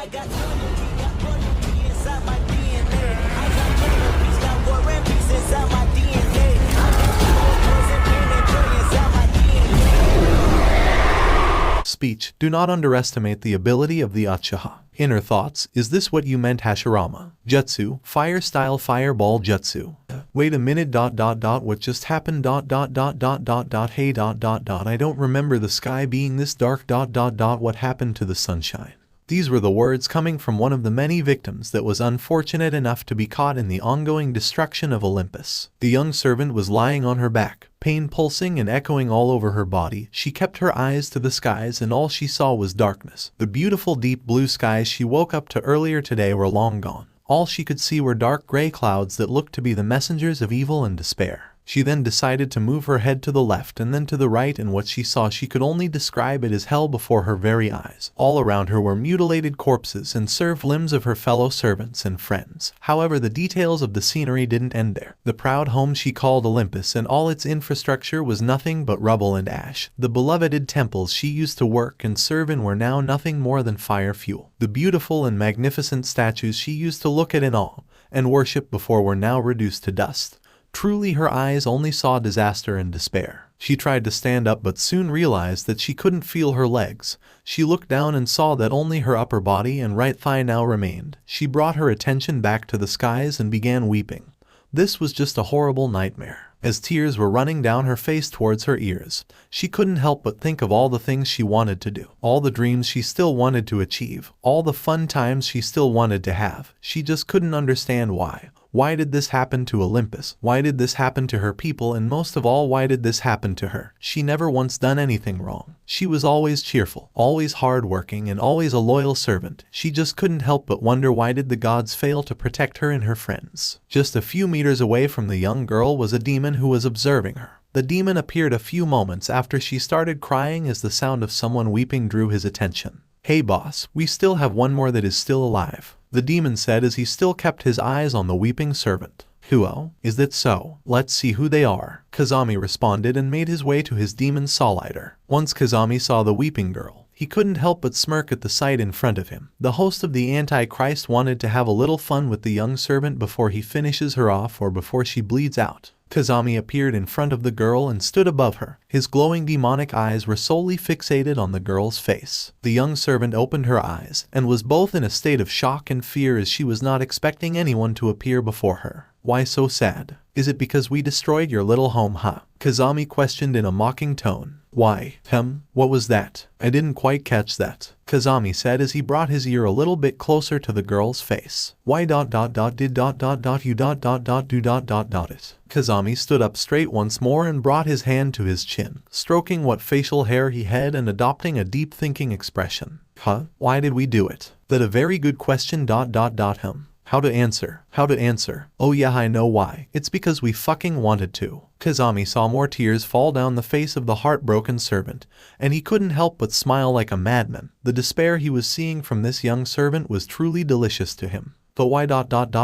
I got loyalty, got royalty inside my DNA. I got love, peace, got war and peace inside my DNA. I got joy and pain and joy inside my DNA. Speech. Do not underestimate the ability of the Uchiha. Inner thoughts. Is this what you meant, Hashirama? Jutsu. Fire style fireball jutsu. Wait a minute. What just happened? Hey. I don't remember the sky being this dark. What happened to the sunshine? These were the words coming from one of the many victims that was unfortunate enough to be caught in the ongoing destruction of Olympus. The young servant was lying on her back, pain pulsing and echoing all over her body. She kept her eyes to the skies and all she saw was darkness. The beautiful deep blue skies she woke up to earlier today were long gone. All she could see were dark gray clouds that looked to be the messengers of evil and despair. She then decided to move her head to the left and then to the right, and what she saw she could only describe it as hell before her very eyes. All around her were mutilated corpses and served limbs of her fellow servants and friends. However, the details of the scenery didn't end there. The proud home she called Olympus and all its infrastructure was nothing but rubble and ash. The beloved temples she used to work and serve in were now nothing more than fire fuel. The beautiful and magnificent statues she used to look at in awe and worship before were now reduced to dust. Truly, her eyes only saw disaster and despair. She tried to stand up but soon realized that she couldn't feel her legs. She looked down and saw that only her upper body and right thigh now remained. She brought her attention back to the skies and began weeping. This was just a horrible nightmare. As tears were running down her face towards her ears, she couldn't help but think of all the things she wanted to do, all the dreams she still wanted to achieve, all the fun times she still wanted to have. She just couldn't understand why. Why did this happen to Olympus? Why did this happen to her people? And most of all, why did this happen to her? She never once done anything wrong. She was always cheerful, always hardworking, and always a loyal servant. She just couldn't help but wonder, why did the gods fail to protect her and her friends? Just a few meters away from the young girl was a demon who was observing her. The demon appeared a few moments after she started crying as the sound of someone weeping drew his attention. Hey boss, we still have one more that is still alive, the demon said as he still kept his eyes on the weeping servant. Who? Is that so? Let's see who they are. Kazami responded and made his way to his demon Solider. Once Kazami saw the weeping girl, he couldn't help but smirk at the sight in front of him. The host of the Antichrist wanted to have a little fun with the young servant before he finishes her off or before she bleeds out. Kazami appeared in front of the girl and stood above her. His glowing demonic eyes were solely fixated on the girl's face. The young servant opened her eyes and was both in a state of shock and fear, as she was not expecting anyone to appear before her. Why so sad? Is it because we destroyed your little home, huh? Kazami questioned in a mocking tone. Why? What was that? I didn't quite catch that, Kazami said as he brought his ear a little bit closer to the girl's face. Why did you do it? Kazami stood up straight once more and brought his hand to his chin, stroking what facial hair he had and adopting a deep thinking expression. Why did we do it? That a very good question. How to answer? Oh yeah, I know why. It's because we fucking wanted to. Kazami saw more tears fall down the face of the heartbroken servant, and he couldn't help but smile like a madman. The despair he was seeing from this young servant was truly delicious to him. But why?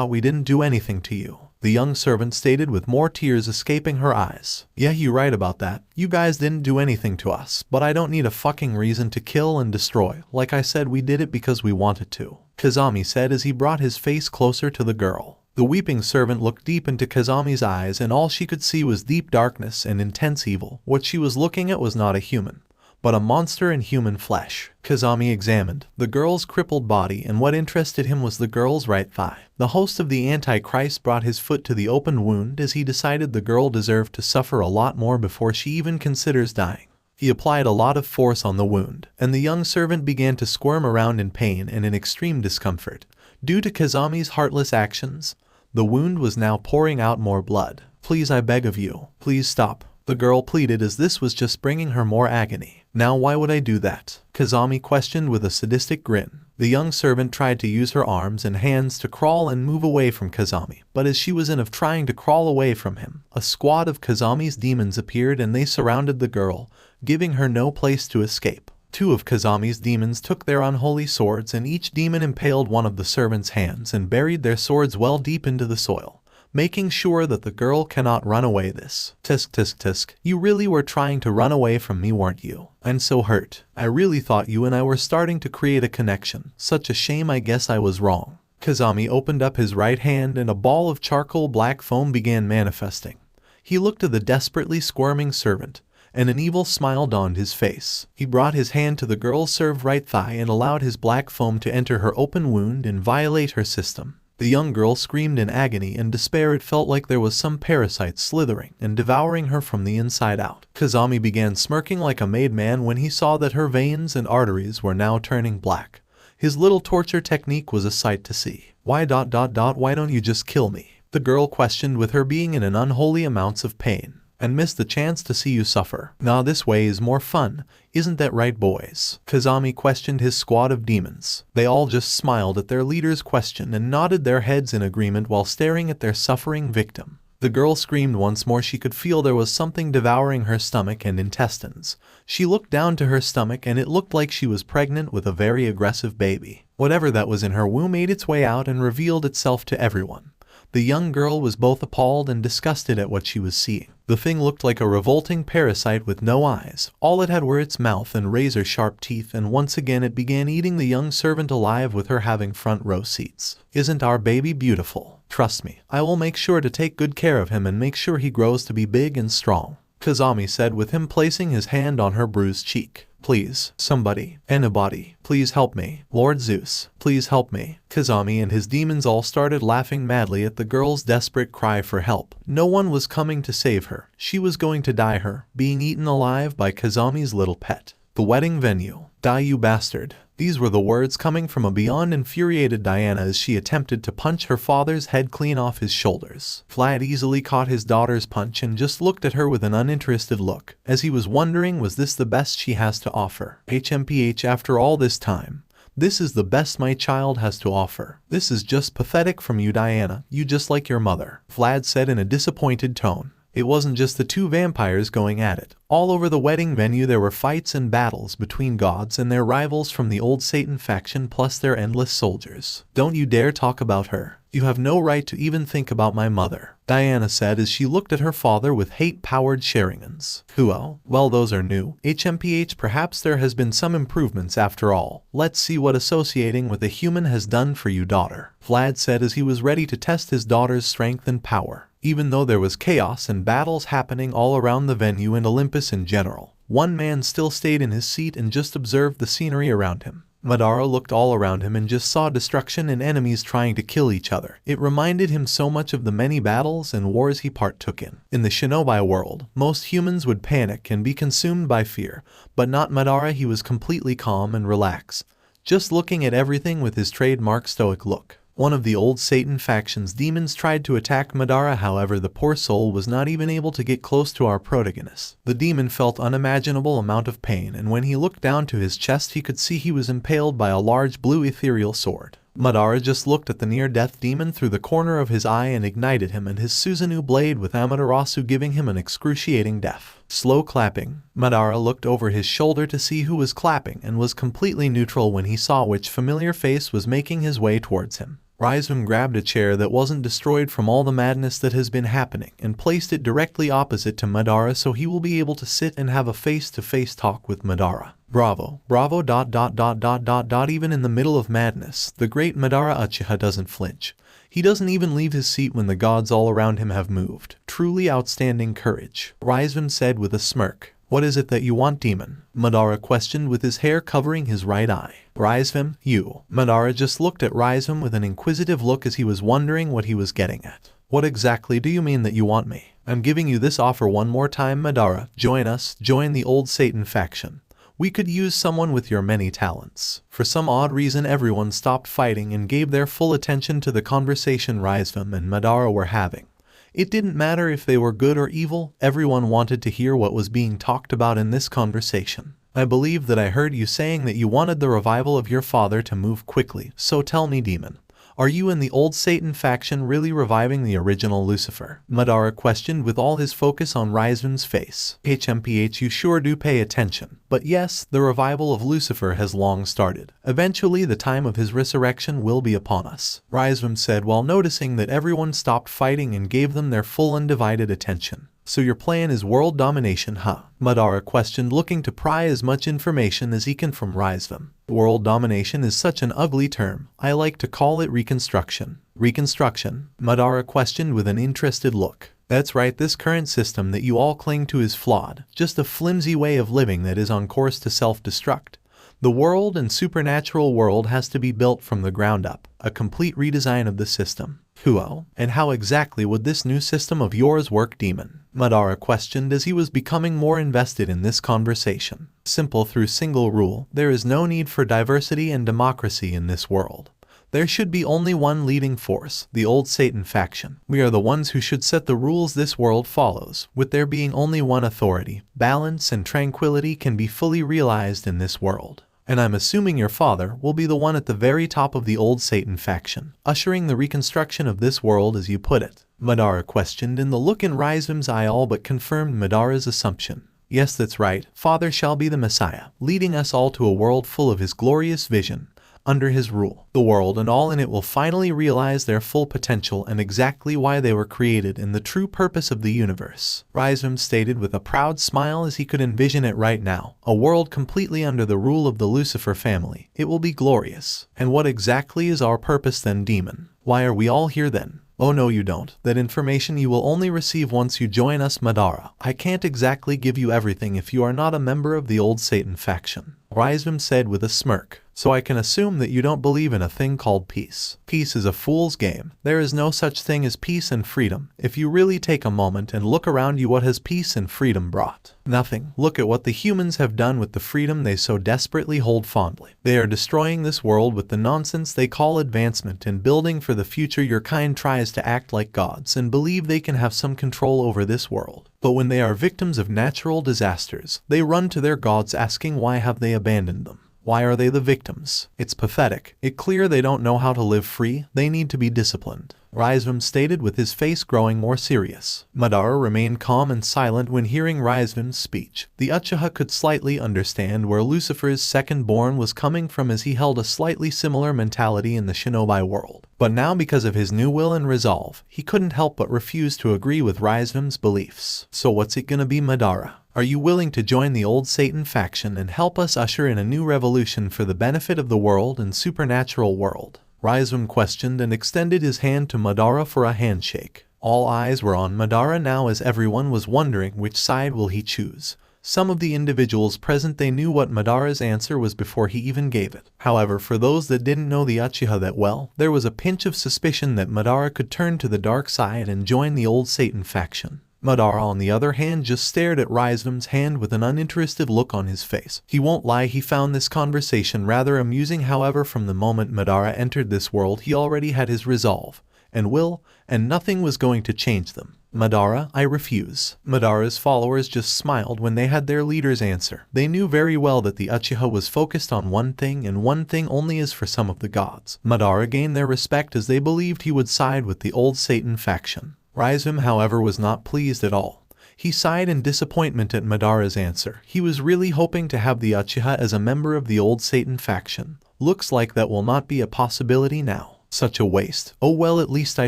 We didn't do anything to you, the young servant stated with more tears escaping her eyes. Yeah, you're right about that. You guys didn't do anything to us, but I don't need a fucking reason to kill and destroy. Like I said, we did it because we wanted to, Kazami said as he brought his face closer to the girl. The weeping servant looked deep into Kazami's eyes, and all she could see was deep darkness and intense evil. What she was looking at was not a human, but a monster in human flesh. Kazami examined the girl's crippled body, and what interested him was the girl's right thigh. The host of the Antichrist brought his foot to the open wound as he decided the girl deserved to suffer a lot more before she even considers dying. He applied a lot of force on the wound, and the young servant began to squirm around in pain and in extreme discomfort. Due to Kazami's heartless actions, the wound was now pouring out more blood. Please, I beg of you, please stop, the girl pleaded as this was just bringing her more agony. Now why would I do that? Kazami questioned with a sadistic grin. The young servant tried to use her arms and hands to crawl and move away from Kazami, but as she was trying to crawl away from him, a squad of Kazami's demons appeared and they surrounded the girl, giving her no place to escape. Two of Kazami's demons took their unholy swords, and each demon impaled one of the servant's hands and buried their swords well deep into the soil. making sure that the girl cannot run away. This. Tisk tisk tisk, you really were trying to run away from me, weren't you? I'm so hurt. I really thought you and I were starting to create a connection. Such a shame, I guess I was wrong. Kazami opened up his right hand and a ball of charcoal black foam began manifesting. He looked at the desperately squirming servant, and an evil smile dawned his face. He brought his hand to the girl's served right thigh and allowed his black foam to enter her open wound and violate her system. The young girl screamed in agony and despair. It felt like there was some parasite slithering and devouring her from the inside out. Kazami began smirking like a made man when he saw that her veins and arteries were now turning black. His little torture technique was a sight to see. Why don't you just kill me? The girl questioned, with her being in an unholy amounts of pain, and missed the chance to see you suffer. Nah, this way is more fun, isn't that right, boys? Kazami questioned his squad of demons. They all just smiled at their leader's question and nodded their heads in agreement while staring at their suffering victim. The girl screamed once more. She could feel there was something devouring her stomach and intestines. She looked down to her stomach and it looked like she was pregnant with a very aggressive baby. Whatever that was in her womb made its way out and revealed itself to everyone. The young girl was both appalled and disgusted at what she was seeing. The thing looked like a revolting parasite with no eyes. All it had were its mouth and razor-sharp teeth, and once again it began eating the young servant alive, with her having front row seats. Isn't our baby beautiful? Trust me, I will make sure to take good care of him and make sure he grows to be big and strong, Kazami said, with him placing his hand on her bruised cheek. Please, somebody, anybody, please help me. Lord Zeus, please help me. Kazami and his demons all started laughing madly at the girl's desperate cry for help. No one was coming to save her. She was going to die her, being eaten alive by Kazami's little pet. The wedding venue. Die, you bastard. These were the words coming from a beyond infuriated Diana as she attempted to punch her father's head clean off his shoulders. Vlad easily caught his daughter's punch and just looked at her with an uninterested look, as he was wondering, was this the best she has to offer? HMPH, after all this time, this is the best my child has to offer. This is just pathetic from you, Diana. You just like your mother, Vlad said in a disappointed tone. It wasn't just the two vampires going at it. All over the wedding venue there were fights and battles between gods and their rivals from the old Satan faction, plus their endless soldiers. Don't you dare talk about her. You have no right to even think about my mother, Diana said as she looked at her father with hate-powered Sharingans. Well, those are new. HMPH, perhaps there has been some improvements after all. Let's see what associating with a human has done for you, daughter, Vlad said as he was ready to test his daughter's strength and power. Even though there was chaos and battles happening all around the venue and Olympus in general, one man still stayed in his seat and just observed the scenery around him. Madara looked all around him and just saw destruction and enemies trying to kill each other. It reminded him so much of the many battles and wars he partook in. In the shinobi world, most humans would panic and be consumed by fear, but not Madara. He was completely calm and relaxed, just looking at everything with his trademark stoic look. One of the old Satan faction's demons tried to attack Madara, however the poor soul was not even able to get close to our protagonist. The demon felt unimaginable amount of pain, and when he looked down to his chest he could see he was impaled by a large blue ethereal sword. Madara just looked at the near-death demon through the corner of his eye and ignited him and his Susanoo blade with Amaterasu, giving him an excruciating death. Slow clapping. Madara looked over his shoulder to see who was clapping and was completely neutral when he saw which familiar face was making his way towards him. Raizum grabbed a chair that wasn't destroyed from all the madness that has been happening and placed it directly opposite to Madara so he will be able to sit and have a face-to-face talk with Madara. Bravo. Even in the middle of madness, the great Madara Uchiha doesn't flinch. He doesn't even leave his seat when the gods all around him have moved. Truly outstanding courage, Raizum said with a smirk. What is it that you want, demon? Madara questioned with his hair covering his right eye. Raizum, you. Madara just looked at Raizum with an inquisitive look as he was wondering what he was getting at. What exactly do you mean that you want me? I'm giving you this offer one more time, Madara. Join us, join the old Satan faction. We could use someone with your many talents. For some odd reason everyone stopped fighting and gave their full attention to the conversation Raizum and Madara were having. It didn't matter if they were good or evil, everyone wanted to hear what was being talked about in this conversation. I believe that I heard you saying that you wanted the revival of your father to move quickly, so tell me, demon, Are you and the old Satan faction really reviving the original Lucifer? Madara questioned with all his focus on Raizum's face. HMPH, you sure do pay attention. But yes, the revival of Lucifer has long started. Eventually the time of his resurrection will be upon us, Raizum said while noticing that everyone stopped fighting and gave them their full undivided attention. So your plan is world domination, huh? Madara questioned, looking to pry as much information as he can from Raizum. World domination is such an ugly term. I like to call it reconstruction. Reconstruction? Madara questioned with an interested look. That's right, this current system that you all cling to is flawed. Just a flimsy way of living that is on course to self-destruct. The world and supernatural world has to be built from the ground up. A complete redesign of the system. Huo, and how exactly would this new system of yours work, demon? Madara questioned as he was becoming more invested in this conversation. Simple through single rule, there is no need for diversity and democracy in this world. There should be only one leading force, the old Satan faction. We are the ones who should set the rules this world follows, with there being only one authority. Balance and tranquility can be fully realized in this world. And I'm assuming your father will be the one at the very top of the old Satan faction, ushering the reconstruction of this world as you put it. Madara questioned, and the look in Raizum's eye all but confirmed Madara's assumption. Yes, that's right, father shall be the Messiah, leading us all to a world full of his glorious vision. Under his rule, the world and all in it will finally realize their full potential and exactly why they were created and the true purpose of the universe. Raizum stated with a proud smile as he could envision it right now. A world completely under the rule of the Lucifer family. It will be glorious. And what exactly is our purpose then, demon? Why are we all here then? Oh no, you don't. That information you will only receive once you join us, Madara. I can't exactly give you everything if you are not a member of the old Satan faction, Raizum said with a smirk. So I can assume that you don't believe in a thing called peace. Peace is a fool's game. There is no such thing as peace and freedom. If you really take a moment and look around you, what has peace and freedom brought? Nothing. Look at what the humans have done with the freedom they so desperately hold fondly. They are destroying this world with the nonsense they call advancement and building for the future. Your kind tries to act like gods and believe they can have some control over this world. But when they are victims of natural disasters, they run to their gods asking why have they abandoned them. Why are they the victims? It's pathetic. It's clear they don't know how to live free. They need to be disciplined, Raizum stated with his face growing more serious. Madara remained calm and silent when hearing Raizum's speech. The Uchiha could slightly understand where Lucifer's second-born was coming from as he held a slightly similar mentality in the shinobi world. But now because of his new will and resolve, he couldn't help but refuse to agree with Raizum's beliefs. So what's it gonna be, Madara? Are you willing to join the old Satan faction and help us usher in a new revolution for the benefit of the world and supernatural world? Raizum questioned and extended his hand to Madara for a handshake. All eyes were on Madara now as everyone was wondering which side will he choose. Some of the individuals present, they knew what Madara's answer was before he even gave it. However, for those that didn't know the Uchiha that well, there was a pinch of suspicion that Madara could turn to the dark side and join the old Satan faction. Madara, on the other hand, just stared at Raizum's hand with an uninterested look on his face. He won't lie, he found this conversation rather amusing. However, from the moment Madara entered this world, he already had his resolve and will, and nothing was going to change them. Madara, I refuse. Madara's followers just smiled when they had their leader's answer. They knew very well that the Uchiha was focused on one thing and one thing only, as for some of the gods. Madara gained their respect as they believed he would side with the old Satan faction. Raizum, however, was not pleased at all. He sighed in disappointment at Madara's answer. He was really hoping to have the Uchiha as a member of the old Satan faction. Looks like that will not be a possibility now. Such a waste. Oh well, at least I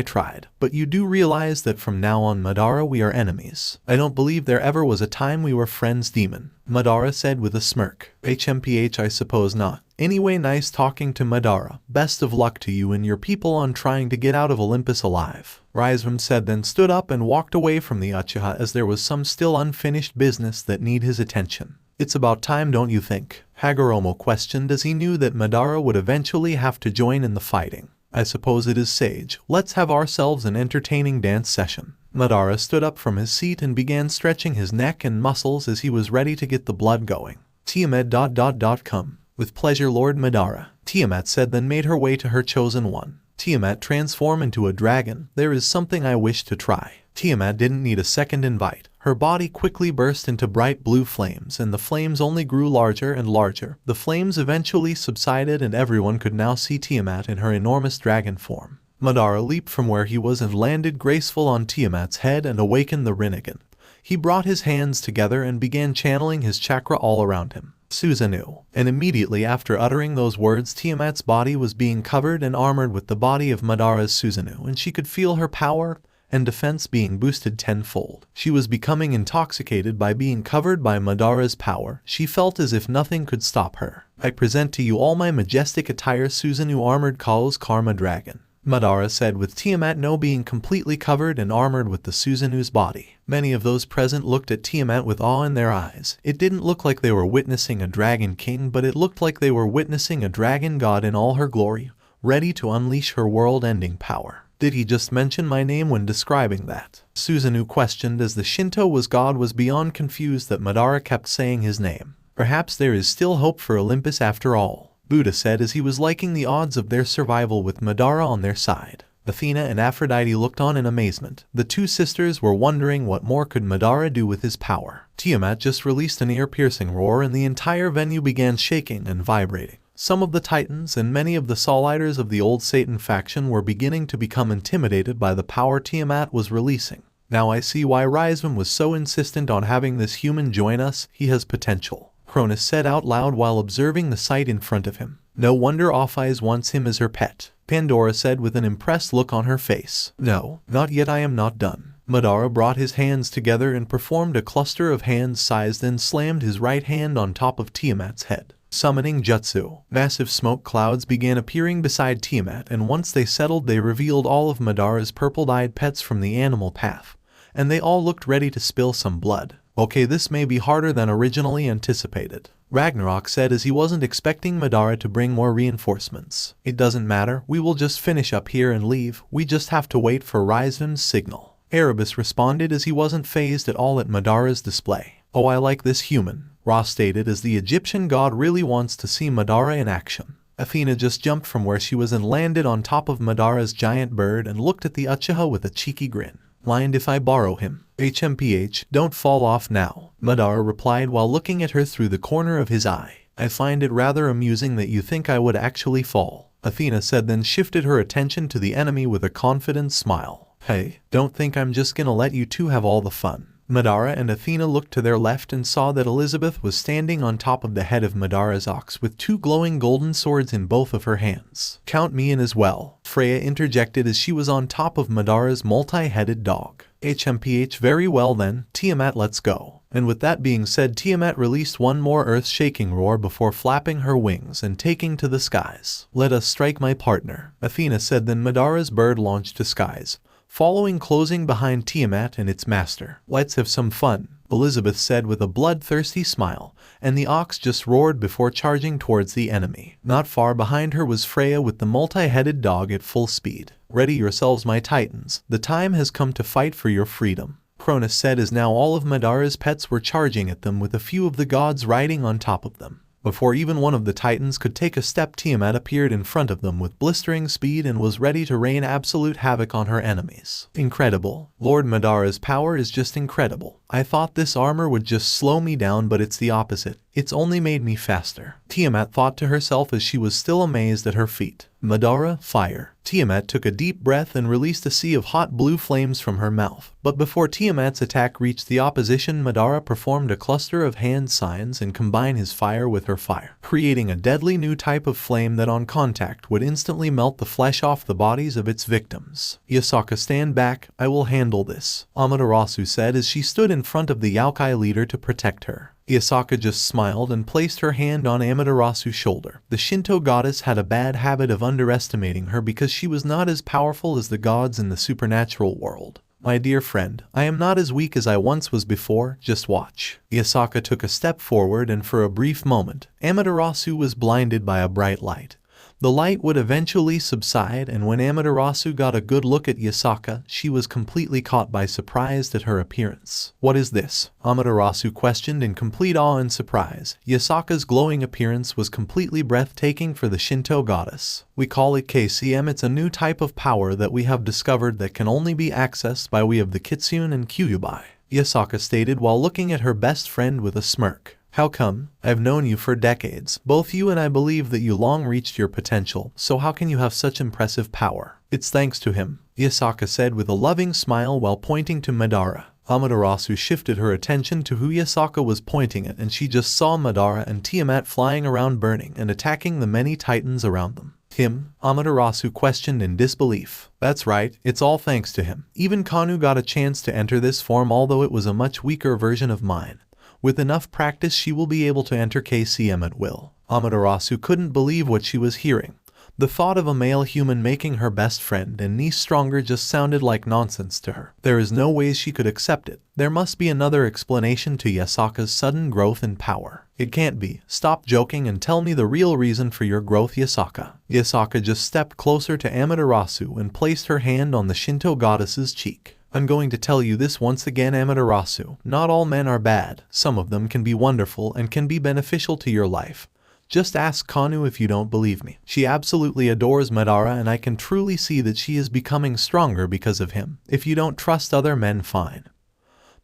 tried. But you do realize that from now on, Madara, we are enemies. I don't believe there ever was a time we were friends, demon, Madara said with a smirk. HMPH, I suppose not. Anyway, nice talking to Madara. Best of luck to you and your people on trying to get out of Olympus alive, Raizum said, then stood up and walked away from the Uchiha as there was some still unfinished business that need his attention. It's about time, don't you think? Hagoromo questioned as he knew that Madara would eventually have to join in the fighting. I suppose it is sage. Let's have ourselves an entertaining dance session. Madara stood up from his seat and began stretching his neck and muscles as he was ready to get the blood going. Tiamat ... Come. With pleasure, Lord Madara, Tiamat said, then made her way to her chosen one. Tiamat, transform into a dragon. There is something I wish to try. Tiamat didn't need a second invite. Her body quickly burst into bright blue flames, and the flames only grew larger and larger. The flames eventually subsided, and everyone could now see Tiamat in her enormous dragon form. Madara leaped from where he was and landed graceful on Tiamat's head and awakened the Rinnegan. He brought his hands together and began channeling his chakra all around him. Susanoo. And immediately after uttering those words, Tiamat's body was being covered and armored with the body of Madara's Susanoo, and she could feel her power and defense being boosted tenfold. She was becoming intoxicated by being covered by Madara's power. She felt as if nothing could stop her. I present to you all my majestic attire, Susanoo armored Kao's Karma Dragon, Madara said, with Tiamat no being completely covered and armored with the Susanoo's body. Many of those present looked at Tiamat with awe in their eyes. It didn't look like they were witnessing a dragon king, but it looked like they were witnessing a dragon god in all her glory, ready to unleash her world-ending power. Did he just mention my name when describing that? Susanoo questioned, as the Shinto god was beyond confused that Madara kept saying his name. Perhaps there is still hope for Olympus after all, Buddha said, as he was liking the odds of their survival with Madara on their side. Athena and Aphrodite looked on in amazement. The two sisters were wondering what more could Madara do with his power. Tiamat just released an ear-piercing roar, and the entire venue began shaking and vibrating. Some of the Titans and many of the Soul Eaters of the old Satan faction were beginning to become intimidated by the power Tiamat was releasing. Now I see why Rizvan was so insistent on having this human join us. He has potential, Cronus said out loud while observing the sight in front of him. No wonder Off-Eyes wants him as her pet, Pandora said with an impressed look on her face. No, not yet, I am not done. Madara brought his hands together and performed a cluster of hands size, then slammed his right hand on top of Tiamat's head. Summoning Jutsu. Massive smoke clouds began appearing beside Tiamat, and once they settled they revealed all of Madara's purple-dyed pets from the animal path, and they all looked ready to spill some blood. Okay, this may be harder than originally anticipated, Ragnarok said, as he wasn't expecting Madara to bring more reinforcements. It doesn't matter, we will just finish up here and leave, we just have to wait for Rizvan's signal. Erebus responded, as he wasn't fazed at all at Madara's display. Oh, I like this human, Ra stated, as the Egyptian god really wants to see Madara in action. Athena just jumped from where she was and landed on top of Madara's giant bird and looked at the Uchiha with a cheeky grin. Mind if I borrow him? HMPH, don't fall off now, Madara replied while looking at her through the corner of his eye. I find it rather amusing that you think I would actually fall, Athena said, then shifted her attention to the enemy with a confident smile. Hey, don't think I'm just gonna let you two have all the fun. Madara and Athena looked to their left and saw that Elizabeth was standing on top of the head of Madara's ox with two glowing golden swords in both of her hands. Count me in as well, Freya interjected, as she was on top of Madara's multi-headed dog. HMPH, very well then, Tiamat, let's go. And with that being said, Tiamat released one more earth-shaking roar before flapping her wings and taking to the skies. Let us strike, my partner, Athena said, then Madara's bird launched to skies, following closing behind Tiamat and its master. Let's have some fun, Elizabeth said with a bloodthirsty smile, and the ox just roared before charging towards the enemy. Not far behind her was Freya with the multi-headed dog at full speed. Ready yourselves, my titans, the time has come to fight for your freedom, Cronus said, as now all of Madara's pets were charging at them with a few of the gods riding on top of them. Before even one of the titans could take a step, Tiamat appeared in front of them with blistering speed and was ready to rain absolute havoc on her enemies. Incredible. Lord Madara's power is just incredible. I thought this armor would just slow me down, but it's the opposite. It's only made me faster, Tiamat thought to herself as she was still amazed at her feat. Madara, fire. Tiamat took a deep breath and released a sea of hot blue flames from her mouth. But before Tiamat's attack reached the opposition, Madara performed a cluster of hand signs and combined his fire with her fire, creating a deadly new type of flame that on contact would instantly melt the flesh off the bodies of its victims. Yasaka, stand back, I will handle this, Amaterasu said as she stood in front of the Yaokai leader to protect her. Yasaka just smiled and placed her hand on Amaterasu's shoulder. The Shinto goddess had a bad habit of underestimating her because she was not as powerful as the gods in the supernatural world. My dear friend, I am not as weak as I once was before, just watch. Yasaka took a step forward, and for a brief moment, Amaterasu was blinded by a bright light. The light would eventually subside, and when Amaterasu got a good look at Yasaka, she was completely caught by surprise at her appearance. What is this? Amaterasu questioned in complete awe and surprise. Yasaka's glowing appearance was completely breathtaking for the Shinto goddess. We call it KCM. It's a new type of power that we have discovered that can only be accessed by way of the Kitsune and Kyuubi. Yasaka stated while looking at her best friend with a smirk. How come? I've known you for decades. Both you and I believe that you long reached your potential, so how can you have such impressive power? It's thanks to him, Yasaka said with a loving smile while pointing to Madara. Amaterasu shifted her attention to who Yasaka was pointing at, and she just saw Madara and Tiamat flying around burning and attacking the many titans around them. Him? Amaterasu questioned in disbelief. That's right, it's all thanks to him. Even Kanu got a chance to enter this form, although it was a much weaker version of mine. With enough practice she will be able to enter KCM at will. Amaterasu couldn't believe what she was hearing. The thought of a male human making her best friend and niece stronger just sounded like nonsense to her. There is no way she could accept it. There must be another explanation to Yasaka's sudden growth in power. It can't be. Stop joking and tell me the real reason for your growth, Yasaka. Yasaka just stepped closer to Amaterasu and placed her hand on the Shinto goddess's cheek. I'm going to tell you this once again, Amaterasu. Not all men are bad. Some of them can be wonderful and can be beneficial to your life. Just ask Kanu if you don't believe me. She absolutely adores Madara, and I can truly see that she is becoming stronger because of him. If you don't trust other men, fine.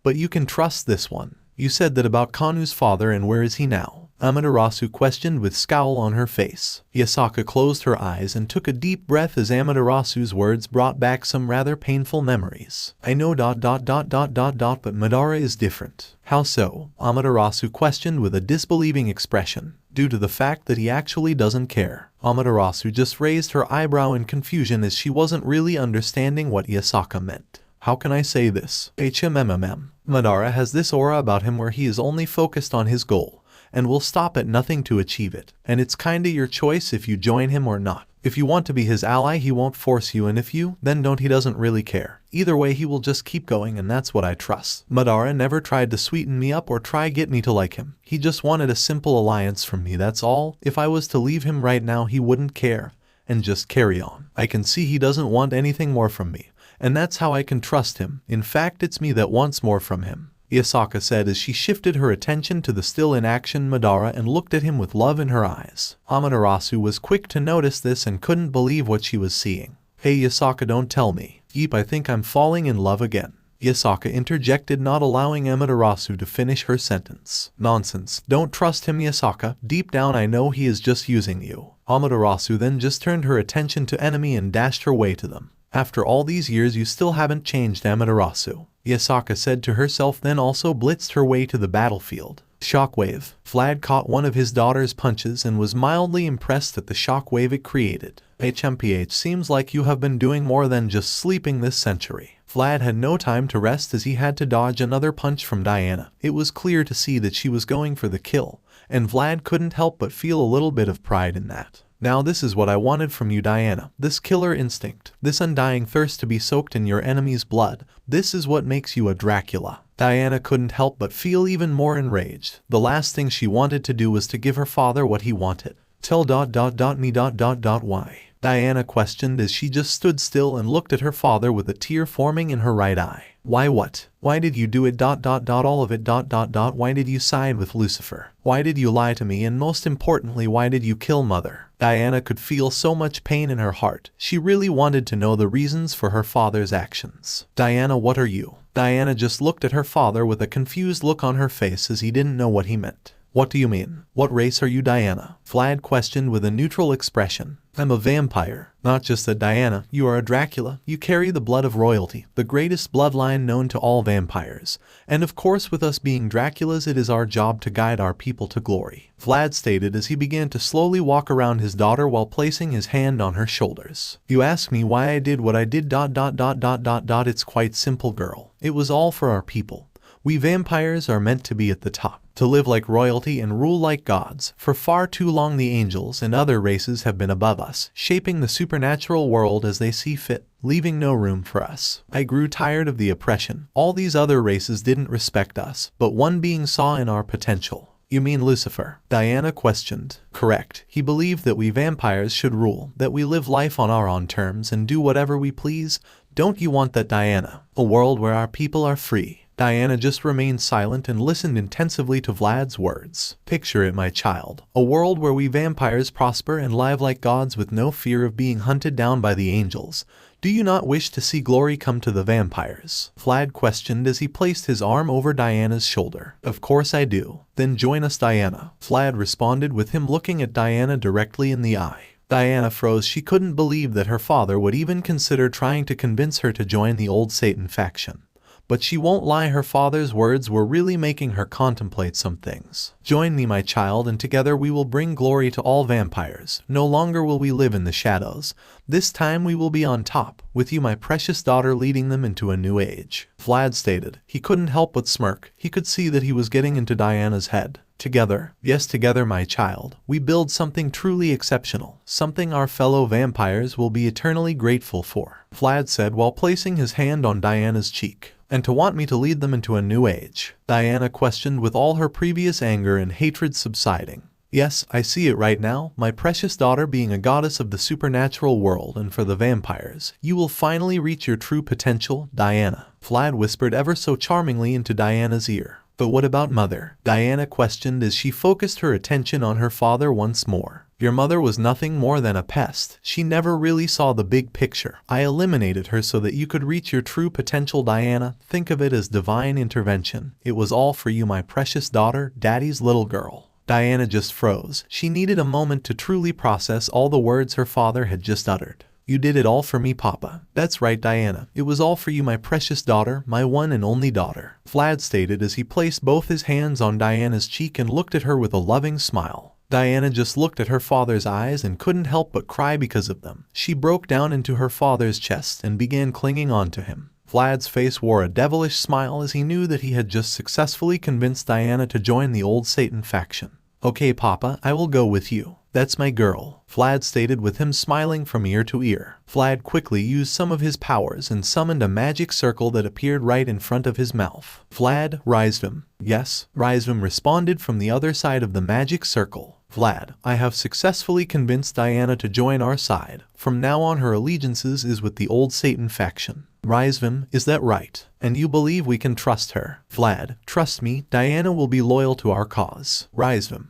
But you can trust this one. You said that about Kanu's father, and where is he now? Amaterasu questioned with scowl on her face. Yasaka closed her eyes and took a deep breath as Amaterasu's words brought back some rather painful memories. I know ... but Madara is different. How so? Amaterasu questioned with a disbelieving expression. Due to the fact that he actually doesn't care. Amaterasu just raised her eyebrow in confusion as she wasn't really understanding what Yasaka meant. How can I say this? Madara has this aura about him where he is only focused on his goal, and will stop at nothing to achieve it. And it's kinda your choice if you join him or not. If you want to be his ally, he won't force you, and if you, then don't, he doesn't really care. Either way, he will just keep going, and that's what I trust. Madara never tried to sweeten me up or try get me to like him. He just wanted a simple alliance from me, that's all. If I was to leave him right now, he wouldn't care, and just carry on. I can see he doesn't want anything more from me, and that's how I can trust him. In fact, it's me that wants more from him, Yasaka said as she shifted her attention to the still in action Madara and looked at him with love in her eyes. Amaterasu was quick to notice this and couldn't believe what she was seeing. Hey Yasaka, don't tell me. Yeep, I think I'm falling in love again. Yasaka interjected, not allowing Amaterasu to finish her sentence. Nonsense. Don't trust him, Yasaka. Deep down I know he is just using you. Amaterasu then just turned her attention to enemy and dashed her way to them. After all these years you still haven't changed, Amaterasu, Yasaka said to herself, then also blitzed her way to the battlefield. Shockwave. Vlad caught one of his daughter's punches and was mildly impressed at the shockwave it created. HMPH, seems like you have been doing more than just sleeping this century. Vlad had no time to rest as he had to dodge another punch from Diana. It was clear to see that she was going for the kill, and Vlad couldn't help but feel a little bit of pride in that. Now this is what I wanted from you, Diana. This killer instinct, this undying thirst to be soaked in your enemy's blood. This is what makes you a Dracula. Diana couldn't help but feel even more enraged. The last thing she wanted to do was to give her father what he wanted. Tell ... me ... why? Diana questioned as she just stood still and looked at her father with a tear forming in her right eye. Why what? Why did you do it ... all of it ... why did you side with Lucifer? Why did you lie to me, and most importantly, why did you kill Mother? Diana could feel so much pain in her heart. She really wanted to know the reasons for her father's actions. Diana, what are you? Diana just looked at her father with a confused look on her face as he didn't know what he meant. What do you mean? What race are you, Diana? Vlad questioned with a neutral expression. I'm a vampire. Not just that, Diana, you are a Dracula. You carry the blood of royalty, the greatest bloodline known to all vampires. And of course, with us being Draculas, it is our job to guide our people to glory, Vlad stated as he began to slowly walk around his daughter while placing his hand on her shoulders. You ask me why I did what I did ... It's quite simple, girl. It was all for our people. We vampires are meant to be at the top, to live like royalty and rule like gods. For far too long the angels and other races have been above us, shaping the supernatural world as they see fit, leaving no room for us. I grew tired of the oppression. All these other races didn't respect us, but one being saw in our potential. You mean Lucifer? Diana questioned. Correct. He believed that we vampires should rule, that we live life on our own terms and do whatever we please. Don't you want that, Diana? A world where our people are free. Diana just remained silent and listened intensively to Vlad's words. Picture it, my child. A world where we vampires prosper and live like gods with no fear of being hunted down by the angels. Do you not wish to see glory come to the vampires? Vlad questioned as he placed his arm over Diana's shoulder. Of course I do. Then join us, Diana. Vlad responded with him looking at Diana directly in the eye. Diana froze. She couldn't believe that her father would even consider trying to convince her to join the old Satan faction. But she won't lie, her father's words were really making her contemplate some things. Join me, my child, and together we will bring glory to all vampires. No longer will we live in the shadows. This time we will be on top, with you, my precious daughter, leading them into a new age. Vlad stated. He couldn't help but smirk. He could see that he was getting into Diana's head. Together, yes, together, my child, we build something truly exceptional, something our fellow vampires will be eternally grateful for, Vlad said while placing his hand on Diana's cheek. And to want me to lead them into a new age? Diana questioned with all her previous anger and hatred subsiding. Yes, I see it right now, my precious daughter, being a goddess of the supernatural world, and for the vampires, you will finally reach your true potential, Diana. Vlad whispered ever so charmingly into Diana's ear. But what about mother? Diana questioned as she focused her attention on her father once more. Your mother was nothing more than a pest. She never really saw the big picture. I eliminated her so that you could reach your true potential, Diana. Think of it as divine intervention. It was all for you, my precious daughter, Daddy's little girl. Diana just froze. She needed a moment to truly process all the words her father had just uttered. You did it all for me, Papa. That's right, Diana. It was all for you, my precious daughter, my one and only daughter, Vlad stated as he placed both his hands on Diana's cheek and looked at her with a loving smile. Diana just looked at her father's eyes and couldn't help but cry because of them. She broke down into her father's chest and began clinging on to him. Vlad's face wore a devilish smile as he knew that he had just successfully convinced Diana to join the old Satan faction. Okay, Papa, I will go with you. That's my girl, Vlad stated with him smiling from ear to ear. Vlad quickly used some of his powers and summoned a magic circle that appeared right in front of his mouth. Vlad, Rizvim. Yes, Rizvim responded from the other side of the magic circle. Vlad, I have successfully convinced Diana to join our side. From now on her allegiances is with the old Satan faction. Rizvim, is that right? And you believe we can trust her? Vlad, trust me, Diana will be loyal to our cause. Rizvim,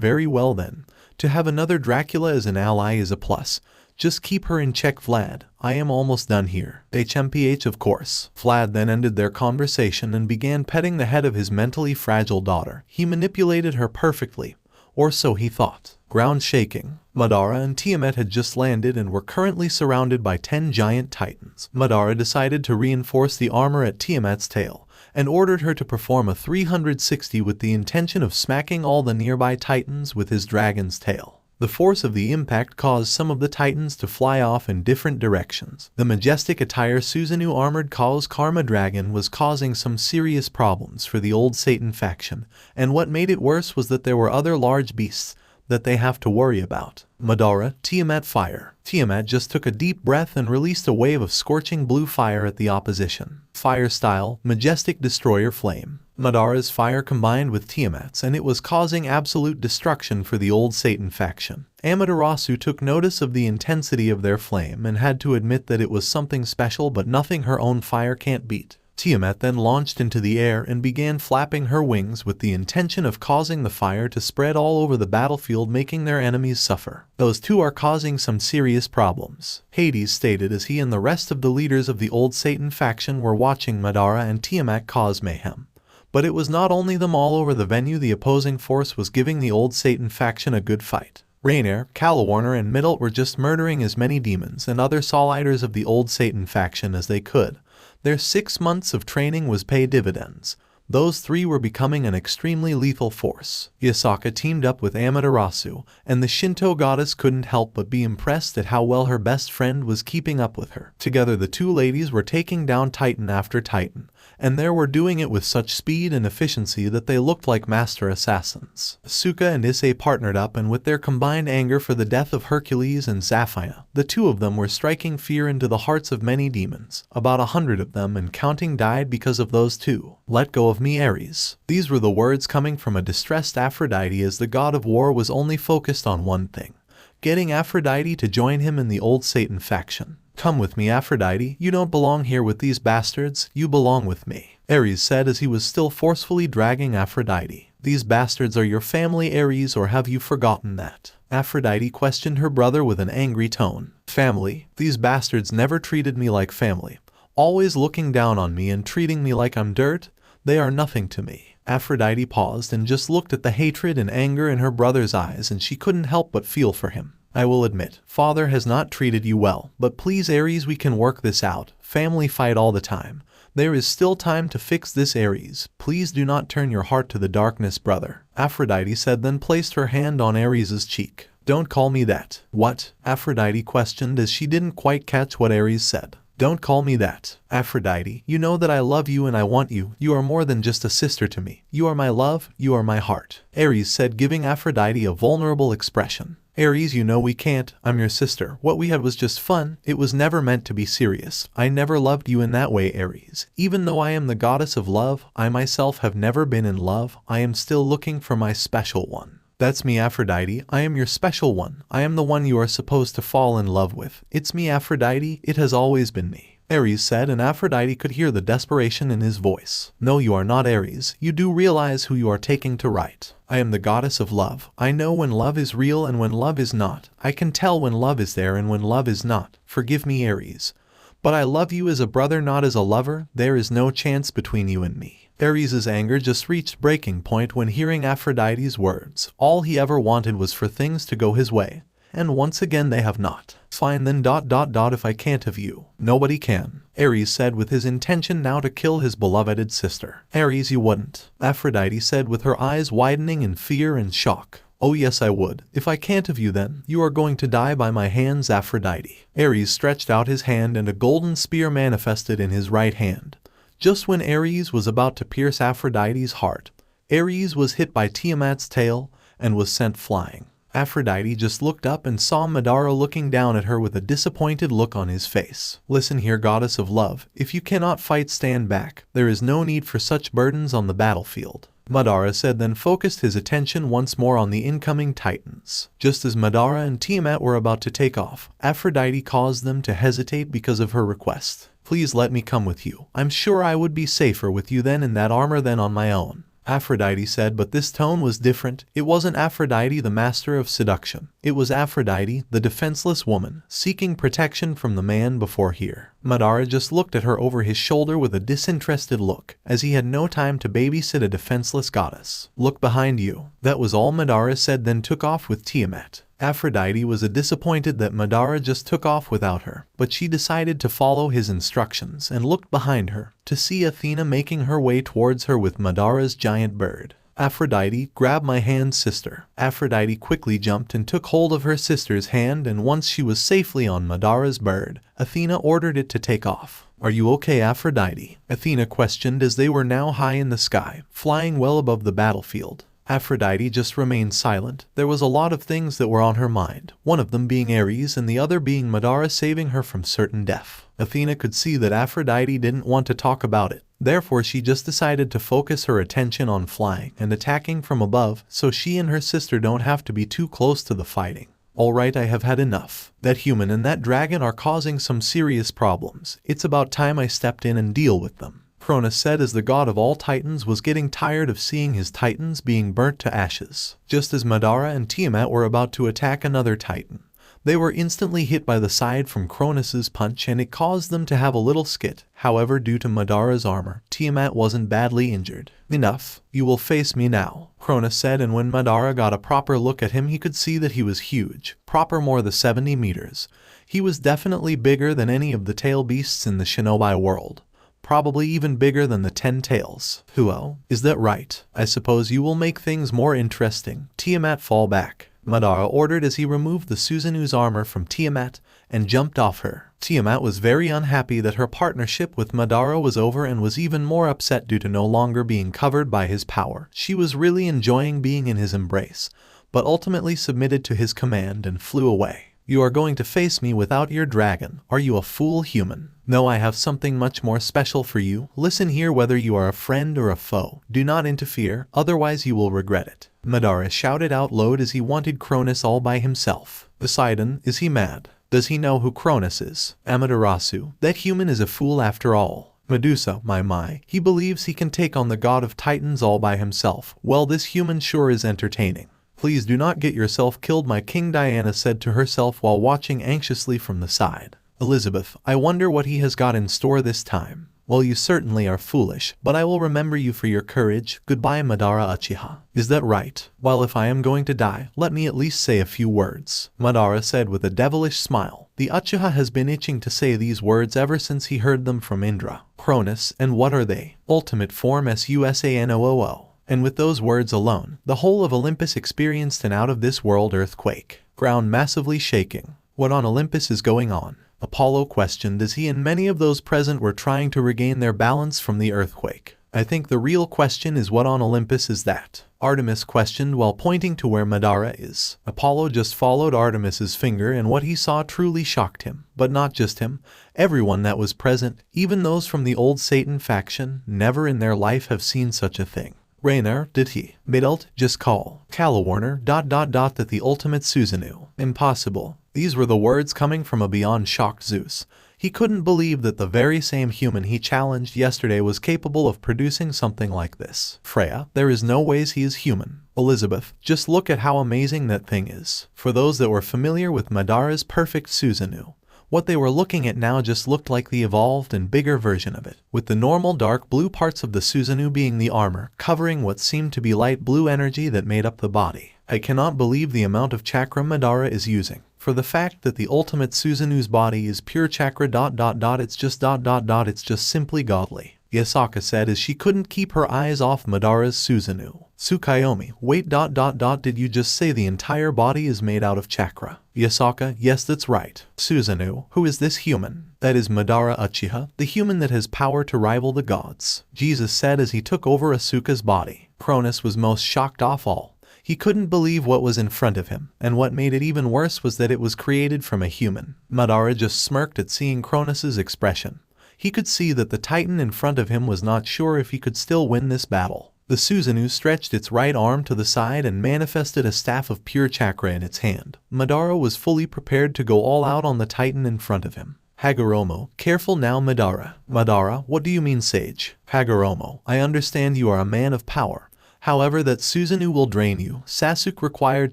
Very well then. To have another Dracula as an ally is a plus. Just keep her in check, Vlad. I am almost done here. HMPH, of course. Vlad then ended their conversation and began petting the head of his mentally fragile daughter. He manipulated her perfectly. Or so he thought. Ground shaking. Madara and Tiamat had just landed and were currently surrounded by 10 giant titans. Madara decided to reinforce the armor at Tiamat's tail, and ordered her to perform a 360 with the intention of smacking all the nearby titans with his dragon's tail. The force of the impact caused some of the titans to fly off in different directions. The majestic attire Susanoo armored Kao's Karma Dragon was causing some serious problems for the old Satan faction, and what made it worse was that there were other large beasts that they have to worry about. Madara, Tiamat fire. Tiamat just took a deep breath and released a wave of scorching blue fire at the opposition. Fire style, majestic destroyer flame. Madara's fire combined with Tiamat's and it was causing absolute destruction for the old Satan faction. Amaterasu took notice of the intensity of their flame and had to admit that it was something special but nothing her own fire can't beat. Tiamat then launched into the air and began flapping her wings with the intention of causing the fire to spread all over the battlefield, making their enemies suffer. Those two are causing some serious problems, Hades stated as he and the rest of the leaders of the old Satan faction were watching Madara and Tiamat cause mayhem. But it was not only them. All over the venue the opposing force was giving the old Satan faction a good fight. Rainier, Calawarner and Middle were just murdering as many demons and other Soliders of the old Satan faction as they could. Their 6 months of training was pay dividends. Those three were becoming an extremely lethal force. Yasaka teamed up with Amaterasu, and the Shinto goddess couldn't help but be impressed at how well her best friend was keeping up with her. Together the two ladies were taking down Titan after Titan, and they were doing it with such speed and efficiency that they looked like master assassins. Asuka and Issei partnered up, and with their combined anger for the death of Hercules and Zaphia, the two of them were striking fear into the hearts of many demons. About 100 of them and counting died because of those two. Let go of me, Ares. These were the words coming from a distressed Aphrodite, as the god of war was only focused on one thing: getting Aphrodite to join him in the old Satan faction. Come with me, Aphrodite. You don't belong here with these bastards. You belong with me. Ares said as he was still forcefully dragging Aphrodite. These bastards are your family, Ares, or have you forgotten that? Aphrodite questioned her brother with an angry tone. Family? These bastards never treated me like family. Always looking down on me and treating me like I'm dirt? They are nothing to me. Aphrodite paused and just looked at the hatred and anger in her brother's eyes, and she couldn't help but feel for him. I will admit, father has not treated you well, but please Ares, we can work this out. Family fight all the time. There is still time to fix this, Ares. Please do not turn your heart to the darkness, brother. Aphrodite said, then placed her hand on Ares's cheek. Don't call me that. What? Aphrodite questioned as she didn't quite catch what Ares said. Don't call me that. Aphrodite, you know that I love you and I want you. You are more than just a sister to me. You are my love, you are my heart. Ares said, giving Aphrodite a vulnerable expression. Ares, you know we can't. I'm your sister. What we had was just fun. It was never meant to be serious. I never loved you in that way, Ares. Even though I am the goddess of love, I myself have never been in love. I am still looking for my special one. That's me, Aphrodite. I am your special one. I am the one you are supposed to fall in love with. It's me, Aphrodite. It has always been me. Ares said, and Aphrodite could hear the desperation in his voice. No, you are not, Ares. You do realize who you are taking to right. I am the goddess of love. I know when love is real and when love is not. I can tell when love is there and when love is not. Forgive me, Ares. But I love you as a brother, not as a lover. There is no chance between you and me. Ares's anger just reached breaking point when hearing Aphrodite's words. All he ever wanted was for things to go his way. And once again they have not. Fine then ... if I can't have you, nobody can. Ares said with his intention now to kill his beloved sister. Ares, you wouldn't. Aphrodite said with her eyes widening in fear and shock. Oh yes I would. If I can't have you then, you are going to die by my hands, Aphrodite. Ares stretched out his hand and a golden spear manifested in his right hand. Just when Ares was about to pierce Aphrodite's heart, Ares was hit by Tiamat's tail and was sent flying. Aphrodite just looked up and saw Madara looking down at her with a disappointed look on his face. Listen here, goddess of love, if you cannot fight, stand back. There is no need for such burdens on the battlefield. Madara said, then focused his attention once more on the incoming titans. Just as Madara and Tiamat were about to take off, Aphrodite caused them to hesitate because of her request. Please let me come with you. I'm sure I would be safer with you then in that armor than on my own. Aphrodite said, but this tone was different. It wasn't Aphrodite the master of seduction. It was Aphrodite, the defenseless woman, seeking protection from the man before her. Madara just looked at her over his shoulder with a disinterested look, as he had no time to babysit a defenseless goddess. Look behind you. That was all Madara said, then took off with Tiamat. Aphrodite was disappointed that Madara just took off without her, but she decided to follow his instructions and looked behind her to see Athena making her way towards her with Madara's giant bird. Aphrodite, grab my hand, sister. Aphrodite quickly jumped and took hold of her sister's hand, and once she was safely on Madara's bird, Athena ordered it to take off. Are you okay, Aphrodite? Athena questioned as they were now high in the sky, flying well above the battlefield. Aphrodite just remained silent. There was a lot of things that were on her mind, one of them being Ares and the other being Madara saving her from certain death. Athena could see that Aphrodite didn't want to talk about it. Therefore she just decided to focus her attention on flying and attacking from above so she and her sister don't have to be too close to the fighting. Alright, I have had enough. That human and that dragon are causing some serious problems. It's about time I stepped in and deal with them. Cronus said as the god of all titans was getting tired of seeing his titans being burnt to ashes. Just as Madara and Tiamat were about to attack another titan, they were instantly hit by the side from Cronus's punch and it caused them to have a little skit. However, due to Madara's armor, Tiamat wasn't badly injured. Enough. You will face me now, Cronus said, and when Madara got a proper look at him he could see that he was huge. Proper more than 70 meters. He was definitely bigger than any of the tail beasts in the shinobi world. Probably even bigger than the 10 tails. Huo, is that right? I suppose you will make things more interesting. Tiamat, fall back, Madara ordered as he removed the Susanoo's armor from Tiamat and jumped off her. Tiamat was very unhappy that her partnership with Madara was over and was even more upset due to no longer being covered by his power. She was really enjoying being in his embrace, but ultimately submitted to his command and flew away. You are going to face me without your dragon. Are you a fool, human? No, I have something much more special for you. Listen here, whether you are a friend or a foe. Do not interfere, otherwise you will regret it. Madara shouted out loud as he wanted Cronus all by himself. Poseidon, is he mad? Does he know who Cronus is? Amaterasu, that human is a fool after all. Medusa, my, he believes he can take on the god of Titans all by himself. Well, this human sure is entertaining. Please do not get yourself killed, my king, Diana said to herself while watching anxiously from the side. Elizabeth, I wonder what he has got in store this time. Well, you certainly are foolish, but I will remember you for your courage. Goodbye, Madara Uchiha. Is that right? Well, if I am going to die, let me at least say a few words, Madara said with a devilish smile. The Uchiha has been itching to say these words ever since he heard them from Indra. Cronus, and what are they? Ultimate form Susanoo. And with those words alone, the whole of Olympus experienced an out-of-this-world earthquake. Ground massively shaking. What on Olympus is going on? Apollo questioned as he and many of those present were trying to regain their balance from the earthquake. I think the real question is what on Olympus is that? Artemis questioned while pointing to where Madara is. Apollo just followed Artemis's finger and what he saw truly shocked him. But not just him. Everyone that was present, even those from the old Satan faction, never in their life have seen such a thing. Rainer, did he? Midelt, just call. Calawarner, that the ultimate Susanoo. Impossible. These were the words coming from a beyond shocked Zeus. He couldn't believe that the very same human he challenged yesterday was capable of producing something like this. Freya, there is no ways he is human. Elizabeth, just look at how amazing that thing is. For those that were familiar with Madara's perfect Susanoo, what they were looking at now just looked like the evolved and bigger version of it, with the normal dark blue parts of the Susanoo being the armor, covering what seemed to be light blue energy that made up the body. I cannot believe the amount of chakra Madara is using. For the fact that the ultimate Susanoo's body is pure chakra it's just simply godly. Yasaka said as she couldn't keep her eyes off Madara's Susanoo. Tsukuyomi, wait did you just say the entire body is made out of chakra? Yasaka, yes that's right. Susanoo, who is this human? That is Madara Uchiha, the human that has power to rival the gods. Jesus said as he took over Asuka's body. Cronus was most shocked of all. He couldn't believe what was in front of him, and what made it even worse was that it was created from a human. Madara just smirked at seeing Cronus's expression. He could see that the titan in front of him was not sure if he could still win this battle. The Susanoo stretched its right arm to the side and manifested a staff of pure chakra in its hand. Madara was fully prepared to go all out on the titan in front of him. Hagoromo, careful now Madara. Madara, what do you mean sage? Hagoromo, I understand you are a man of power. However, that Susanoo will drain you. Sasuke required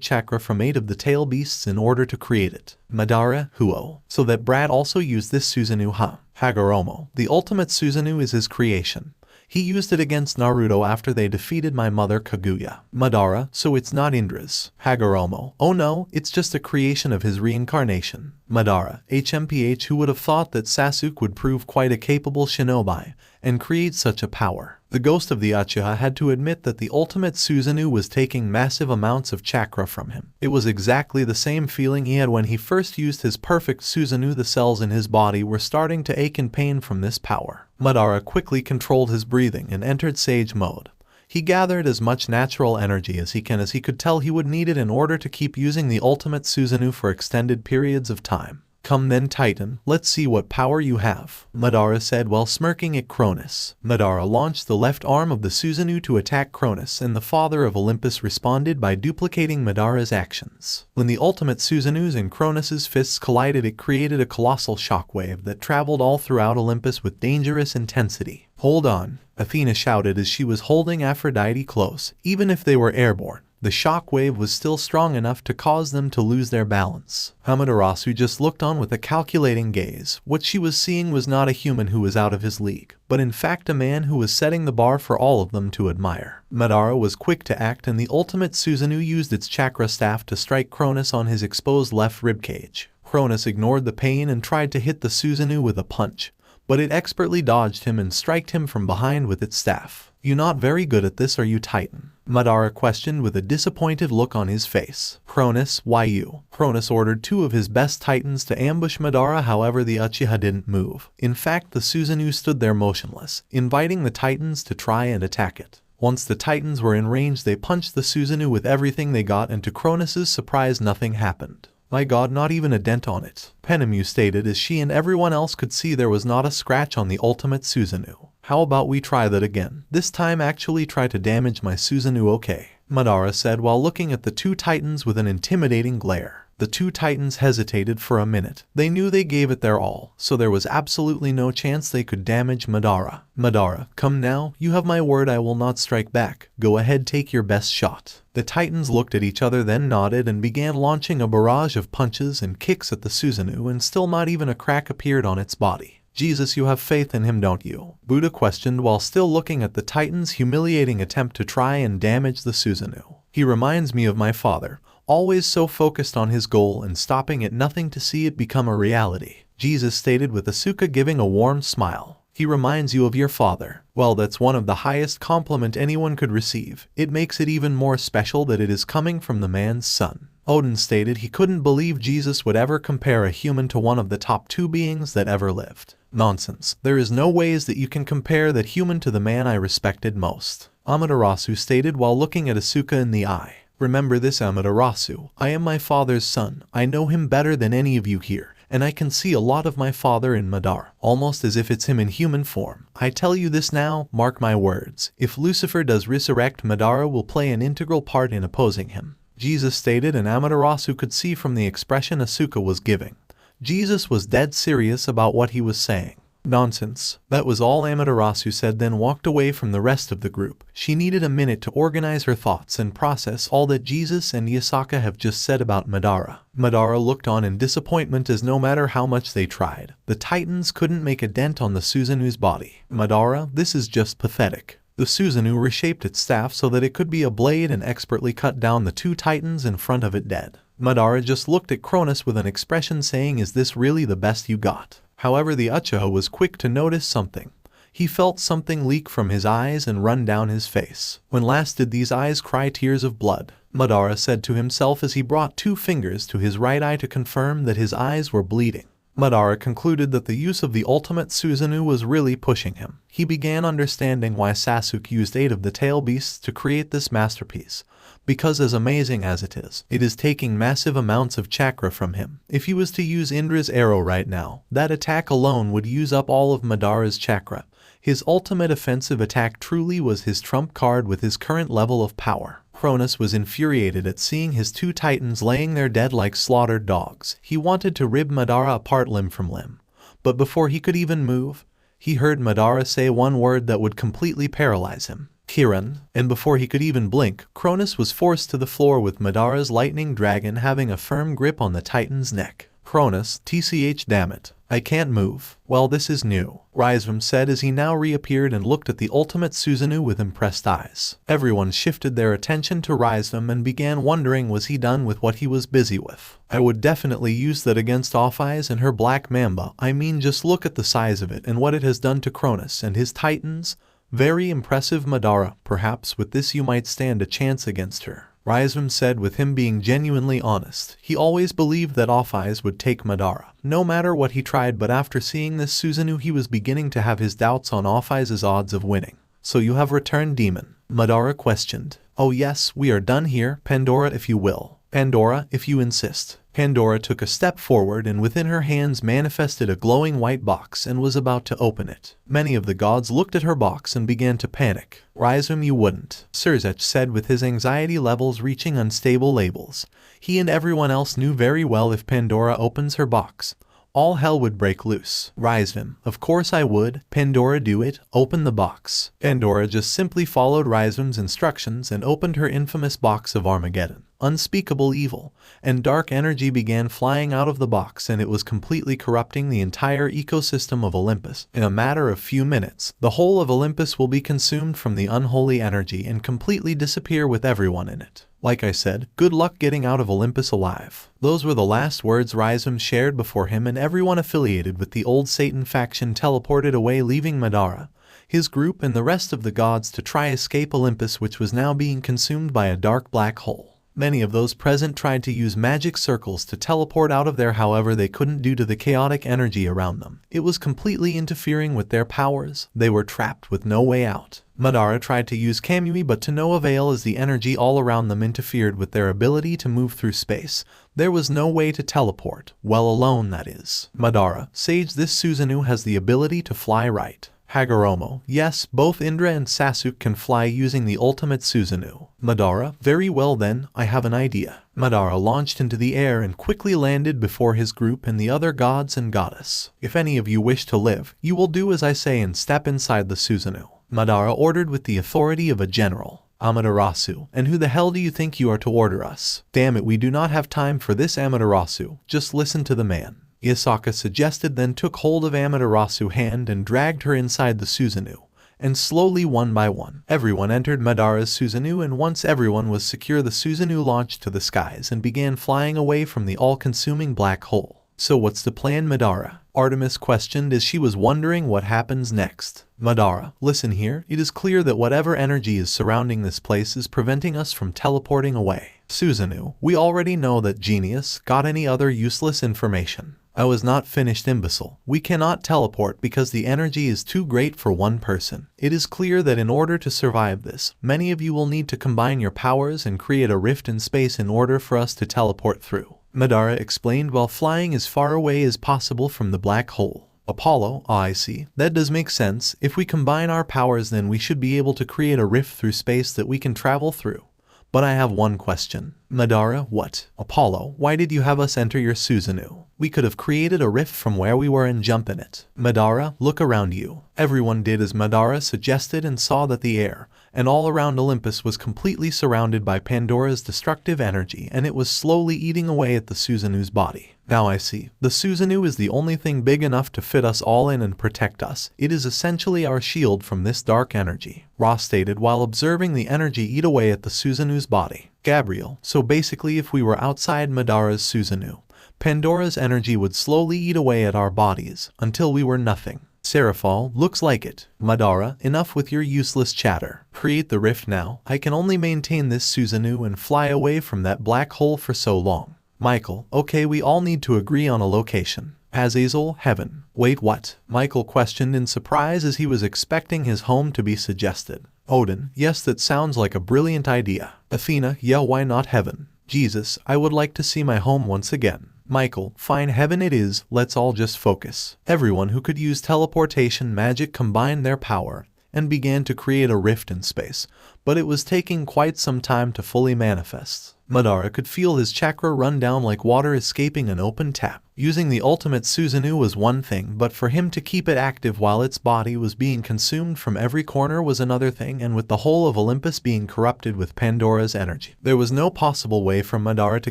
chakra from 8 of the tail beasts in order to create it. Madara, huo. So that brat also used this Susanoo, huh? Hagoromo, the ultimate Susanoo is his creation. He used it against Naruto after they defeated my mother Kaguya. Madara, so it's not Indra's. Hagoromo, oh no, it's just a creation of his reincarnation. Madara, HMPH, who would have thought that Sasuke would prove quite a capable shinobi and create such a power. The ghost of the Uchiha had to admit that the ultimate Susanoo was taking massive amounts of chakra from him. It was exactly the same feeling he had when he first used his perfect Susanoo. The cells in his body were starting to ache in pain from this power. Madara quickly controlled his breathing and entered sage mode. He gathered as much natural energy as he could tell he would need it in order to keep using the ultimate Susanoo for extended periods of time. Come then Titan, let's see what power you have, Madara said while smirking at Cronus. Madara launched the left arm of the Susanoo to attack Cronus, and the father of Olympus responded by duplicating Madara's actions. When the ultimate Susanoo's and Cronus's fists collided, it created a colossal shockwave that traveled all throughout Olympus with dangerous intensity. Hold on, Athena shouted as she was holding Aphrodite close. Even if they were airborne, the shockwave was still strong enough to cause them to lose their balance. Amaterasu just looked on with a calculating gaze. What she was seeing was not a human who was out of his league, but in fact a man who was setting the bar for all of them to admire. Madara was quick to act, and the ultimate Susanoo used its chakra staff to strike Cronus on his exposed left ribcage. Cronus ignored the pain and tried to hit the Susanoo with a punch, but it expertly dodged him and struck him from behind with its staff. You not very good at this, are you, Titan? Madara questioned with a disappointed look on his face. Cronus, why you? Cronus ordered 2 of his best Titans to ambush Madara, however the Uchiha didn't move. In fact, the Susanoo stood there motionless, inviting the Titans to try and attack it. Once the Titans were in range, they punched the Susanoo with everything they got, and to Cronus's surprise nothing happened. My god, not even a dent on it, Penemu stated as she and everyone else could see there was not a scratch on the ultimate Susanoo. How about we try that again? This time actually try to damage my Susanoo, okay? Madara said while looking at the 2 Titans with an intimidating glare. The two titans hesitated for a minute. They knew they gave it their all, so there was absolutely no chance they could damage Madara. Madara, come now, you have my word I will not strike back. Go ahead, take your best shot. The titans looked at each other, then nodded and began launching a barrage of punches and kicks at the Susanoo, and still not even a crack appeared on its body. Jesus, you have faith in him, don't you? Buddha questioned while still looking at the Titan's humiliating attempt to try and damage the Susanoo. He reminds me of my father, always so focused on his goal and stopping at nothing to see it become a reality, Jesus stated with Asuka giving a warm smile. He reminds you of your father. Well, that's one of the highest compliment anyone could receive. It makes it even more special that it is coming from the man's son. Odin stated he couldn't believe Jesus would ever compare a human to one of the top 2 beings that ever lived. Nonsense. There is no ways that you can compare that human to the man I respected most. Amaterasu stated while looking at Asuka in the eye. Remember this, Amaterasu. I am my father's son. I know him better than any of you here, and I can see a lot of my father in Madara, almost as if it's him in human form. I tell you this now, mark my words. If Lucifer does resurrect, Madara will play an integral part in opposing him. Jesus stated, and Amaterasu could see from the expression Asuka was giving. Jesus was dead serious about what he was saying. Nonsense. That was all Amaterasu said, then walked away from the rest of the group. She needed a minute to organize her thoughts and process all that Jesus and Yasaka have just said about Madara. Madara looked on in disappointment as no matter how much they tried, the Titans couldn't make a dent on the Susanoo's body. Madara, this is just pathetic. The Susanoo reshaped its staff so that it could be a blade and expertly cut down the 2 titans in front of it dead. Madara just looked at Cronus with an expression saying, is this really the best you got? However, the Uchiha was quick to notice something. He felt something leak from his eyes and run down his face. When last did these eyes cry tears of blood? Madara said to himself as he brought 2 fingers to his right eye to confirm that his eyes were bleeding. Madara concluded that the use of the ultimate Susanoo was really pushing him. He began understanding why Sasuke used 8 of the tail beasts to create this masterpiece. Because as amazing as it is taking massive amounts of chakra from him. If he was to use Indra's arrow right now, that attack alone would use up all of Madara's chakra. His ultimate offensive attack truly was his trump card with his current level of power. Cronus was infuriated at seeing his 2 titans laying there dead like slaughtered dogs. He wanted to rip Madara apart limb from limb. But before he could even move, he heard Madara say one word that would completely paralyze him. Kiran, and before he could even blink, Cronus was forced to the floor with Madara's lightning dragon having a firm grip on the Titan's neck. Cronus, TCH damn it, I can't move. Well, this is new, Rizvam said as he now reappeared and looked at the ultimate Susanoo with impressed eyes. Everyone shifted their attention to Rizvam and began wondering, was he done with what he was busy with? I would definitely use that against Off-Eyes and her Black Mamba. I mean, just look at the size of it and what it has done to Cronus and his Titans. Very impressive, Madara. Perhaps with this you might stand a chance against her, Rizvam said with him being genuinely honest. He always believed that Off-Eyes would take Madara, no matter what he tried, but after seeing this Susanoo he was beginning to have his doubts on Off-Eyes' odds of winning. So you have returned, demon? Madara questioned. Oh yes, we are done here, Pandora if you will. Pandora, if you insist. Pandora took a step forward and within her hands manifested a glowing white box and was about to open it. Many of the gods looked at her box and began to panic. Rizvam, you wouldn't, Sirzech said with his anxiety levels reaching unstable levels. He and everyone else knew very well if Pandora opens her box, all hell would break loose. Rizvam, of course I would. Pandora, do it. Open the box. Pandora just simply followed Rizvam's instructions and opened her infamous box of Armageddon. Unspeakable evil and dark energy began flying out of the box and it was completely corrupting the entire ecosystem of Olympus. In a matter of few minutes, the whole of Olympus will be consumed from the unholy energy and completely disappear with everyone in it. Like I said, good luck getting out of Olympus alive. Those were the last words Rizvam shared before him and everyone affiliated with the old Satan faction teleported away, leaving Madara, his group and the rest of the gods to try escape Olympus, which was now being consumed by a dark black hole. Many of those present tried to use magic circles to teleport out of there, however they couldn't due to the chaotic energy around them. It was completely interfering with their powers. They were trapped with no way out. Madara tried to use Kamui but to no avail as the energy all around them interfered with their ability to move through space. There was no way to teleport, well alone that is. Madara, Sage, this Susanoo has the ability to fly, right? Hagoromo, yes, both Indra and Sasuke can fly using the ultimate Susanoo. Madara, very well then, I have an idea. Madara launched into the air and quickly landed before his group and the other gods and goddess. If any of you wish to live, you will do as I say and step inside the Susanoo. Madara ordered with the authority of a general. Amaterasu, and who the hell do you think you are to order us? Damn it, we do not have time for this, Amaterasu, just listen to the man. Isaka suggested, then took hold of Amaterasu's hand and dragged her inside the Susanoo, and slowly one by one, everyone entered Madara's Susanoo, and once everyone was secure the Susanoo launched to the skies and began flying away from the all-consuming black hole. So what's the plan, Madara? Artemis questioned as she was wondering what happens next. Madara, listen here, it is clear that whatever energy is surrounding this place is preventing us from teleporting away. Susanoo, we already know that genius, got any other useless information? I was not finished, imbecile. We cannot teleport because the energy is too great for one person. It is clear that in order to survive this, many of you will need to combine your powers and create a rift in space in order for us to teleport through. Madara explained while flying as far away as possible from the black hole. Apollo, I see. That does make sense. If we combine our powers, then we should be able to create a rift through space that we can travel through. But I have one question. Madara, what? Apollo, why did you have us enter your Susanoo? We could have created a rift from where we were and jump in it. Madara, look around you. Everyone did as Madara suggested and saw that the air and all around Olympus was completely surrounded by Pandora's destructive energy, and it was slowly eating away at the Susanoo's body. Now I see. The Susanoo is the only thing big enough to fit us all in and protect us. It is essentially our shield from this dark energy, Ra stated while observing the energy eat away at the Susanoo's body. Gabriel, so basically if we were outside Madara's Susanoo, Pandora's energy would slowly eat away at our bodies until we were nothing. Seraphal, looks like it. Madara, enough with your useless chatter. Create the rift now. I can only maintain this Susanoo and fly away from that black hole for so long. Michael, okay, we all need to agree on a location. Azazel, heaven. Wait, what? Michael questioned in surprise as he was expecting his home to be suggested. Odin, yes, that sounds like a brilliant idea. Athena, yeah, why not heaven? Jesus, I would like to see my home once again. Michael, fine, heaven it is, let's all just focus. Everyone who could use teleportation magic combined their power and began to create a rift in space, but it was taking quite some time to fully manifest. Madara could feel his chakra run down like water escaping an open tap. Using the ultimate Susanoo was one thing, but for him to keep it active while its body was being consumed from every corner was another thing, and with the whole of Olympus being corrupted with Pandora's energy, there was no possible way for Madara to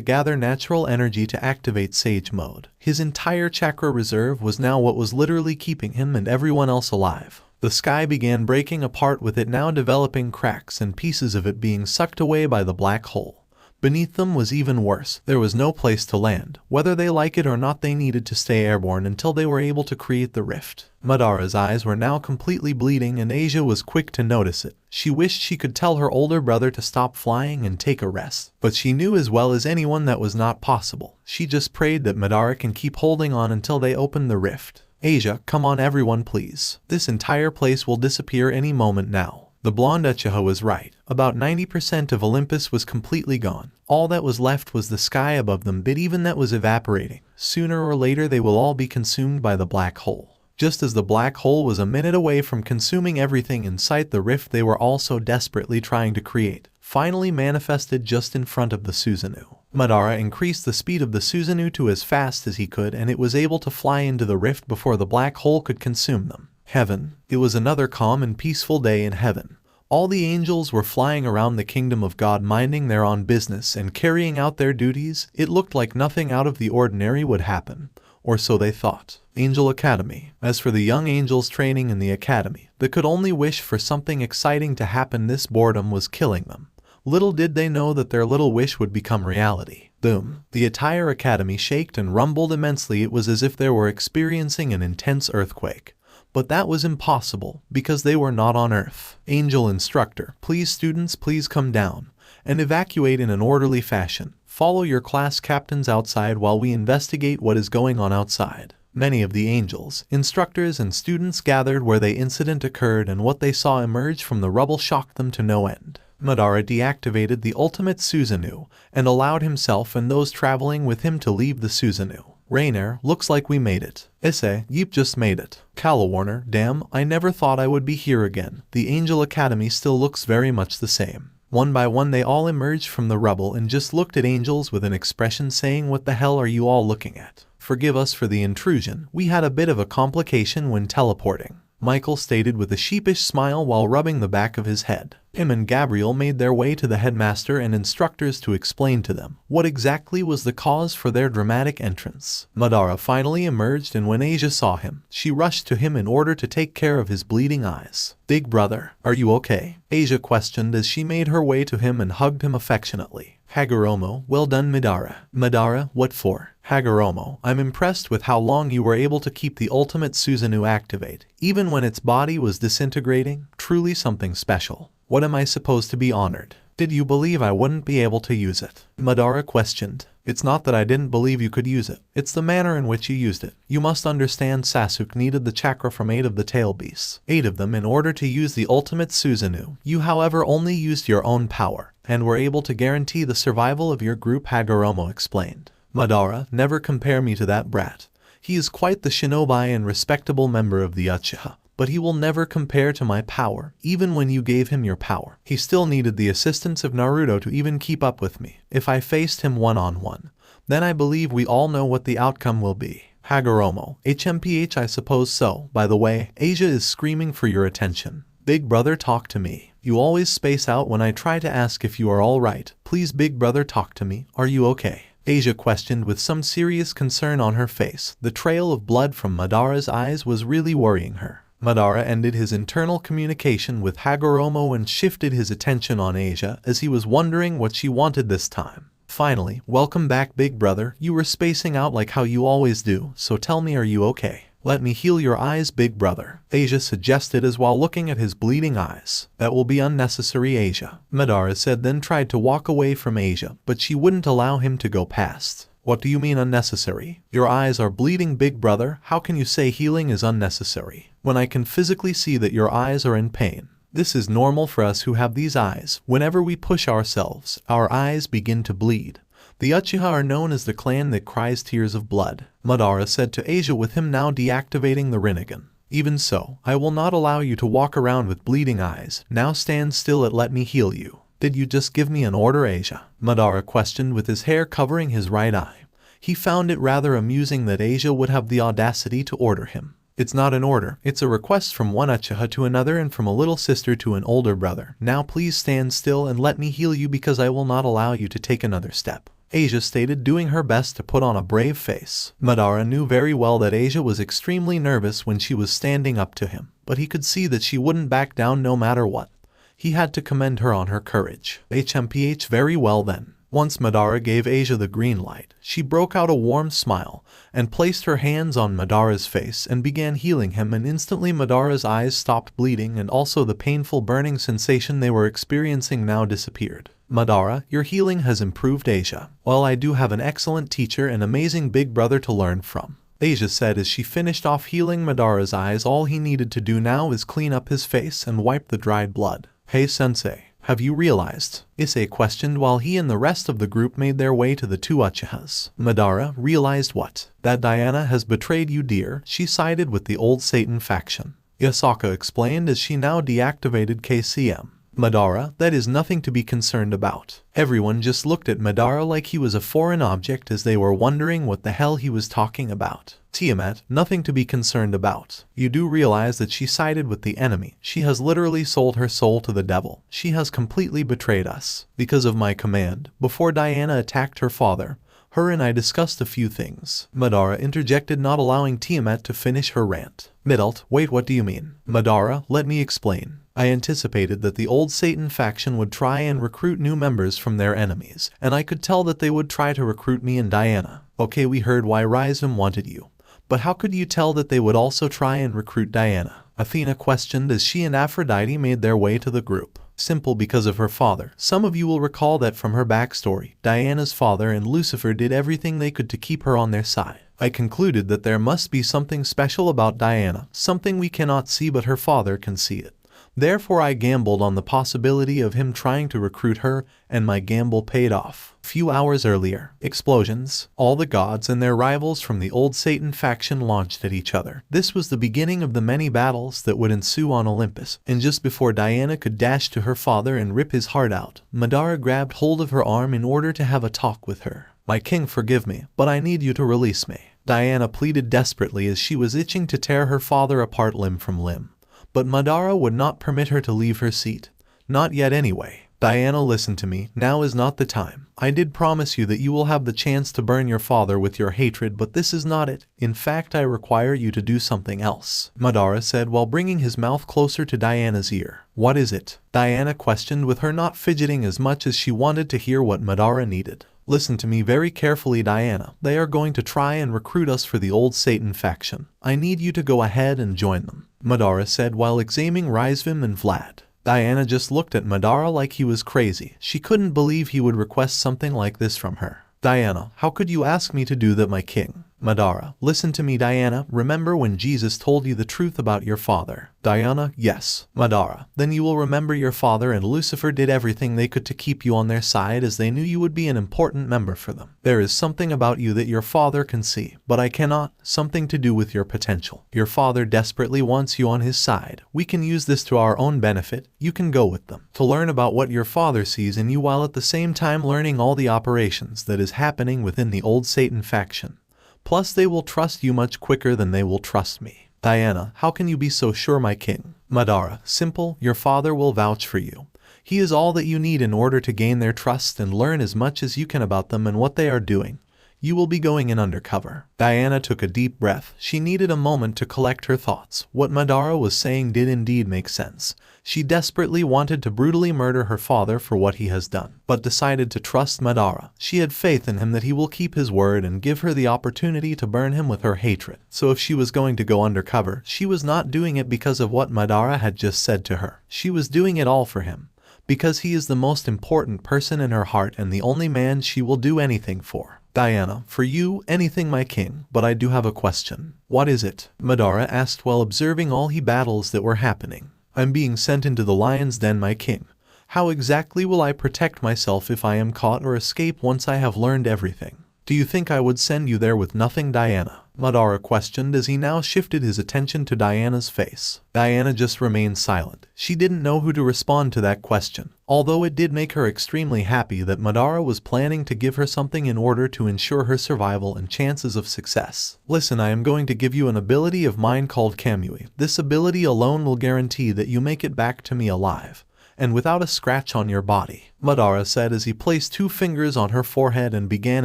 gather natural energy to activate Sage Mode. His entire chakra reserve was now what was literally keeping him and everyone else alive. The sky began breaking apart, with it now developing cracks and pieces of it being sucked away by the black hole. Beneath them was even worse. There was no place to land. Whether they like it or not, they needed to stay airborne until they were able to create the rift. Madara's eyes were now completely bleeding, and Asia was quick to notice it. She wished she could tell her older brother to stop flying and take a rest, but she knew as well as anyone that was not possible. She just prayed that Madara can keep holding on until they opened the rift. Asia, come on everyone please. This entire place will disappear any moment now. The blonde Uchiha was right. About 90% of Olympus was completely gone. All that was left was the sky above them, but even that was evaporating. Sooner or later they will all be consumed by the black hole. Just as the black hole was a minute away from consuming everything in sight, the rift they were all so desperately trying to create finally manifested just in front of the Susanoo. Madara increased the speed of the Susanoo to as fast as he could, and it was able to fly into the rift before the black hole could consume them. Heaven. It was another calm and peaceful day in heaven. All the angels were flying around the kingdom of God, minding their own business and carrying out their duties. It looked like nothing out of the ordinary would happen, or so they thought. Angel Academy. As for the young angels training in the academy, they could only wish for something exciting to happen. This boredom was killing them. Little did they know that their little wish would become reality. Boom. The entire academy shaked and rumbled immensely. It was as if they were experiencing an intense earthquake. But that was impossible, because they were not on Earth. Angel instructor, please students, please come down and evacuate in an orderly fashion. Follow your class captains outside while we investigate what is going on outside. Many of the angels, instructors, and students gathered where the incident occurred, and what they saw emerge from the rubble shocked them to no end. Madara deactivated the ultimate Susanoo and allowed himself and those traveling with him to leave the Susanoo. Rainier, looks like we made it. Issei, yeep, just made it. Calawarner, damn, I never thought I would be here again. The Angel Academy still looks very much the same. One by one they all emerged from the rubble and just looked at Angels with an expression saying, what the hell are you all looking at? Forgive us for the intrusion, we had a bit of a complication when teleporting, Michael stated with a sheepish smile while rubbing the back of his head. Him and Gabriel made their way to the headmaster and instructors to explain to them what exactly was the cause for their dramatic entrance. Madara finally emerged, and when Asia saw him, she rushed to him in order to take care of his bleeding eyes. Big brother, are you okay? Asia questioned as she made her way to him and hugged him affectionately. Hagoromo, well done Madara. Madara, what for? Hagoromo, I'm impressed with how long you were able to keep the ultimate Susanoo activate, even when its body was disintegrating. Truly something special. What am I supposed to be honored? Did you believe I wouldn't be able to use it? Madara questioned. It's not that I didn't believe you could use it. It's the manner in which you used it. You must understand Sasuke needed the chakra from 8 of the tail beasts. 8 of them in order to use the ultimate Susanoo. You however only used your own power, and were able to guarantee the survival of your group, Hagoromo explained. Madara, never compare me to that brat. He is quite the shinobi and respectable member of the Uchiha. But he will never compare to my power. Even when you gave him your power, he still needed the assistance of Naruto to even keep up with me. If I faced him one-on-one, then I believe we all know what the outcome will be. Hagoromo, HMPH, I suppose so. By the way, Asia is screaming for your attention. Big brother, talk to me. You always space out when I try to ask if you are all right. Please big brother, talk to me. Are you okay? Asia questioned with some serious concern on her face. The trail of blood from Madara's eyes was really worrying her. Madara ended his internal communication with Hagoromo and shifted his attention on Asia as he was wondering what she wanted this time. Finally, welcome back big brother, you were spacing out like how you always do, so tell me, are you okay? Let me heal your eyes big brother, Asia suggested as while looking at his bleeding eyes. That will be unnecessary Asia, Madara said, then tried to walk away from Asia, but she wouldn't allow him to go past. What do you mean unnecessary? Your eyes are bleeding big brother, how can you say healing is unnecessary when I can physically see that your eyes are in pain? This is normal for us who have these eyes. Whenever we push ourselves, our eyes begin to bleed. The Uchiha are known as the clan that cries tears of blood, Madara said to Asia with him now deactivating the Rinnegan. Even so, I will not allow you to walk around with bleeding eyes. Now stand still and let me heal you. Did you just give me an order Asia? Madara questioned with his hair covering his right eye. He found it rather amusing that Asia would have the audacity to order him. It's not an order, it's a request from one Uchiha to another and from a little sister to an older brother. Now please stand still and let me heal you because I will not allow you to take another step, Asia stated, doing her best to put on a brave face. Madara knew very well that Asia was extremely nervous when she was standing up to him, but he could see that she wouldn't back down no matter what. He had to commend her on her courage. HMPH, very well then. Once Madara gave Asia the green light, she broke out a warm smile and placed her hands on Madara's face and began healing him, and instantly Madara's eyes stopped bleeding and also the painful burning sensation they were experiencing now disappeared. Madara, your healing has improved Asia. Well, I do have an excellent teacher and amazing big brother to learn from, Asia said as she finished off healing Madara's eyes. All he needed to do now is clean up his face and wipe the dried blood. Hey sensei, have you realized? Issei questioned while he and the rest of the group made their way to the 2 Uchihas. Madara realized what? That Diana has betrayed you dear. She sided with the old Satan faction, Yasaka explained as she now deactivated KCM. Madara, that is nothing to be concerned about. Everyone just looked at Madara like he was a foreign object as they were wondering what the hell he was talking about. Tiamat, nothing to be concerned about. You do realize that she sided with the enemy. She has literally sold her soul to the devil. She has completely betrayed us. Because of my command, before Diana attacked her father, her and I discussed a few things. Madara interjected, not allowing Tiamat to finish her rant. Midult, wait, what do you mean? Madara, let me explain. I anticipated that the old Satan faction would try and recruit new members from their enemies, and I could tell that they would try to recruit me and Diana. Okay, we heard why Rizum wanted you, but how could you tell that they would also try and recruit Diana? Athena questioned as she and Aphrodite made their way to the group. Simple, because of her father. Some of you will recall that from her backstory, Diana's father and Lucifer did everything they could to keep her on their side. I concluded that there must be something special about Diana, something we cannot see but her father can see it. Therefore I gambled on the possibility of him trying to recruit her, and my gamble paid off. A few hours earlier, explosions, all the gods and their rivals from the old Satan faction launched at each other. This was the beginning of the many battles that would ensue on Olympus, and just before Diana could dash to her father and rip his heart out, Madara grabbed hold of her arm in order to have a talk with her. "My king, forgive me, but I need you to release me," Diana pleaded desperately as she was itching to tear her father apart limb from limb. But Madara would not permit her to leave her seat. "Not yet anyway. Diana, listen to me, now is not the time. I did promise you that you will have the chance to burn your father with your hatred, but this is not it. In fact, I require you to do something else," Madara said while bringing his mouth closer to Diana's ear. "What is it?" Diana questioned, with her not fidgeting as much as she wanted to hear what Madara needed. "Listen to me very carefully, Diana. They are going to try and recruit us for the old Satan faction. I need you to go ahead and join them," Madara said while examining Rizvim and Vlad. Diana just looked at Madara like he was crazy. She couldn't believe he would request something like this from her. "Diana, how could you ask me to do that, my king?" Madara, "Listen to me, Diana. Remember when Jesus told you the truth about your father?" Diana, "Yes." Madara, "Then you will remember your father and Lucifer did everything they could to keep you on their side, as they knew you would be an important member for them. There is something about you that your father can see, but I cannot. Something to do with your potential. Your father desperately wants you on his side. We can use this to our own benefit. You can go with them to learn about what your father sees in you, while at the same time learning all the operations that is happening within the old Satan faction. Plus they will trust you much quicker than they will trust me." Diana, "How can you be so sure, my king?" Madara, "Simple. Your father will vouch for you. He is all that you need in order to gain their trust and learn as much as you can about them and what they are doing. You will be going in undercover." Diana took a deep breath. She needed a moment to collect her thoughts. What Madara was saying did indeed make sense. She desperately wanted to brutally murder her father for what he has done, but decided to trust Madara. She had faith in him that he will keep his word and give her the opportunity to burn him with her hatred. So if she was going to go undercover, she was not doing it because of what Madara had just said to her. She was doing it all for him, because he is the most important person in her heart and the only man she will do anything for. Diana, "For you, anything, my king, but I do have a question." "What is it?" Madara asked while observing all the battles that were happening. "I'm being sent into the lion's den, my king. How exactly will I protect myself if I am caught or escape once I have learned everything?" "Do you think I would send you there with nothing, Diana?" Madara questioned as he now shifted his attention to Diana's face. Diana just remained silent. She didn't know who to respond to that question, although it did make her extremely happy that Madara was planning to give her something in order to ensure her survival and chances of success. "Listen, I am going to give you an ability of mine called Kamui. This ability alone will guarantee that you make it back to me alive, and without a scratch on your body," Madara said as he placed 2 fingers on her forehead and began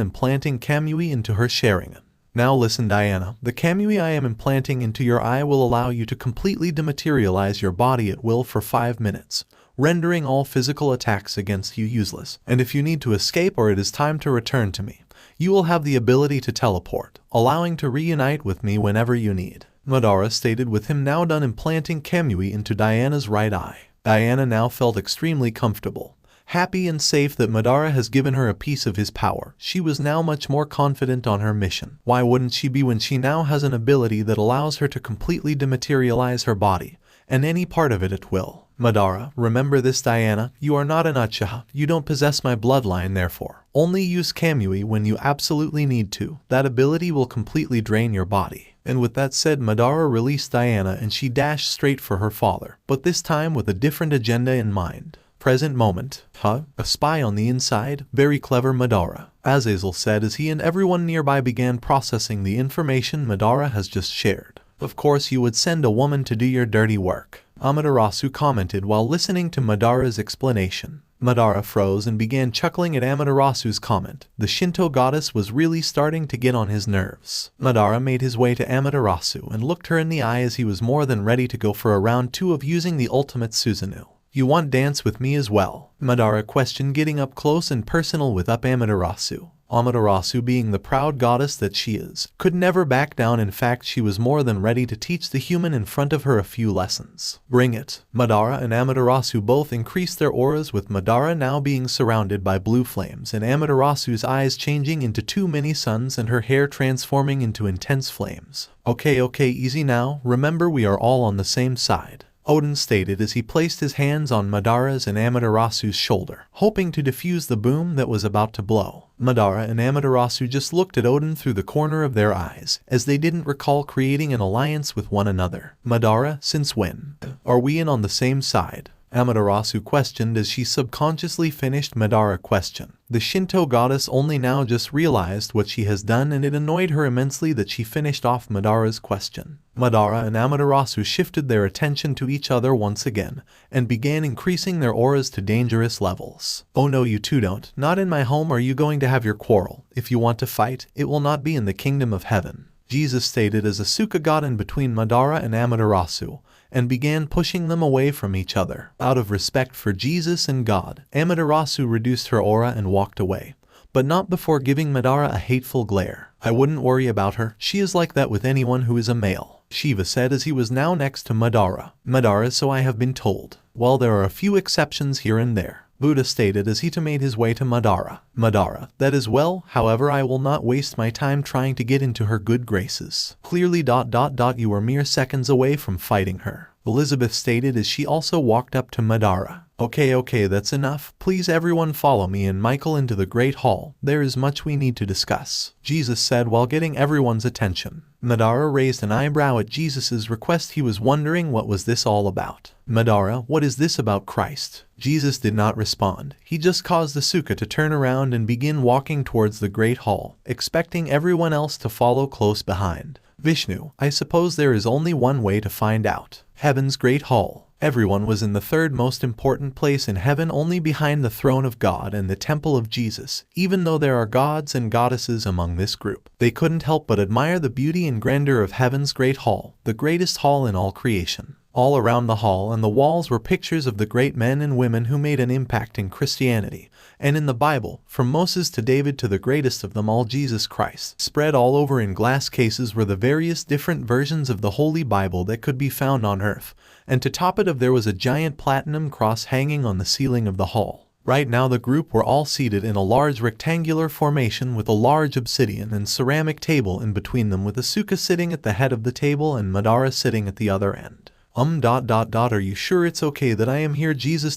implanting Kamui into her Sharingan. "Now listen, Diana, the Kamui I am implanting into your eye will allow you to completely dematerialize your body at will for 5 minutes, rendering all physical attacks against you useless. And if you need to escape or it is time to return to me, you will have the ability to teleport, allowing to reunite with me whenever you need," Madara stated, with him now done implanting Kamui into Diana's right eye. Diana now felt extremely comfortable, happy and safe that Madara has given her a piece of his power. She was now much more confident on her mission. Why wouldn't she be when she now has an ability that allows her to completely dematerialize her body, and any part of it at will? Madara, remember this, Diana, you are not an Uchiha. You don't possess my bloodline, therefore. Only use Kamui when you absolutely need to. That ability will completely drain your body. And with that said, Madara released Diana and she dashed straight for her father, but this time with a different agenda in mind. Present moment. "Huh? A spy on the inside? Very clever, Madara," Azazel said as he and everyone nearby began processing the information Madara has just shared. "Of course you would send a woman to do your dirty work," Amaterasu commented while listening to Madara's explanation. Madara froze and began chuckling at Amaterasu's comment. The Shinto goddess was really starting to get on his nerves. Madara made his way to Amaterasu and looked her in the eye as he was more than ready to go for a round 2 of using the ultimate Susanoo. "You want dance with me as well?" Madara questioned, getting up close and personal with Amaterasu. Amaterasu, being the proud goddess that she is, could never back down. In fact, she was more than ready to teach the human in front of her a few lessons. "Bring it." Madara and Amaterasu both increased their auras, with Madara now being surrounded by blue flames and Amaterasu's eyes changing into 2 mini suns and her hair transforming into intense flames. Okay, easy now. Remember, we are all on the same side." Odin stated as he placed his hands on Madara's and Amaterasu's shoulder, hoping to defuse the boom that was about to blow. Madara and Amaterasu just looked at Odin through the corner of their eyes, as they didn't recall creating an alliance with one another. Madara, since when are we in on the same side? Amaterasu questioned as she subconsciously finished Madara's question. The Shinto goddess only now just realized what she has done, and it annoyed her immensely that she finished off Madara's question. Madara and Amaterasu shifted their attention to each other once again, and began increasing their auras to dangerous levels. Oh no, you two don't. Not in my home are you going to have your quarrel. If you want to fight, it will not be in the kingdom of heaven, Jesus stated as Asuka got in between Madara and Amaterasu, and began pushing them away from each other. Out of respect for Jesus and God, Amaterasu reduced her aura and walked away, but not before giving Madara a hateful glare. I wouldn't worry about her, she is like that with anyone who is a male, Shiva said as he was now next to Madara. Madara, so I have been told. Well, there are a few exceptions here and there, Buddha stated as he made his way to Madara. Madara, that is well, however I will not waste my time trying to get into her good graces. Clearly ... you were mere seconds away from fighting her, Elizabeth stated as she also walked up to Madara. Okay, that's enough. Please everyone follow me and Michael into the Great Hall. There is much we need to discuss, Jesus said while getting everyone's attention. Madara raised an eyebrow at Jesus's request. He was wondering what was this all about. Madara, what is this about Christ? Jesus did not respond. He just caused Asuka to turn around and begin walking towards the Great Hall, expecting everyone else to follow close behind. Vishnu, I suppose there is only one way to find out. Heaven's Great Hall. Everyone was in the third most important place in heaven, only behind the throne of God and the temple of Jesus. Even though there are gods and goddesses among this group, they couldn't help but admire the beauty and grandeur of Heaven's Great Hall, the greatest hall in all creation. All around the hall and the walls were pictures of the great men and women who made an impact in Christianity and in the Bible, from Moses to David to the greatest of them all, Jesus Christ. Spread all over in glass cases were the various different versions of the Holy Bible that could be found on earth, and to top it off there was a giant platinum cross hanging on the ceiling of the hall. Right now the group were all seated in a large rectangular formation with a large obsidian and ceramic table in between them, with Asuka sitting at the head of the table and Madara sitting at the other end. Are you sure it's okay that I am here, Jesus ...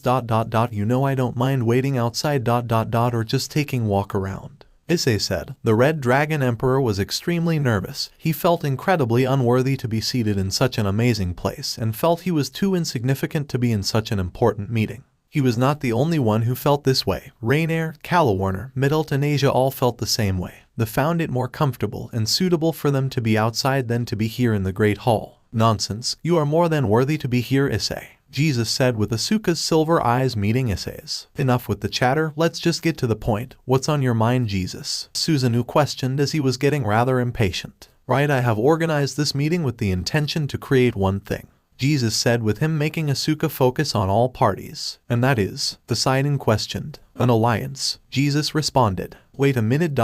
you know I don't mind waiting outside ... or just taking walk around, Issei said. The Red Dragon Emperor was extremely nervous. He felt incredibly unworthy to be seated in such an amazing place and felt he was too insignificant to be in such an important meeting. He was not the only one who felt this way. Rainier, Calawarner, Middle and Asia all felt the same way. They found it more comfortable and suitable for them to be outside than to be here in the Great Hall. Nonsense, you are more than worthy to be here, Issei, Jesus said with Asuka's silver eyes meeting Issei's. Enough with the chatter, let's just get to the point. What's on your mind, Jesus? Susanoo questioned as he was getting rather impatient. Right, I have organized this meeting with the intention to create one thing, Jesus said with him making Asuka focus on all parties. And that is, the side in question, an alliance, Jesus responded. Wait a minute ...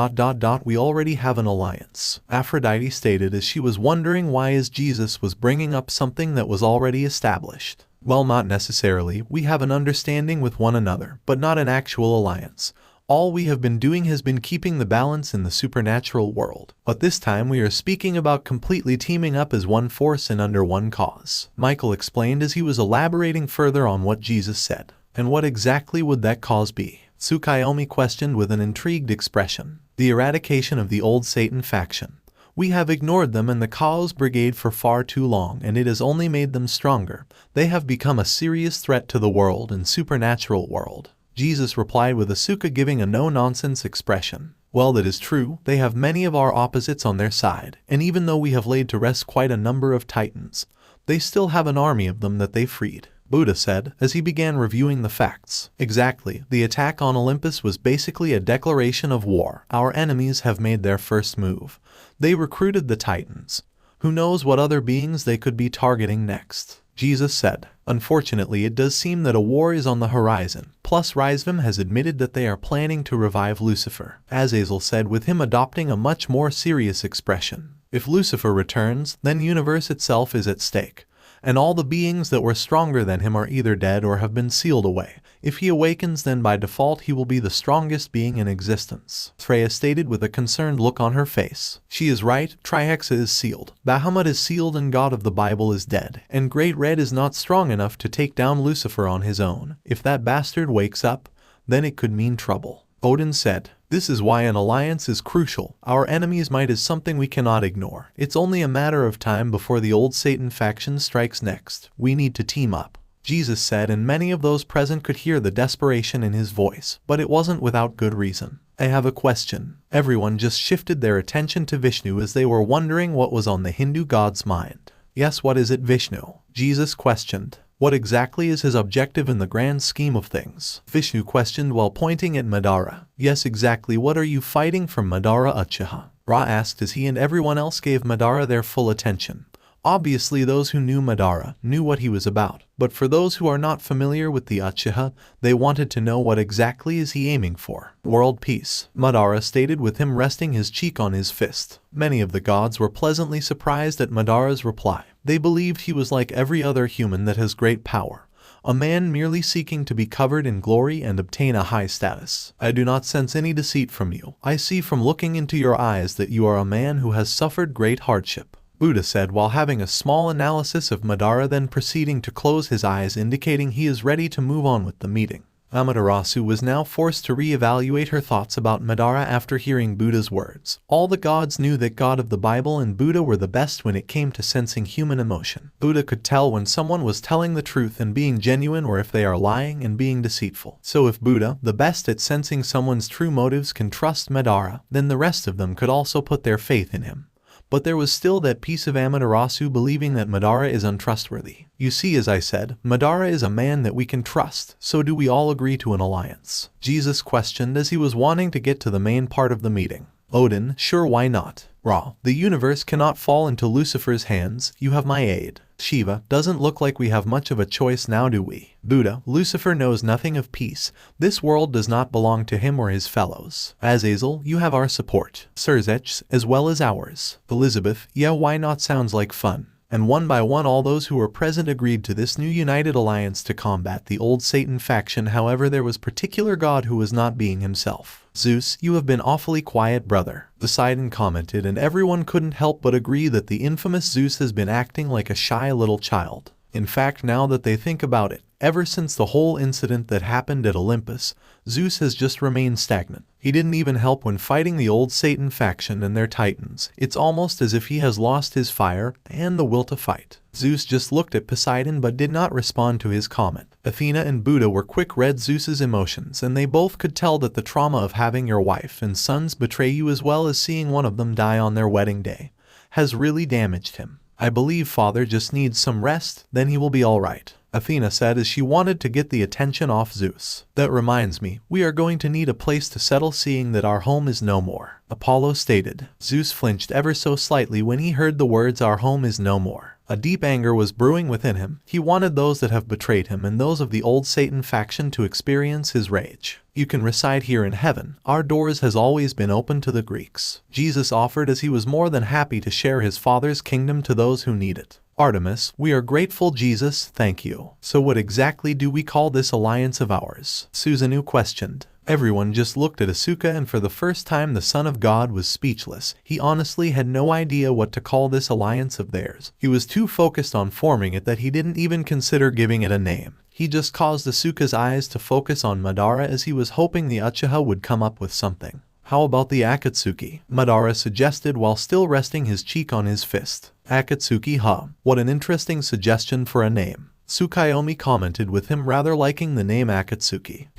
we already have an alliance, Aphrodite stated as she was wondering why Jesus was bringing up something that was already established. Well, not necessarily, we have an understanding with one another, but not an actual alliance. All we have been doing has been keeping the balance in the supernatural world. But this time we are speaking about completely teaming up as one force and under one cause, Michael explained as he was elaborating further on what Jesus said. And what exactly would that cause be? Tsukuyomi questioned with an intrigued expression. The eradication of the old Satan faction. We have ignored them and the Chaos Brigade for far too long, and it has only made them stronger. They have become a serious threat to the world and supernatural world, Jesus replied with Asuka giving a no-nonsense expression. Well, that is true, they have many of our opposites on their side, and even though we have laid to rest quite a number of titans, they still have an army of them that they freed, Buddha said as he began reviewing the facts. Exactly, the attack on Olympus was basically a declaration of war. Our enemies have made their first move. They recruited the titans. Who knows what other beings they could be targeting next, Jesus said. Unfortunately, it does seem that a war is on the horizon. Plus, Rizvim has admitted that they are planning to revive Lucifer, Azazel said with him adopting a much more serious expression. If Lucifer returns, then the universe itself is at stake, and all the beings that were stronger than him are either dead or have been sealed away. If he awakens, then by default he will be the strongest being in existence, Freya stated with a concerned look on her face. She is right, Trihexa is sealed. Bahamut is sealed and God of the Bible is dead. And Great Red is not strong enough to take down Lucifer on his own. If that bastard wakes up, then it could mean trouble. Odin said, "This is why an alliance is crucial. Our enemy's might is something we cannot ignore. It's only a matter of time before the old Satan faction strikes next. We need to team up," Jesus said, and many of those present could hear the desperation in his voice, but it wasn't without good reason. "I have a question." Everyone just shifted their attention to Vishnu as they were wondering what was on the Hindu god's mind. "Yes, what is it, Vishnu?" Jesus questioned. "What exactly is his objective in the grand scheme of things?" Vishnu questioned while pointing at Madara. "Yes, exactly what are you fighting from Madara Uchiha?" Ra asked as he and everyone else gave Madara their full attention. Obviously those who knew Madara knew what he was about, but for those who are not familiar with the Uchiha, they wanted to know what exactly is he aiming for. "World peace," Madara stated with him resting his cheek on his fist. Many of the gods were pleasantly surprised at Madara's reply. They believed he was like every other human that has great power, a man merely seeking to be covered in glory and obtain a high status. "I do not sense any deceit from you. I see from looking into your eyes that you are a man who has suffered great hardship," Buddha said while having a small analysis of Madara, then proceeding to close his eyes, indicating he is ready to move on with the meeting. Amaterasu was now forced to re-evaluate her thoughts about Madara after hearing Buddha's words. All the gods knew that God of the Bible and Buddha were the best when it came to sensing human emotion. Buddha could tell when someone was telling the truth and being genuine, or if they are lying and being deceitful. So if Buddha, the best at sensing someone's true motives, can trust Madara, then the rest of them could also put their faith in him. But there was still that piece of Amaterasu believing that Madara is untrustworthy. "You see, as I said, Madara is a man that we can trust, so do we all agree to an alliance?" Jesus questioned as he was wanting to get to the main part of the meeting. Odin, "Sure, why not?" Ra, "The universe cannot fall into Lucifer's hands, you have my aid." Shiva, "Doesn't look like we have much of a choice now, do we?" Buddha, "Lucifer knows nothing of peace. This world does not belong to him or his fellows." Azazel, "You have our support." Surzech, "As well as ours." Elizabeth, "Yeah, why not? Sounds like fun." And one by one all those who were present agreed to this new united alliance to combat the old Satan faction. However, there was particular god who was not being himself. "Zeus, you have been awfully quiet, brother," Poseidon commented, and everyone couldn't help but agree that the infamous Zeus has been acting like a shy little child. In fact, now that they think about it, ever since the whole incident that happened at Olympus, Zeus has just remained stagnant. He didn't even help when fighting the old Satan faction and their titans. It's almost as if he has lost his fire and the will to fight. Zeus just looked at Poseidon but did not respond to his comment. Athena and Buddha were quick read Zeus's emotions, and they both could tell that the trauma of having your wife and sons betray you, as well as seeing one of them die on their wedding day, has really damaged him. "I believe father just needs some rest, then he will be alright," Athena said as she wanted to get the attention off Zeus. "That reminds me, we are going to need a place to settle, seeing that our home is no more," Apollo stated. Zeus flinched ever so slightly when he heard the words "our home is no more." A deep anger was brewing within him. He wanted those that have betrayed him and those of the old Satan faction to experience his rage. "You can reside here in heaven. Our doors has always been open to the Greeks," Jesus offered, as he was more than happy to share his father's kingdom to those who need it. Artemis, "We are grateful, Jesus, thank you." "So what exactly do we call this alliance of ours?" Susanoo questioned. Everyone just looked at Asuka, and for the first time the Son of God was speechless. He honestly had no idea what to call this alliance of theirs. He was too focused on forming it that he didn't even consider giving it a name. He just caused Asuka's eyes to focus on Madara, as he was hoping the Uchiha would come up with something. "How about the Akatsuki?" Madara suggested while still resting his cheek on his fist. "Akatsuki, huh? What an interesting suggestion for a name." Tsukuyomi commented, with him rather liking the name Akatsuki.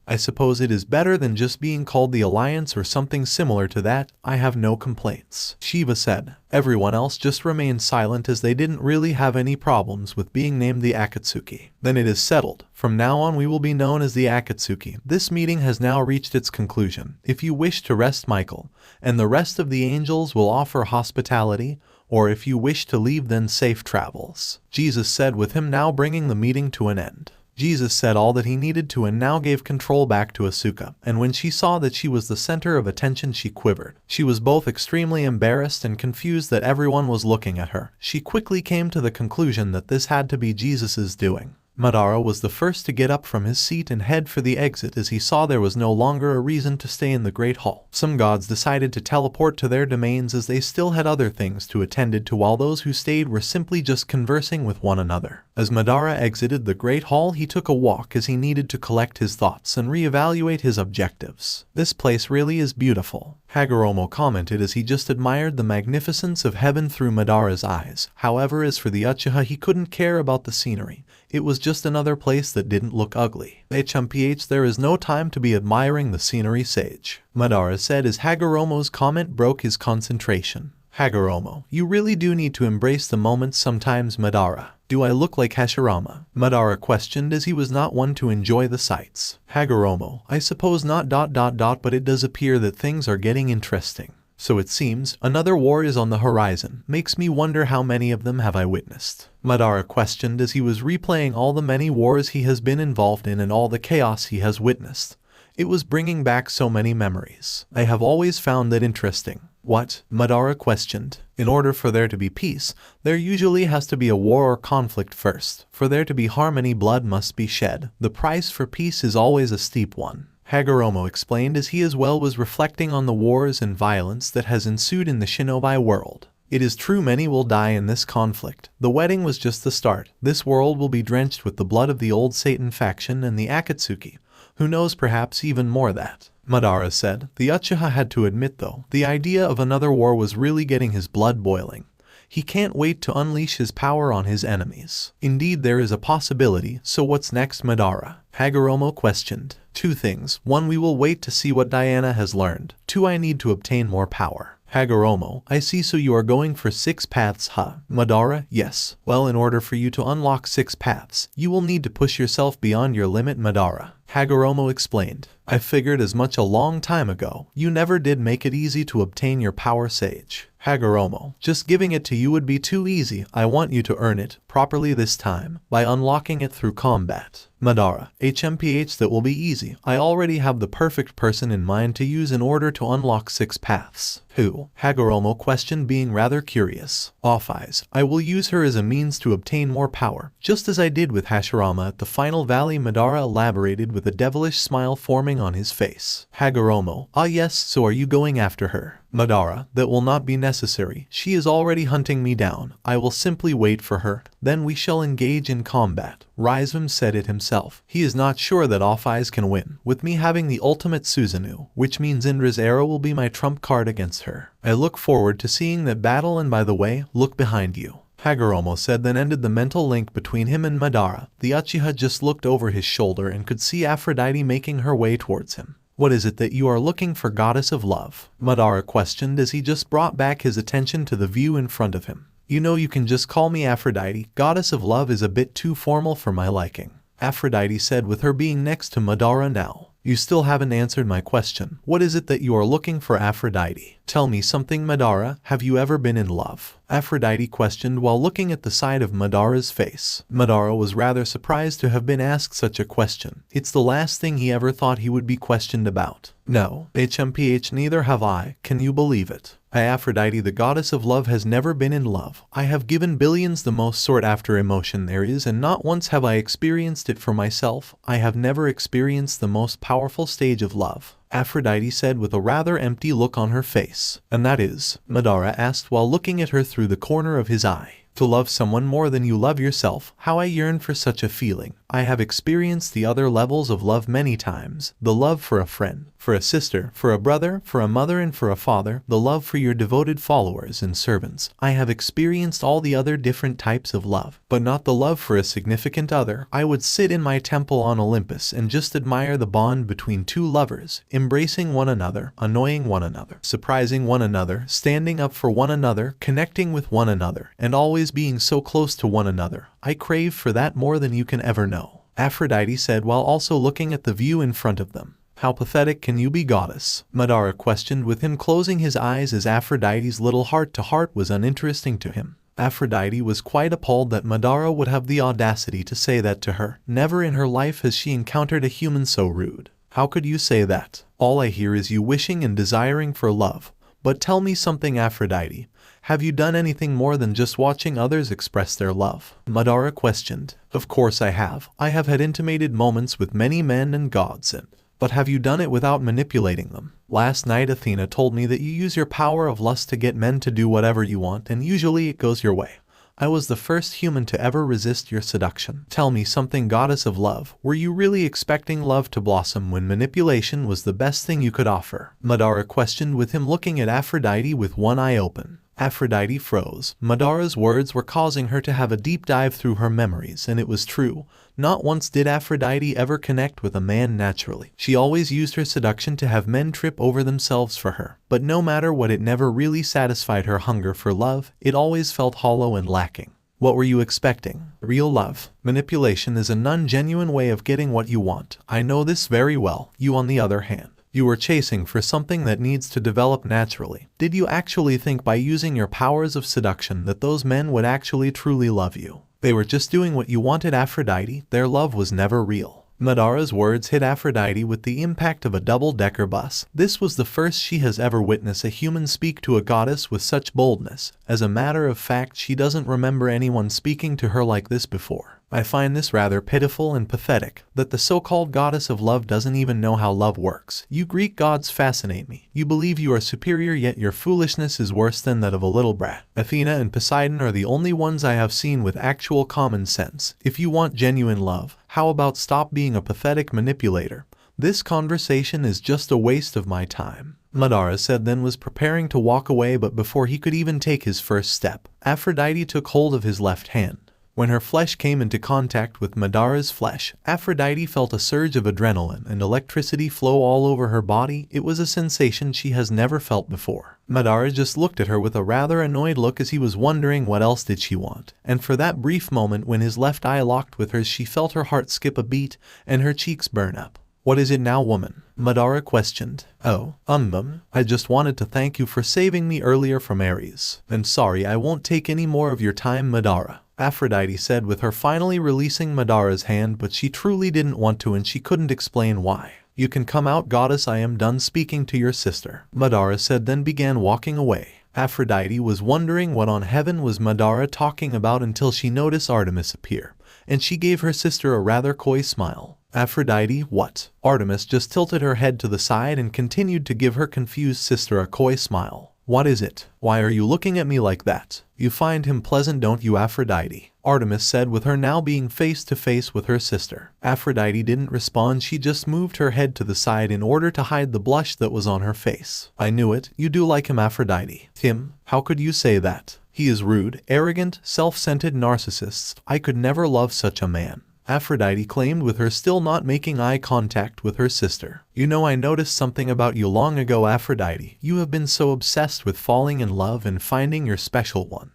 I suppose it is better than just being called the Alliance or something similar to that. I have no complaints," Shiva said. Everyone else just remained silent, as they didn't really have any problems with being named the Akatsuki. "Then it is settled. From now on we will be known as the Akatsuki. This meeting has now reached its conclusion. If you wish to rest, Michael and the rest of the angels will offer hospitality, or if you wish to leave, then safe travels," Jesus said, with him now bringing the meeting to an end. Jesus said all that he needed to and now gave control back to Asuka, and when she saw that she was the center of attention, she quivered. She was both extremely embarrassed and confused that everyone was looking at her. She quickly came to the conclusion that this had to be Jesus's doing. Madara was the first to get up from his seat and head for the exit as he saw there was no longer a reason to stay in the Great Hall. Some gods decided to teleport to their domains as they still had other things to attend to, while those who stayed were simply just conversing with one another. As Madara exited the Great Hall, he took a walk as he needed to collect his thoughts and reevaluate his objectives. "This place really is beautiful," Hagoromo commented as he just admired the magnificence of heaven through Madara's eyes. However, as for the Uchiha, he couldn't care about the scenery. It was just another place that didn't look ugly. "HMPH, there is no time to be admiring the scenery, sage," Madara said as Hagoromo's comment broke his concentration. "Hagoromo, you really do need to embrace the moment sometimes." "Madara, do I look like Hashirama?" Madara questioned as he was not one to enjoy the sights. "Hagoromo, I suppose not ... but it does appear that things are getting interesting. So it seems another war is on the horizon. Makes me wonder how many of them have I witnessed?" Madara questioned as he was replaying all the many wars he has been involved in and all the chaos he has witnessed. It was bringing back so many memories. "I have always found that interesting." "What?" Madara questioned. "In order for there to be peace, there usually has to be a war or conflict first. For there to be harmony, blood must be shed. The price for peace is always a steep one," Hagoromo explained as he as well was reflecting on the wars and violence that has ensued in the shinobi world. "It is true many will die in this conflict. The wedding was just the start. This world will be drenched with the blood of the old Satan faction and the Akatsuki. Who knows, perhaps even more that," Madara said. The Uchiha had to admit though, the idea of another war was really getting his blood boiling. He can't wait to unleash his power on his enemies. "Indeed, there is a possibility. So what's next, Madara?" Hagoromo questioned. "Two things. One, we will wait to see what Diana has learned. Two, I need to obtain more power." Hagoromo, I see, so you are going for 6 paths, huh? Madara, yes. Well, in order for you to unlock 6 paths, you will need to push yourself beyond your limit, Madara. Hagoromo explained. I figured as much a long time ago. You never did make it easy to obtain your power, sage. Hagoromo, just giving it to you would be too easy. I want you to earn it properly this time by unlocking it through combat. Madara, HMPH, that will be easy. I already have the perfect person in mind to use in order to unlock 6 paths. Who? Hagoromo questioned, being rather curious. Off-Eyes. I will use her as a means to obtain more power, just as I did with Hashirama at the final valley, Madara elaborated with a devilish smile forming on his face. Hagoromo, ah yes, so are you going after her? Madara, that will not be necessary. She is already hunting me down. I will simply wait for her. Then we shall engage in combat. Raizum said it himself. He is not sure that Off-Eyes can win, with me having the ultimate Susanoo, which means Indra's arrow will be my trump card against her. I look forward to seeing that battle, and by the way, look behind you. Hagoromo said, then ended the mental link between him and Madara. The Uchiha just looked over his shoulder and could see Aphrodite making her way towards him. What is it that you are looking for, goddess of love? Madara questioned as he just brought back his attention to the view in front of him. You know, you can just call me Aphrodite. Goddess of love is a bit too formal for my liking, Aphrodite said, with her being next to Madara now. You still haven't answered my question. What is it that you are looking for, Aphrodite? Tell me something, Madara. Have you ever been in love? Aphrodite questioned while looking at the side of Madara's face. Madara was rather surprised to have been asked such a question. It's the last thing he ever thought he would be questioned about. No, HMPH, neither have I. Can you believe it? Aphrodite, the goddess of love, has never been in love. I have given billions the most sought after emotion there is, and not once have I experienced it for myself. I have never experienced the most powerful stage of love, Aphrodite said with a rather empty look on her face. And that is? Madara asked while looking at her through the corner of his eye. To love someone more than you love yourself. How I yearn for such a feeling. I have experienced the other levels of love many times. The love for a friend, for a sister, for a brother, for a mother, and for a father. The love for your devoted followers and servants. I have experienced all the other different types of love, but not the love for a significant other. I would sit in my temple on Olympus and just admire the bond between two lovers, embracing one another, annoying one another, surprising one another, standing up for one another, connecting with one another, and always being so close to one another. I crave for that more than you can ever know, Aphrodite said while also looking at the view in front of them. How pathetic can you be, goddess? Madara questioned, with him closing his eyes as Aphrodite's little heart-to-heart was uninteresting to him. Aphrodite was quite appalled that Madara would have the audacity to say that to her. Never in her life has she encountered a human so rude. How could you say that? All I hear is you wishing and desiring for love, But tell me something, Aphrodite. Have you done anything more than just watching others express their love? Madara questioned. Of course I have. I have had intimated moments with many men and gods, but have you done it without manipulating them? Last night Athena told me that you use your power of lust to get men to do whatever you want, and usually it goes your way. I was the first human to ever resist your seduction. Tell me something, goddess of love. Were you really expecting love to blossom when manipulation was the best thing you could offer? Madara questioned, with him looking at Aphrodite with one eye open. Aphrodite froze. Madara's words were causing her to have a deep dive through her memories, and it was true. Not once did Aphrodite ever connect with a man naturally. She always used her seduction to have men trip over themselves for her. But no matter what, it never really satisfied her hunger for love. It always felt hollow and lacking. What were you expecting? Real love. Manipulation is a non-genuine way of getting what you want. I know this very well. You, on the other hand, you were chasing for something that needs to develop naturally. Did you actually think by using your powers of seduction that those men would actually truly love you? They were just doing what you wanted, Aphrodite. Their love was never real. Madara's words hit Aphrodite with the impact of a double-decker bus. This was the first she has ever witnessed a human speak to a goddess with such boldness. As a matter of fact, she doesn't remember anyone speaking to her like this before. I find this rather pitiful and pathetic, that the so-called goddess of love doesn't even know how love works. You Greek gods fascinate me. You believe you are superior, yet your foolishness is worse than that of a little brat. Athena and Poseidon are the only ones I have seen with actual common sense. If you want genuine love, how about stop being a pathetic manipulator? This conversation is just a waste of my time. Madara said, then was preparing to walk away, but before he could even take his first step, Aphrodite took hold of his left hand. When her flesh came into contact with Madara's flesh, Aphrodite felt a surge of adrenaline and electricity flow all over her body. It was a sensation she has never felt before. Madara just looked at her with a rather annoyed look, as he was wondering what else did she want. And for that brief moment when his left eye locked with hers, she felt her heart skip a beat and her cheeks burn up. What is it now, woman? Madara questioned. Oh, I just wanted to thank you for saving me earlier from Ares. And sorry, I won't take any more of your time, Madara, Aphrodite said, with her finally releasing Madara's hand, but she truly didn't want to and she couldn't explain why. You can come out, goddess, I am done speaking to your sister, Madara said, then began walking away. Aphrodite was wondering what on heaven was Madara talking about until she noticed Artemis appear, and she gave her sister a rather coy smile. Aphrodite, what? Artemis just tilted her head to the side and continued to give her confused sister a coy smile. What is it? Why are you looking at me like that? You find him pleasant, don't you, Aphrodite? Artemis said, with her now being face to face with her sister. Aphrodite didn't respond, she just moved her head to the side in order to hide the blush that was on her face. I knew it, you do like him, Aphrodite. Him? How could you say that? He is rude, arrogant, self-centered narcissist. I could never love such a man, Aphrodite claimed, with her still not making eye contact with her sister. You know, I noticed something about you long ago, Aphrodite. You have been so obsessed with falling in love and finding your special one.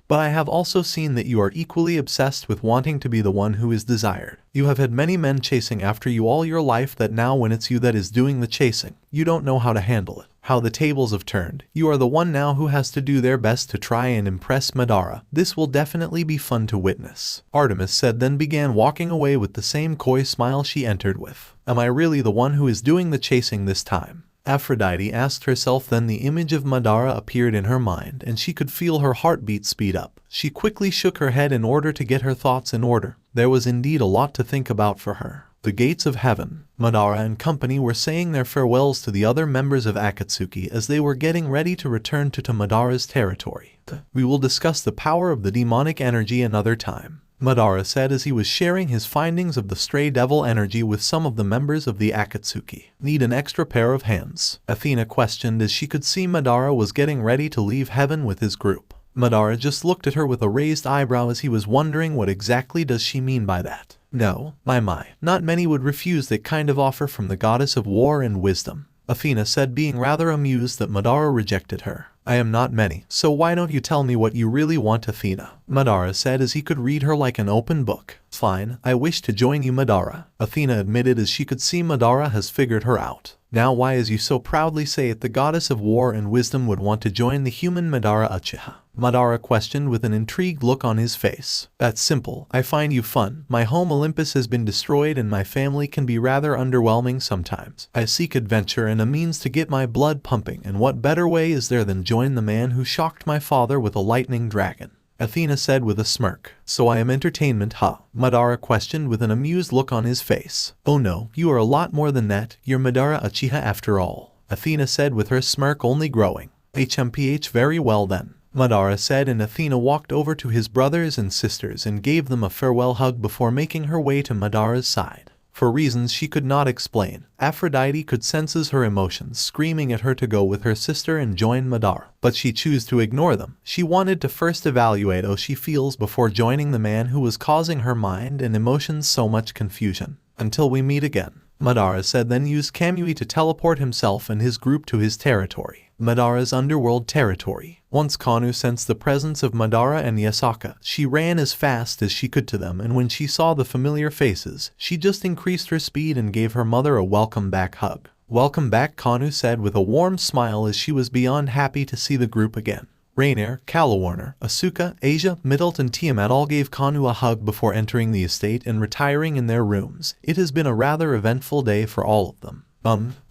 But I have also seen that you are equally obsessed with wanting to be the one who is desired. You have had many men chasing after you all your life, that now when it's you that is doing the chasing, you don't know how to handle it. How the tables have turned. You are the one now who has to do their best to try and impress Madara. This will definitely be fun to witness, Artemis said, then began walking away with the same coy smile she entered with. Am I really the one who is doing the chasing this time? Aphrodite asked herself. Then the image of Madara appeared in her mind, and she could feel her heartbeat speed up. She quickly shook her head in order to get her thoughts in order. There was indeed a lot to think about for her. The gates of heaven. Madara and company were saying their farewells to the other members of Akatsuki as they were getting ready to return to Madara's territory. We will discuss the power of the demonic energy another time, Madara said as he was sharing his findings of the stray devil energy with some of the members of the Akatsuki. Need an extra pair of hands? Athena questioned as she could see Madara was getting ready to leave heaven with his group. Madara just looked at her with a raised eyebrow as he was wondering what exactly does she mean by that. No, my, not many would refuse that kind of offer from the goddess of war and wisdom, Athena said, being rather amused that Madara rejected her. I am not many, so why don't you tell me what you really want, Athena? Madara said as he could read her like an open book. Fine, I wish to join you, Madara, Athena admitted as she could see Madara has figured her out. Now why, as you so proudly say it, the goddess of war and wisdom would want to join the human Madara Uchiha? Madara questioned with an intrigued look on his face. That's simple, I find you fun. My home Olympus has been destroyed and my family can be rather underwhelming sometimes. I seek adventure and a means to get my blood pumping, and what better way is there than join the man who shocked my father with a lightning dragon? Athena said with a smirk. So I am entertainment, huh? Madara questioned with an amused look on his face. Oh no, you are a lot more than that, you're Madara Uchiha after all, Athena said with her smirk only growing. HMPH, very well then, Madara said, and Athena walked over to his brothers and sisters and gave them a farewell hug before making her way to Madara's side. For reasons she could not explain, Aphrodite could sense her emotions screaming at her to go with her sister and join Madara, but she chose to ignore them. She wanted to first evaluate how she feels before joining the man who was causing her mind and emotions so much confusion. Until we meet again, Madara said, then used Kamui to teleport himself and his group to his territory, Madara's underworld territory. Once Kanu sensed the presence of Madara and Yasaka, she ran as fast as she could to them, and when she saw the familiar faces, she just increased her speed and gave her mother a welcome back hug. Welcome back, Kanu said with a warm smile as she was beyond happy to see the group again. Rainier, Calawarner, Asuka, Asia, Middleton, Tiamat all gave Kanu a hug before entering the estate and retiring in their rooms. It has been a rather eventful day for all of them.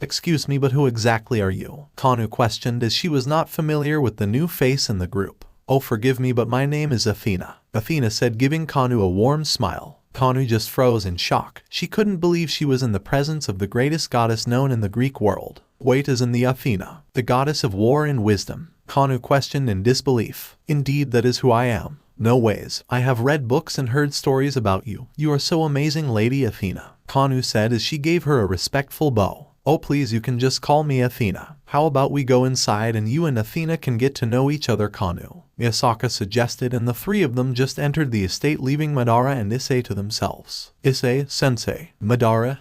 Excuse me, but who exactly are you? Kanu questioned as she was not familiar with the new face in the group. Oh, forgive me, but my name is Athena, Athena said, giving Kanu a warm smile. Kanu just froze in shock. She couldn't believe she was in the presence of the greatest goddess known in the Greek world. Wait, as in the Athena, the goddess of war and wisdom? Kanu questioned in disbelief. Indeed, that is who I am. No ways. I have read books and heard stories about you. You are so amazing, Lady Athena, Kanu said as she gave her a respectful bow. Oh please, you can just call me Athena. How about we go inside and you and Athena can get to know each other, Kanu, Yasaka suggested, and the three of them just entered the estate, leaving Madara and Issei to themselves. Issei, sensei. Madara,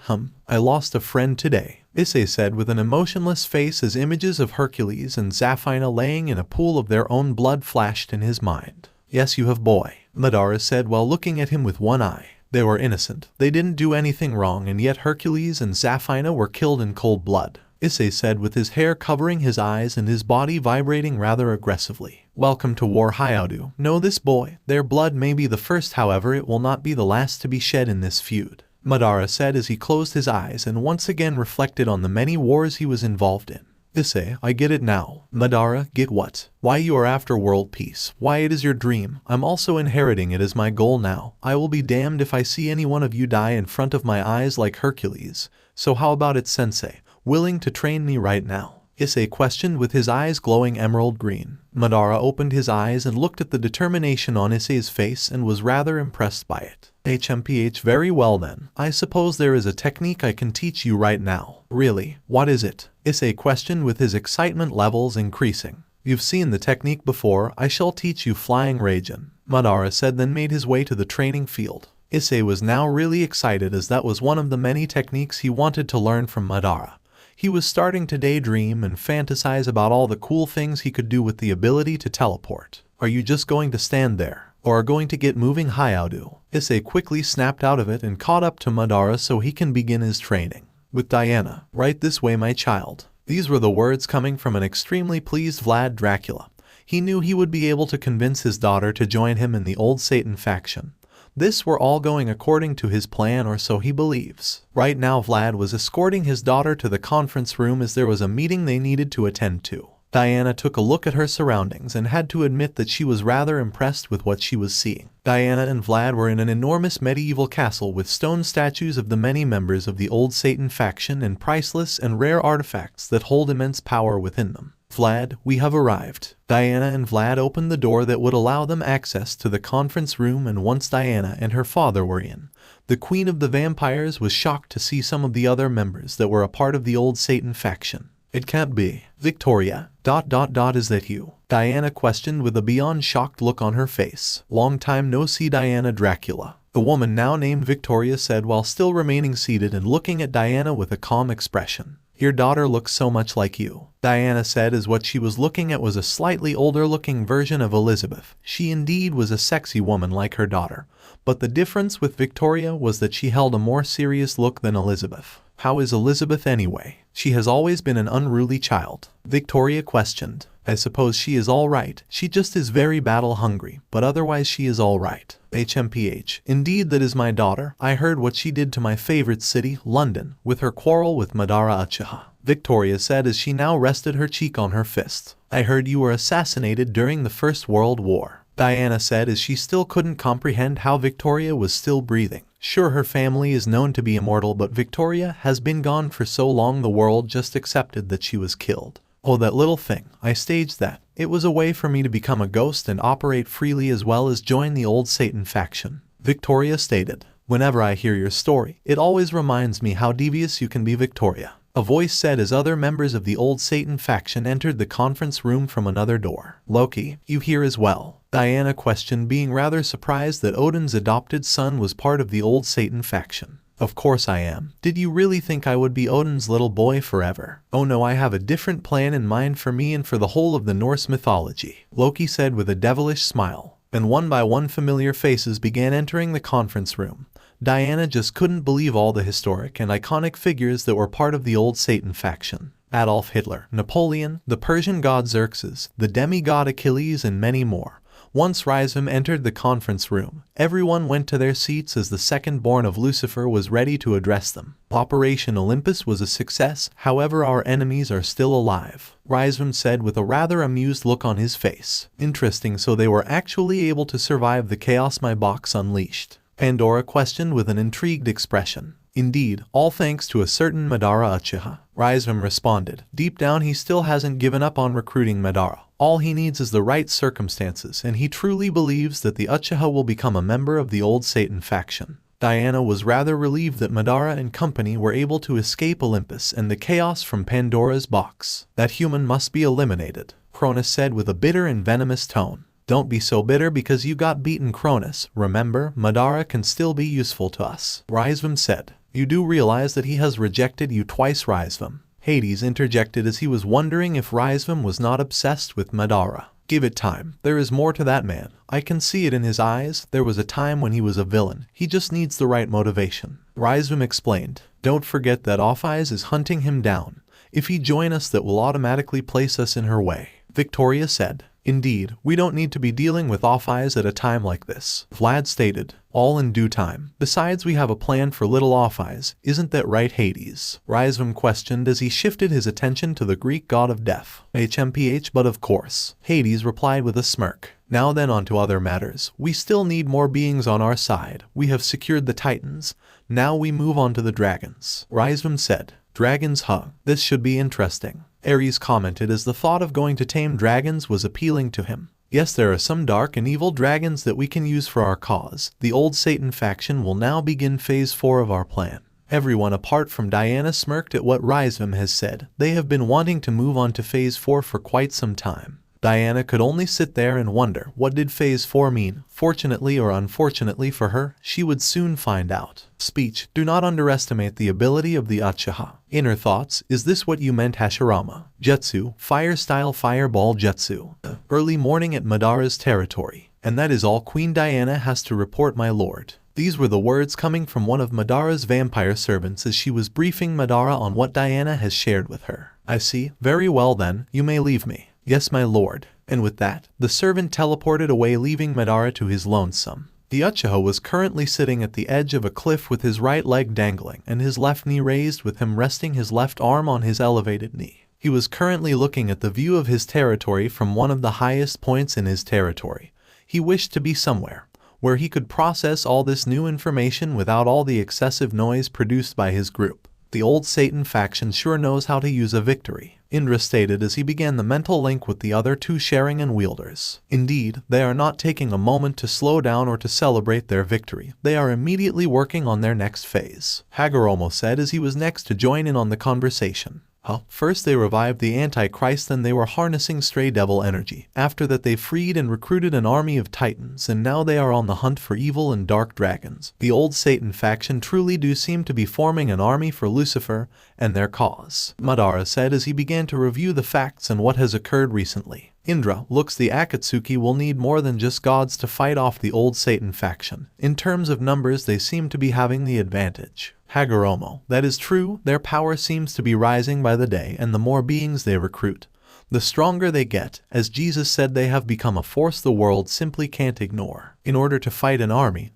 I lost a friend today, Issei said with an emotionless face as images of Hercules and Zafina laying in a pool of their own blood flashed in his mind. Yes, you have, boy, Madara said while looking at him with one eye. They were innocent. They didn't do anything wrong, and yet Hercules and Zafina were killed in cold blood, Issei said with his hair covering his eyes and his body vibrating rather aggressively. Welcome to war, Hyaudu. Know this, boy. Their blood may be the first, however it will not be the last to be shed in this feud, Madara said as he closed his eyes and once again reflected on the many wars he was involved in. Issei, I get it now. Madara, get what? Why you are after world peace. Why it is your dream. I'm also inheriting it as my goal now. I will be damned if I see any one of you die in front of my eyes like Hercules. So how about it, sensei? Willing to train me right now? Issei questioned with his eyes glowing emerald green. Madara opened his eyes and looked at the determination on Issei's face and was rather impressed by it. HMPH, very well then. I suppose there is a technique I can teach you right now. Really? What is it? Issei questioned with his excitement levels increasing. You've seen the technique before. I shall teach you Flying Raijin, Madara said, then made his way to the training field. Issei was now really excited as that was one of the many techniques he wanted to learn from Madara. He was starting to daydream and fantasize about all the cool things he could do with the ability to teleport. Are you just going to stand there, or are going to get moving, Hyaudu? Issei quickly snapped out of it and caught up to Madara so he can begin his training. With Diana, right this way, my child. These were the words coming from an extremely pleased Vlad Dracula. He knew he would be able to convince his daughter to join him in the old Satan faction. This were all going according to his plan, or so he believes. Right now Vlad was escorting his daughter to the conference room as there was a meeting they needed to attend to. Diana took a look at her surroundings and had to admit that she was rather impressed with what she was seeing. Diana and Vlad were in an enormous medieval castle with stone statues of the many members of the old Satan faction and priceless and rare artifacts that hold immense power within them. Vlad, we have arrived. Diana and Vlad opened the door that would allow them access to the conference room, and once Diana and her father were in, the Queen of the Vampires was shocked to see some of the other members that were a part of the old Satan faction. It can't be. Victoria, ... is that you? Diana questioned with a beyond shocked look on her face. Long time no see, Diana Dracula, the woman now named Victoria said while still remaining seated and looking at Diana with a calm expression. Your daughter looks so much like you, Diana said as what she was looking at was a slightly older-looking version of Elizabeth. She indeed was a sexy woman like her daughter, but the difference with Victoria was that she held a more serious look than Elizabeth. How is Elizabeth anyway? She has always been an unruly child, Victoria questioned. I suppose she is all right. She just is very battle-hungry, but otherwise she is all right. HMPH. Indeed, that is my daughter. I heard what she did to my favorite city, London, with her quarrel with Madara Uchiha, Victoria said as she now rested her cheek on her fist. I heard you were assassinated during the First World War, Diana said as she still couldn't comprehend how Victoria was still breathing. Sure, her family is known to be immortal, but Victoria has been gone for so long the world just accepted that she was killed. Oh, that little thing. I staged that. It was a way for me to become a ghost and operate freely as well as join the old Satan faction, Victoria stated. Whenever I hear your story, it always reminds me how devious you can be, Victoria, a voice said as other members of the old Satan faction entered the conference room from another door. Loki, you here as well? Diana questioned, being rather surprised that Odin's adopted son was part of the old Satan faction. Of course I am. Did you really think I would be Odin's little boy forever? Oh no, I have a different plan in mind for me and for the whole of the Norse mythology, Loki said with a devilish smile. And one by one familiar faces began entering the conference room. Diana just couldn't believe all the historic and iconic figures that were part of the old Satan faction. Adolf Hitler, Napoleon, the Persian god Xerxes, the demigod Achilles, and many more. Once Rhizom entered the conference room, everyone went to their seats as the second-born of Lucifer was ready to address them. Operation Olympus was a success, however our enemies are still alive, Rhizom said with a rather amused look on his face. Interesting, so they were actually able to survive the chaos my box unleashed, Pandora questioned with an intrigued expression. Indeed, all thanks to a certain Madara Uchiha, Rhizom responded. Deep down he still hasn't given up on recruiting Madara. All he needs is the right circumstances, and he truly believes that the Uchiha will become a member of the old Satan faction. Diana was rather relieved that Madara and company were able to escape Olympus and the chaos from Pandora's box. That human must be eliminated, Cronus said with a bitter and venomous tone. Don't be so bitter because you got beaten, Cronus. Remember, Madara can still be useful to us, Rhizom said. You do realize that he has rejected you twice, Rhizom? Hades interjected as he was wondering if Rhizom was not obsessed with Madara. Give it time. There is more to that man. I can see it in his eyes. There was a time when he was a villain. He just needs the right motivation, Rhizom explained. Don't forget that Off-Eyes is hunting him down. If he join us, that will automatically place us in her way, Victoria said. Indeed, we don't need to be dealing with Off-Eyes at a time like this, Vlad stated. All in due time. Besides, we have a plan for little Off-Eyes. Isn't that right, Hades? Rhizom questioned as he shifted his attention to the Greek god of death, HMPH. But of course, Hades replied with a smirk. Now then, on to other matters. We still need more beings on our side. We have secured the Titans. Now we move on to the dragons, Rhizom said. Dragons, huh? This should be interesting, Ares commented as the thought of going to tame dragons was appealing to him. Yes, there are some dark and evil dragons that we can use for our cause. The old Satan faction will now begin phase 4 of our plan. Everyone apart from Diana smirked at what Rhizom has said. They have been wanting to move on to phase 4 for quite some time. Diana could only sit there and wonder, what did phase 4 mean? Fortunately or unfortunately for her, she would soon find out. Speech. Do not underestimate the ability of the Uchiha. Inner thoughts. Is this what you meant, Hashirama? Jutsu. Fire style fireball jutsu. Early morning at Madara's territory. And that is all Queen Diana has to report, my lord. These were the words coming from one of Madara's vampire servants as she was briefing Madara on what Diana has shared with her. I see. Very well then, you may leave me. Yes, my lord. And with that, the servant teleported away, leaving Madara to his lonesome. The Uchiha was currently sitting at the edge of a cliff with his right leg dangling and his left knee raised, with him resting his left arm on his elevated knee. He was currently looking at the view of his territory from one of the highest points in his territory. He wished to be somewhere where he could process all this new information without all the excessive noise produced by his group. The old Satan faction sure knows how to use a victory, Indra stated as he began the mental link with the other two sharing and wielders. Indeed, they are not taking a moment to slow down or to celebrate their victory. They are immediately working on their next phase, Hagoromo said as he was next to join in on the conversation. First they revived the Antichrist, then they were harnessing stray devil energy. After that they freed and recruited an army of titans, and now they are on the hunt for evil and dark dragons. The old Satan faction truly do seem to be forming an army for Lucifer and their cause, Madara said as he began to review the facts and what has occurred recently. Indra, looks the Akatsuki will need more than just gods to fight off the old Satan faction. In terms of numbers they seem to be having the advantage. Hagoromo, that is true, their power seems to be rising by the day, and the more beings they recruit, the stronger they get. As Jesus said, they have become a force the world simply can't ignore. In order to fight an army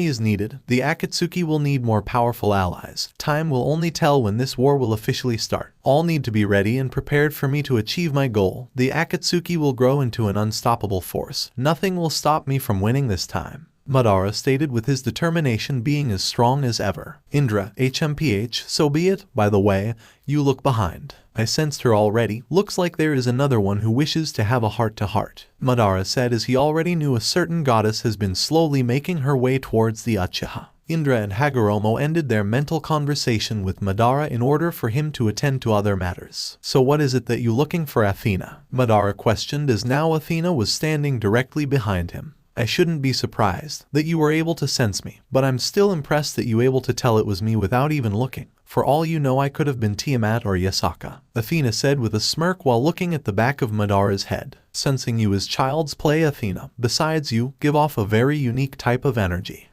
is needed. The Akatsuki will need more powerful allies. Time will only tell when this war will officially start. All need to be ready and prepared for me to achieve my goal. The Akatsuki will grow into an unstoppable force. Nothing will stop me from winning this time, Madara stated, with his determination being as strong as ever. Indra, HMPH, so be it. By the way, you look behind. I sensed her already. Looks like there is another one who wishes to have a heart-to-heart, Madara said as he already knew a certain goddess has been slowly making her way towards the Uchiha. Indra and Hagoromo ended their mental conversation with Madara in order for him to attend to other matters. So what is it that you looking for, Athena? Madara questioned as now Athena was standing directly behind him. I shouldn't be surprised that you were able to sense me, but I'm still impressed that you were able to tell it was me without even looking. For all you know, I could have been Tiamat or Yasaka, Athena said with a smirk while looking at the back of Madara's head. Sensing you is child's play, Athena. Besides, you give off a very unique type of energy.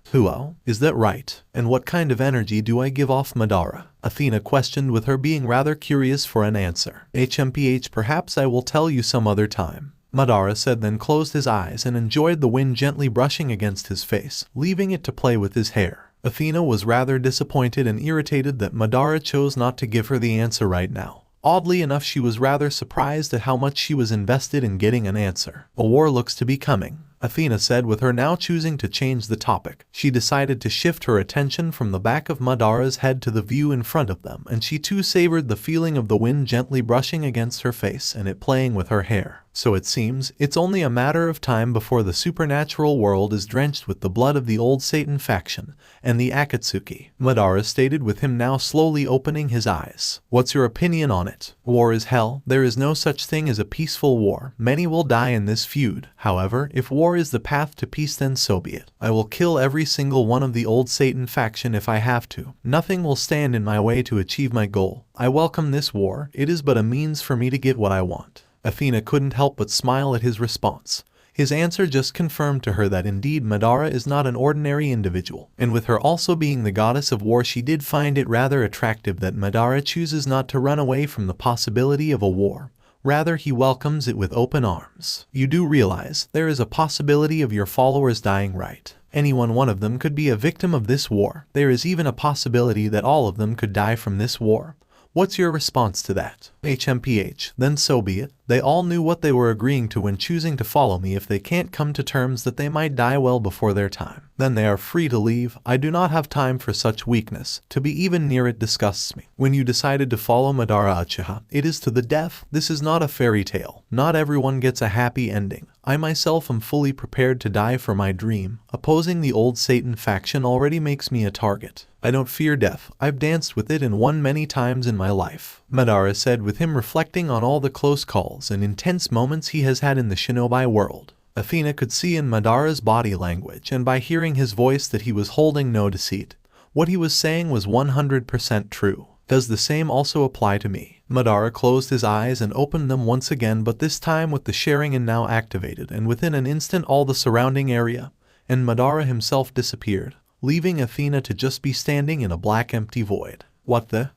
Is that right? And what kind of energy do I give off, Madara? Athena questioned, with her being rather curious for an answer. HMPH, perhaps I will tell you some other time, Madara said, then closed his eyes and enjoyed the wind gently brushing against his face, leaving it to play with his hair. Athena was rather disappointed and irritated that Madara chose not to give her the answer right now. Oddly enough, she was rather surprised at how much she was invested in getting an answer. A war looks to be coming, Athena said, with her now choosing to change the topic. She decided to shift her attention from the back of Madara's head to the view in front of them, and she too savored the feeling of the wind gently brushing against her face and it playing with her hair. So it seems it's only a matter of time before the supernatural world is drenched with the blood of the old Satan faction and the Akatsuki, Madara stated, with him now slowly opening his eyes. What's your opinion on it? War is hell. There is no such thing as a peaceful war. Many will die in this feud. However, if war is the path to peace, then so be it. I will kill every single one of the old Satan faction if I have to. Nothing will stand in my way to achieve my goal. I welcome this war. It is but a means for me to get what I want. Athena couldn't help but smile at his response. His answer just confirmed to her that indeed Madara is not an ordinary individual, and with her also being the goddess of war, she did find it rather attractive that Madara chooses not to run away from the possibility of a war. Rather, he welcomes it with open arms. You do realize there is a possibility of your followers dying, right? One of them could be a victim of this war. There is even a possibility that all of them could die from this war. What's your response to that? HMPH, then so be it. They all knew what they were agreeing to when choosing to follow me. If they can't come to terms that they might die well before their time, then they are free to leave. I do not have time for such weakness. To be even near it disgusts me. When you decided to follow Madara Uchiha, it is to the death. This is not a fairy tale. Not everyone gets a happy ending. I myself am fully prepared to die for my dream. Opposing the old Satan faction already makes me a target. I don't fear death. I've danced with it and won many times in my life, Madara said, with him reflecting on all the close calls and intense moments he has had in the shinobi world. Athena could see in Madara's body language and by hearing his voice that he was holding no deceit. What he was saying was 100% true. Does the same also apply to me? Madara closed his eyes and opened them once again, but this time with the Sharingan now activated, and within an instant all the surrounding area and Madara himself disappeared, leaving Athena to just be standing in a black empty void.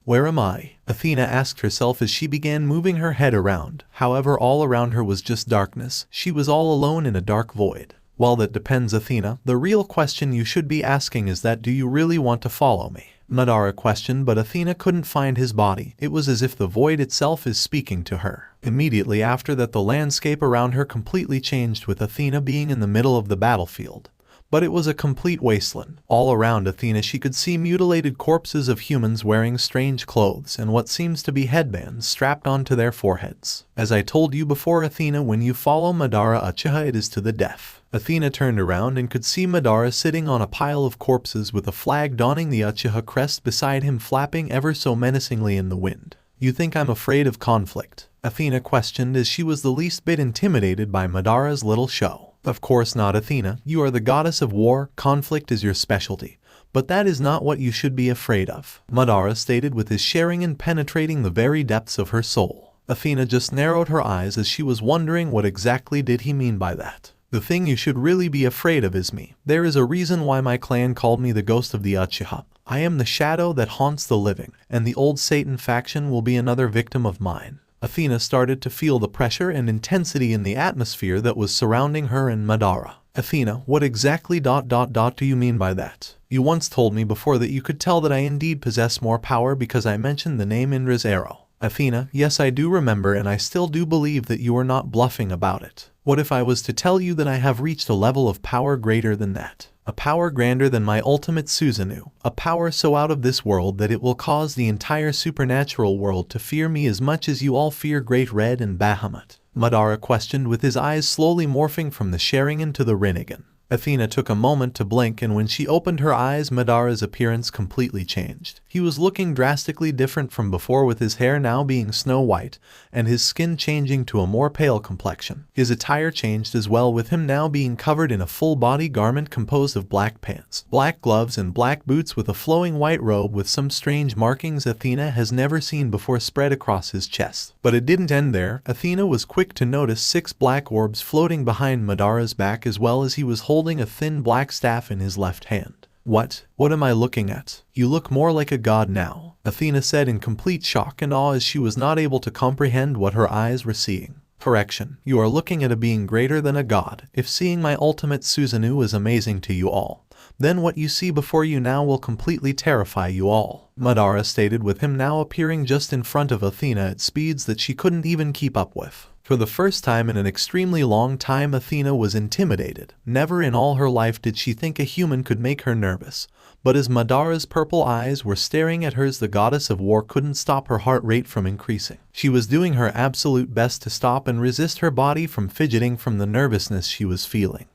Where am I? Athena asked herself as she began moving her head around. However, all around her was just darkness. She was all alone in a dark void. Well, that depends, Athena. The real question you should be asking is that, do you really want to follow me? Madara questioned, but Athena couldn't find his body. It was as if the void itself is speaking to her. Immediately after that, the landscape around her completely changed, with Athena being in the middle of the battlefield. But it was a complete wasteland. All around Athena she could see mutilated corpses of humans wearing strange clothes and what seems to be headbands strapped onto their foreheads. As I told you before, Athena, when you follow Madara Uchiha, it is to the death. Athena turned around and could see Madara sitting on a pile of corpses with a flag donning the Uchiha crest beside him, flapping ever so menacingly in the wind. You think I'm afraid of conflict? Athena questioned as she was the least bit intimidated by Madara's little show. Of course not, Athena. You are the goddess of war, conflict is your specialty. But that is not what you should be afraid of, Madara stated with his sharing and penetrating the very depths of her soul. Athena just narrowed her eyes as she was wondering what exactly did he mean by that. The thing you should really be afraid of is me. There is a reason why my clan called me the ghost of the Uchiha. I am the shadow that haunts the living, and the old Satan faction will be another victim of mine. Athena started to feel the pressure and intensity in the atmosphere that was surrounding her and Madara. Athena, what exactly do you mean by that? You once told me before that you could tell that I indeed possess more power because I mentioned the name Indra's arrow. Athena, yes, I do remember, and I still do believe that you are not bluffing about it. What if I was to tell you that I have reached a level of power greater than that? A power grander than my ultimate Susanoo, a power so out of this world that it will cause the entire supernatural world to fear me as much as you all fear Great Red and Bahamut? Madara questioned with his eyes slowly morphing from the Sharingan to the Rinnegan. Athena took a moment to blink, and when she opened her eyes, Madara's appearance completely changed. He was looking drastically different from before, with his hair now being snow white and his skin changing to a more pale complexion. His attire changed as well, with him now being covered in a full-body garment composed of black pants, black gloves, and black boots with a flowing white robe with some strange markings Athena has never seen before spread across his chest. But it didn't end there. Athena was quick to notice 6 black orbs floating behind Madara's back, as well as he was holding a thin black staff in his left hand. What am I looking at? You look more like a god now, Athena said in complete shock and awe as she was not able to comprehend what her eyes were seeing. Correction, you are looking at a being greater than a god. If seeing my ultimate Susanoo is amazing to you all, then what you see before you now will completely terrify you all, Madara stated, with him now appearing just in front of Athena at speeds that she couldn't even keep up with. For the first time in an extremely long time, Athena was intimidated. Never in all her life did she think a human could make her nervous. But as Madara's purple eyes were staring at hers, the goddess of war couldn't stop her heart rate from increasing. She was doing her absolute best to stop and resist her body from fidgeting from the nervousness she was feeling.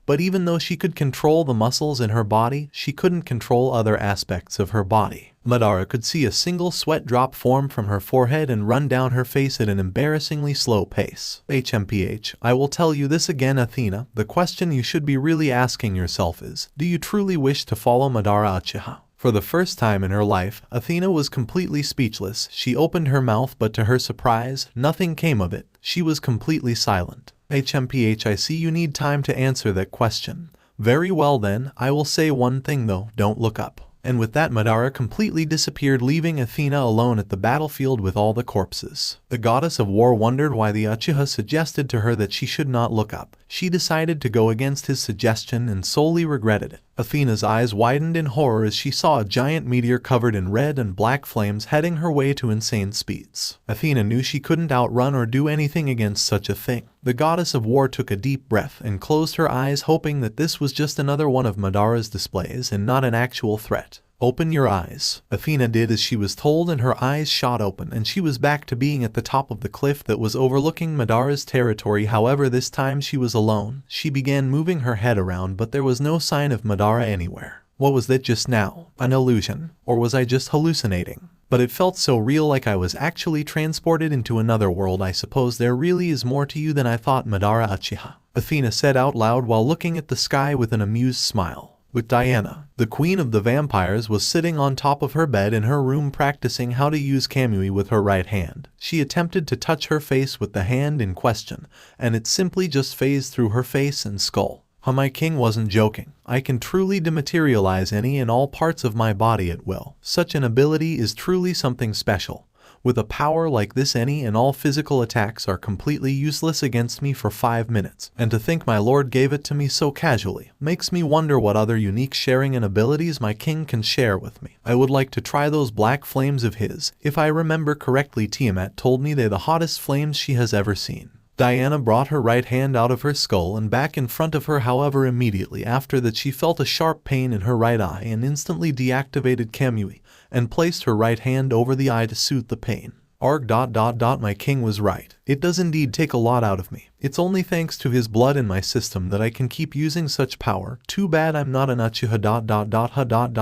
But even though she could control the muscles in her body, she couldn't control other aspects of her body. Madara could see a single sweat drop form from her forehead and run down her face at an embarrassingly slow pace. HMPH, I will tell you this again, Athena. The question you should be really asking yourself is, do you truly wish to follow Madara Uchiha? For the first time in her life, Athena was completely speechless. She opened her mouth, but to her surprise, nothing came of it. She was completely silent. HMPH, I see you need time to answer that question. Very well then, I will say one thing though, don't look up. And with that, Madara completely disappeared, leaving Athena alone at the battlefield with all the corpses. The goddess of war wondered why the Uchiha suggested to her that she should not look up. She decided to go against his suggestion and solely regretted it. Athena's eyes widened in horror as she saw a giant meteor covered in red and black flames heading her way to insane speeds. Athena knew she couldn't outrun or do anything against such a thing. The goddess of war took a deep breath and closed her eyes, hoping that this was just another one of Madara's displays and not an actual threat. Open your eyes. Athena did as she was told, and her eyes shot open, and she was back to being at the top of the cliff that was overlooking Madara's territory. However, this time she was alone. She began moving her head around, but there was no sign of Madara anywhere. What was that just now? An illusion? Or was I just hallucinating? But it felt so real, like I was actually transported into another world. I suppose there really is more to you than I thought, Madara Uchiha, Athena said out loud while looking at the sky with an amused smile. With Diana, the queen of the vampires, was sitting on top of her bed in her room practicing how to use Kamui with her right hand. She attempted to touch her face with the hand in question, and it simply just phased through her face and skull. My king wasn't joking. I can truly dematerialize any and all parts of my body at will. Such an ability is truly something special. With a power like this, any and all physical attacks are completely useless against me for 5 minutes. And to think my lord gave it to me so casually makes me wonder what other unique sharing and abilities my king can share with me. I would like to try those black flames of his. If I remember correctly, Tiamat told me they're the hottest flames she has ever seen. Diana brought her right hand out of her skull and back in front of her. However, immediately after that, she felt a sharp pain in her right eye and instantly deactivated Kamui and placed her right hand over the eye to soothe the pain. My king was right. It does indeed take a lot out of me. It's only thanks to his blood in my system that I can keep using such power. Too bad I'm not an Uchiha.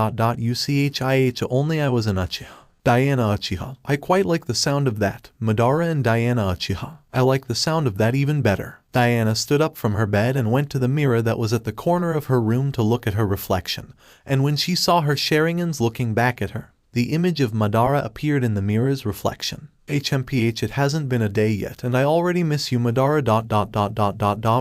Uchiha only I was an Uchiha. Diana Uchiha. I quite like the sound of that. Madara and Diana Uchiha. I like the sound of that even better. Diana stood up from her bed and went to the mirror that was at the corner of her room to look at her reflection, and when she saw her Sharingans looking back at her, the image of Madara appeared in the mirror's reflection. HMPH, it hasn't been a day yet and I already miss you, Madara.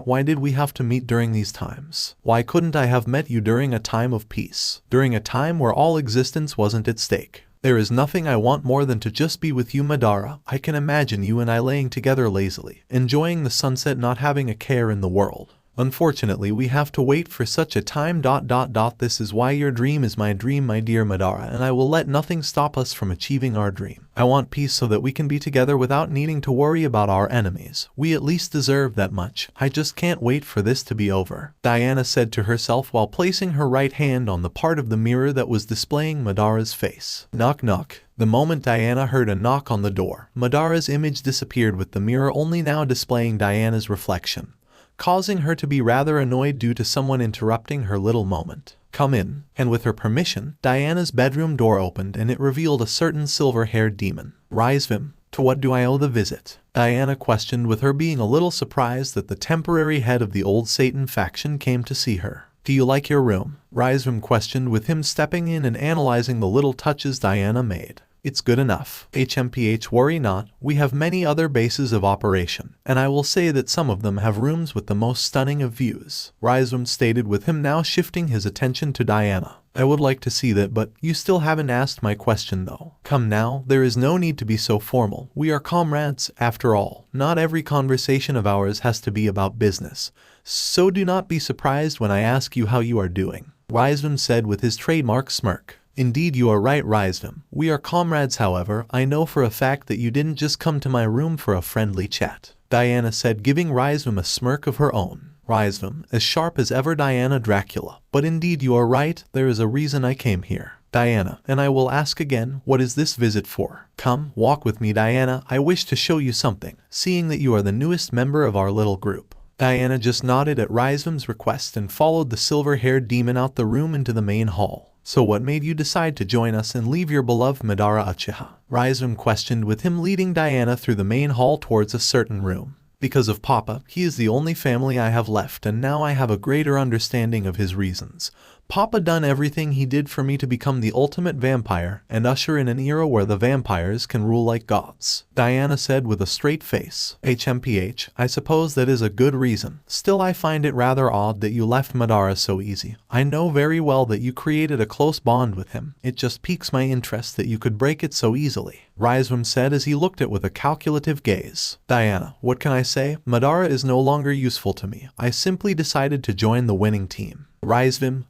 Why did we have to meet during these times? Why couldn't I have met you during a time of peace? During a time where all existence wasn't at stake? There is nothing I want more than to just be with you, Madara. I can imagine you and I laying together lazily, enjoying the sunset, not having a care in the world. Unfortunately, we have to wait for such a time. This is why your dream is my dream, my dear Madara, and I will let nothing stop us from achieving our dream. I want peace so that we can be together without needing to worry about our enemies. We at least deserve that much. I just can't wait for this to be over, Diana said to herself while placing her right hand on the part of the mirror that was displaying Madara's face. Knock knock. The moment Diana heard a knock on the door, Madara's image disappeared with the mirror only now displaying Diana's reflection, causing her to be rather annoyed due to someone interrupting her little moment. Come in. And with her permission, Diana's bedroom door opened and it revealed a certain silver-haired demon. Raizvim, to what do I owe the visit? Diana questioned, with her being a little surprised that the temporary head of the old Satan faction came to see her. Do you like your room? Raizvim questioned, with him stepping in and analyzing the little touches Diana made. It's good enough. HMPH, worry not, we have many other bases of operation, and I will say that some of them have rooms with the most stunning of views, Raizvim stated, with him now shifting his attention to Diana. I would like to see that, but you still haven't asked my question though. Come now, there is no need to be so formal. We are comrades, after all. Not every conversation of ours has to be about business, so do not be surprised when I ask you how you are doing, Raizvim said with his trademark smirk. Indeed, you are right, Raizvim. We are comrades. However, I know for a fact that you didn't just come to my room for a friendly chat, Diana said, giving Raizvim a smirk of her own. Raizvim, as sharp as ever, Diana Dracula. But indeed you are right, there is a reason I came here. Diana, and I will ask again, what is this visit for? Come, walk with me, Diana. I wish to show you something, seeing that you are the newest member of our little group. Diana just nodded at Raizvim's request and followed the silver-haired demon out the room into the main hall. So what made you decide to join us and leave your beloved Madara Uchiha? Raizvim questioned, with him leading Diana through the main hall towards a certain room. Because of Papa, he is the only family I have left, and now I have a greater understanding of his reasons. Papa done everything he did for me to become the ultimate vampire and usher in an era where the vampires can rule like gods, Diana said with a straight face. HMPH, I suppose that is a good reason. Still, I find it rather odd that you left Madara so easy. I know very well that you created a close bond with him. It just piques my interest that you could break it so easily, Raizvim said as he looked at with a calculative gaze. Diana, what can I say? Madara is no longer useful to me. I simply decided to join the winning team. Raizvim,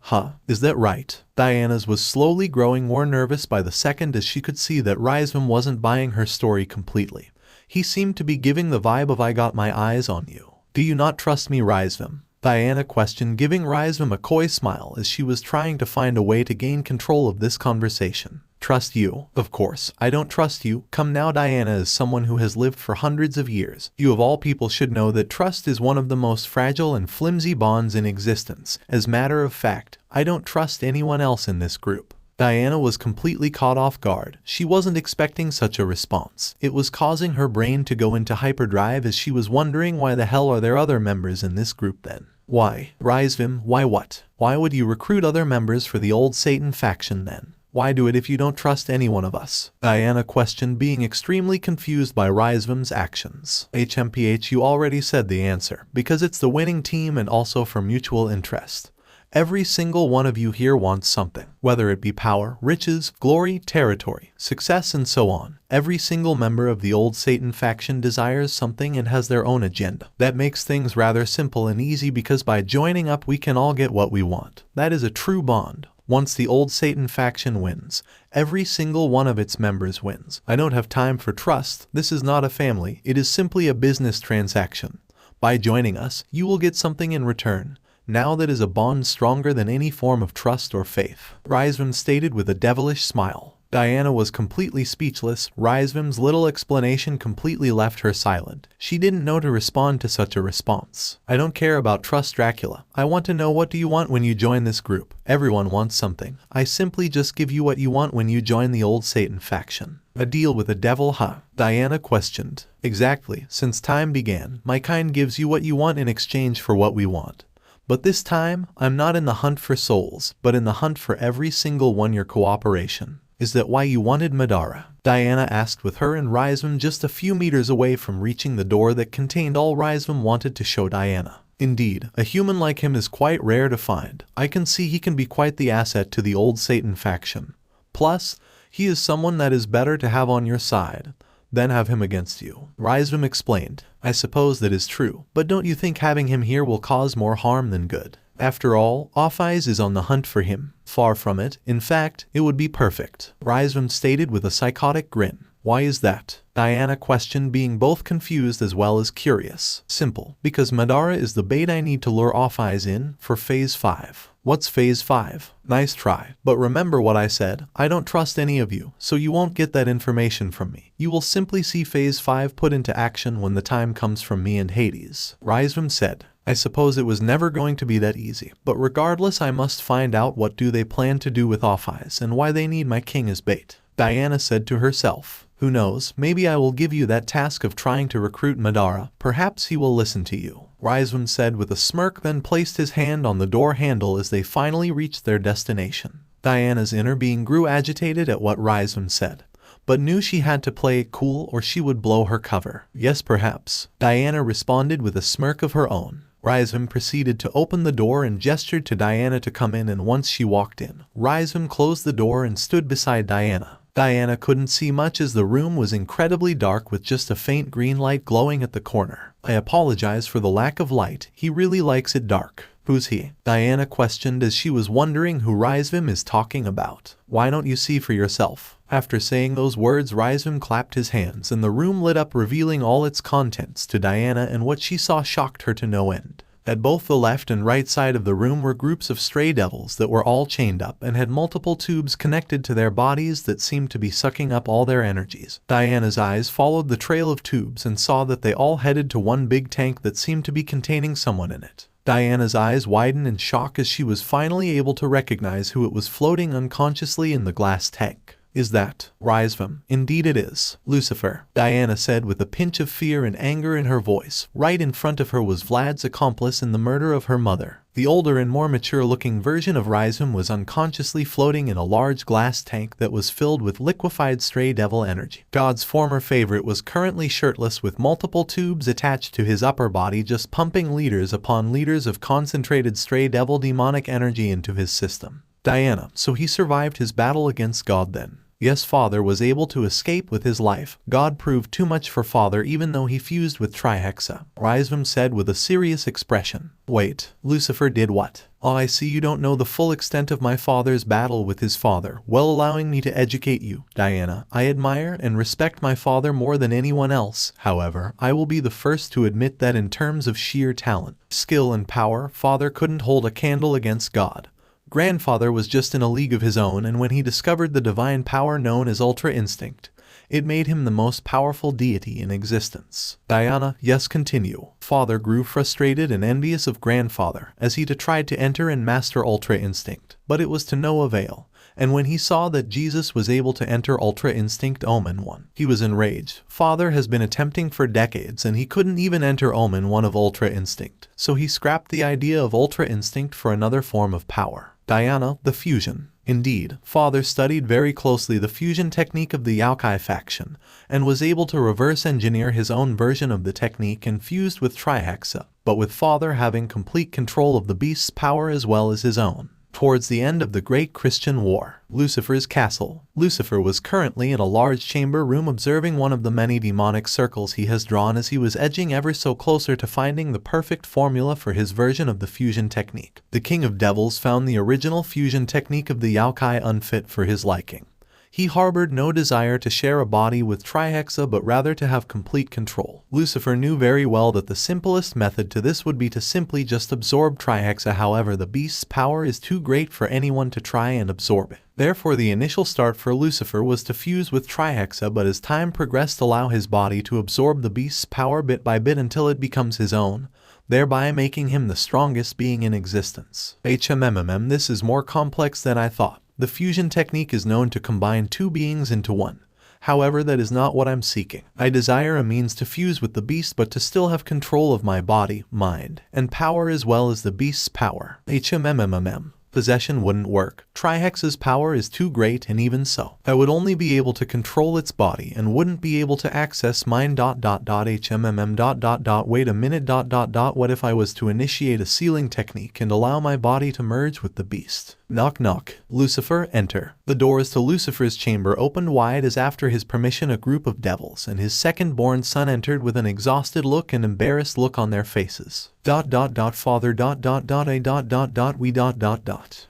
is that right? Diana's was slowly growing more nervous by the second as she could see that Raizvim wasn't buying her story completely. He seemed to be giving the vibe of I got my eyes on you. Do you not trust me, Raizvim? Diana questioned, giving Raizvim a coy smile as she was trying to find a way to gain control of this conversation. Trust you? Of course, I don't trust you. Come now, Diana is someone who has lived for hundreds of years. You of all people should know that trust is one of the most fragile and flimsy bonds in existence. As a matter of fact, I don't trust anyone else in this group. Diana was completely caught off guard. She wasn't expecting such a response. It was causing her brain to go into hyperdrive as she was wondering, why the hell are there other members in this group then? Why? Raizvim, why what? Why would you recruit other members for the old Satan faction then? Why do it if you don't trust any one of us? Diana questioned, being extremely confused by Raizvim's actions. HMPH, you already said the answer. Because it's the winning team and also for mutual interest. Every single one of you here wants something, whether it be power, riches, glory, territory, success, and so on. Every single member of the old Satan faction desires something and has their own agenda. That makes things rather simple and easy because by joining up we can all get what we want. That is a true bond. Once the old Satan faction wins, every single one of its members wins. I don't have time for trust. This is not a family. It is simply a business transaction. By joining us, you will get something in return. Now that is a bond stronger than any form of trust or faith, Raizvim stated with a devilish smile. Diana was completely speechless. Rizvim's little explanation completely left her silent. She didn't know to respond to such a response. I don't care about trust Dracula. I want to know, what do you want when you join this group? Everyone wants something. I simply just give you what you want when you join the old Satan faction. A deal with the devil, huh? Diana questioned. Exactly. Since time began, my kind gives you what you want in exchange for what we want. But this time, I'm not in the hunt for souls, but in the hunt for every single one. Your cooperation. Is that why you wanted Madara? Diana asked, with her and Rizvim just a few meters away from reaching the door that contained all Rizvim wanted to show Diana. Indeed, a human like him is quite rare to find. I can see he can be quite the asset to the old Satan faction. Plus, he is someone that is better to have on your side than have him against you. Rizvim explained. I suppose that is true, but don't you think having him here will cause more harm than good? After all, Off-Eyes is on the hunt for him. Far from it. In fact, it would be perfect. Rizvim stated with a psychotic grin. Why is that? Diana questioned, being both confused as well as curious. Simple. Because Madara is the bait I need to lure Off-Eyes in for Phase 5. What's Phase 5? Nice try. But remember what I said. I don't trust any of you, so you won't get that information from me. You will simply see Phase 5 put into action when the time comes from me and Hades. Rizvim said. I suppose it was never going to be that easy, but regardless I must find out what do they plan to do with Off-Eyes and why they need my king as bait. Diana said to herself. Who knows, maybe I will give you that task of trying to recruit Madara. Perhaps he will listen to you. Rizvim said with a smirk, then placed his hand on the door handle as they finally reached their destination. Diana's inner being grew agitated at what Rizvim said, but knew she had to play it cool or she would blow her cover. Yes, perhaps. Diana responded with a smirk of her own. Rizvim proceeded to open the door and gestured to Diana to come in, and once she walked in, Rizvim closed the door and stood beside Diana. Diana couldn't see much as the room was incredibly dark with just a faint green light glowing at the corner. I apologize for the lack of light. He really likes it dark. Who's he? Diana questioned as she was wondering who Rizvim is talking about. Why don't you see for yourself? After saying those words, Rizvim clapped his hands and the room lit up, revealing all its contents to Diana, and what she saw shocked her to no end. At both the left and right side of the room were groups of stray devils that were all chained up and had multiple tubes connected to their bodies that seemed to be sucking up all their energies. Diana's eyes followed the trail of tubes and saw that they all headed to one big tank that seemed to be containing someone in it. Diana's eyes widened in shock as she was finally able to recognize who it was floating unconsciously in the glass tank. Is that Rizvim? Indeed it is. Lucifer, Diana said with a pinch of fear and anger in her voice. Right in front of her was Vlad's accomplice in the murder of her mother. The older and more mature-looking version of Rizvim was unconsciously floating in a large glass tank that was filled with liquefied stray devil energy. God's former favorite was currently shirtless with multiple tubes attached to his upper body, just pumping liters upon liters of concentrated stray devil demonic energy into his system. Diana, so he survived his battle against God then? Yes, Father was able to escape with his life. God proved too much for Father even though he fused with Trihexa, Rizvim said with a serious expression. Wait, Lucifer did what? Oh, I see you don't know the full extent of my father's battle with his father. Well, allowing me to educate you, Diana. I admire and respect my father more than anyone else. However, I will be the first to admit that in terms of sheer talent, skill and power, Father couldn't hold a candle against God. Grandfather was just in a league of his own, and when he discovered the divine power known as Ultra Instinct, it made him the most powerful deity in existence. Diana, yes, continue. Father grew frustrated and envious of Grandfather as he tried to enter and master Ultra Instinct, but it was to no avail. And when he saw that Jesus was able to enter Ultra Instinct Omen 1, he was enraged. Father has been attempting for decades and he couldn't even enter Omen 1 of Ultra Instinct, so he scrapped the idea of Ultra Instinct for another form of power. Diana, the fusion. Indeed, Father studied very closely the fusion technique of the Yaokai faction, and was able to reverse engineer his own version of the technique and fused with Trihexa, but with Father having complete control of the beast's power as well as his own. Towards the end of the Great Christian War, Lucifer's castle. Lucifer was currently in a large chamber room observing one of the many demonic circles he has drawn as he was edging ever so closer to finding the perfect formula for his version of the fusion technique. The King of Devils found the original fusion technique of the Yaokai unfit for his liking. He harbored no desire to share a body with Trihexa but rather to have complete control. Lucifer knew very well that the simplest method to this would be to simply just absorb Trihexa. However, the beast's power is too great for anyone to try and absorb it. Therefore, the initial start for Lucifer was to fuse with Trihexa, but as time progressed, allow his body to absorb the beast's power bit by bit until it becomes his own, thereby making him the strongest being in existence. This is more complex than I thought. The fusion technique is known to combine two beings into one. However, that is not what I'm seeking. I desire a means to fuse with the beast but to still have control of my body, mind, and power as well as the beast's power. Possession wouldn't work. Trihexa's power is too great, and even so, I would only be able to control its body and wouldn't be able to access mine. Wait a minute. What if I was to initiate a sealing technique and allow my body to merge with the beast? Knock knock. Lucifer, enter. The doors to Lucifer's chamber opened wide as after his permission a group of devils and his second-born son entered with an exhausted look and embarrassed look on their faces. Father. We.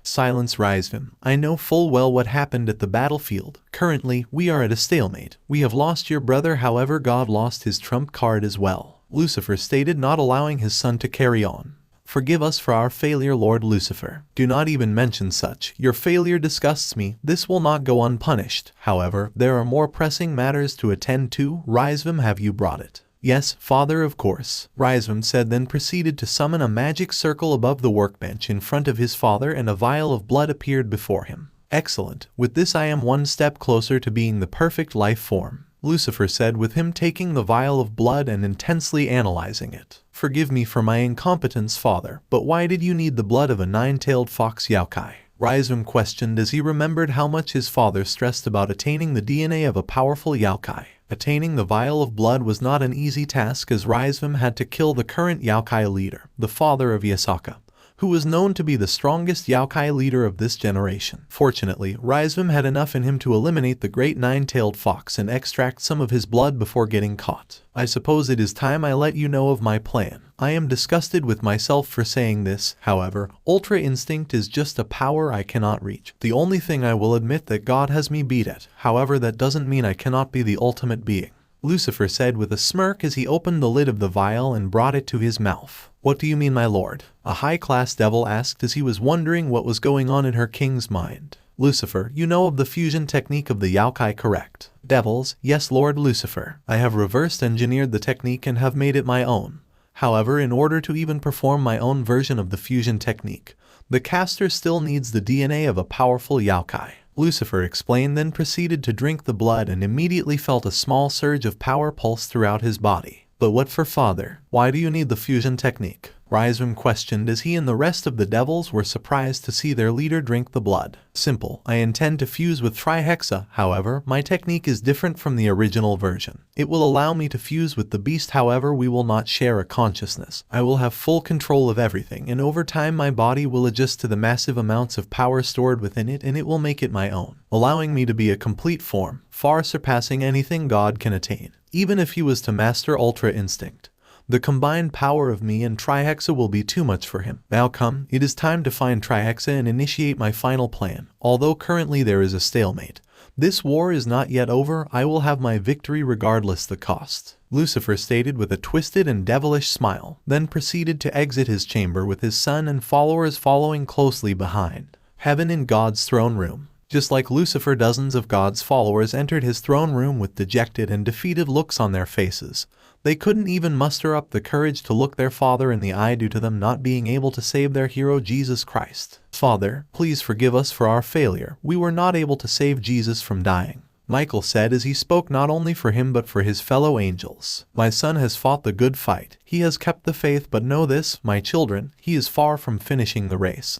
Silence, Rizvim. I know full well what happened at the battlefield. Currently, we are at a stalemate. We have lost your brother, however God lost his trump card as well. Lucifer stated, not allowing his son to carry on. Forgive us for our failure, Lord Lucifer. Do not even mention such. Your failure disgusts me. This will not go unpunished. However, there are more pressing matters to attend to. Rizvim, have you brought it? Yes, Father, of course, Rizvim said, then proceeded to summon a magic circle above the workbench in front of his father, and a vial of blood appeared before him. Excellent. With this I am one step closer to being the perfect life form, Lucifer said, with him taking the vial of blood and intensely analyzing it. Forgive me for my incompetence, Father, but why did you need the blood of a nine-tailed fox yokai? Rizvim questioned as he remembered how much his father stressed about attaining the DNA of a powerful yokai. Attaining the vial of blood was not an easy task, as Rizvim had to kill the current yokai leader, the father of Yasaka, who was known to be the strongest yokai leader of this generation. Fortunately, Rizvim had enough in him to eliminate the great nine-tailed fox and extract some of his blood before getting caught. I suppose it is time I let you know of my plan. I am disgusted with myself for saying this. However, Ultra Instinct is just a power I cannot reach. The only thing I will admit that God has me beat at. However, that doesn't mean I cannot be the ultimate being, Lucifer said with a smirk as he opened the lid of the vial and brought it to his mouth. What do you mean, my lord? A high-class devil asked as he was wondering what was going on in her king's mind. Lucifer, you know of the fusion technique of the yokai, correct? Devils, yes, Lord Lucifer. I have reversed engineered the technique and have made it my own. However, in order to even perform my own version of the fusion technique, the caster still needs the DNA of a powerful yokai, Lucifer explained, then proceeded to drink the blood and immediately felt a small surge of power pulse throughout his body. But what for, Father? Why do you need the fusion technique? Rizvim questioned as he and the rest of the devils were surprised to see their leader drink the blood. Simple. I intend to fuse with Trihexa. However, my technique is different from the original version. It will allow me to fuse with the beast. However, we will not share a consciousness. I will have full control of everything, and over time my body will adjust to the massive amounts of power stored within it, and it will make it my own, allowing me to be a complete form, far surpassing anything God can attain. Even if he was to master Ultra Instinct, the combined power of me and Trihexa will be too much for him. Now come, it is time to find Trihexa and initiate my final plan. Although currently there is a stalemate, this war is not yet over. I will have my victory regardless the cost, Lucifer stated with a twisted and devilish smile, then proceeded to exit his chamber with his son and followers following closely behind. Heaven in God's throne room. Just like Lucifer, dozens of God's followers entered his throne room with dejected and defeated looks on their faces. They couldn't even muster up the courage to look their father in the eye due to them not being able to save their hero Jesus Christ. Father, please forgive us for our failure. We were not able to save Jesus from dying, Michael said as he spoke not only for him but for his fellow angels. My son has fought the good fight. He has kept the faith, but know this, my children, he is far from finishing the race.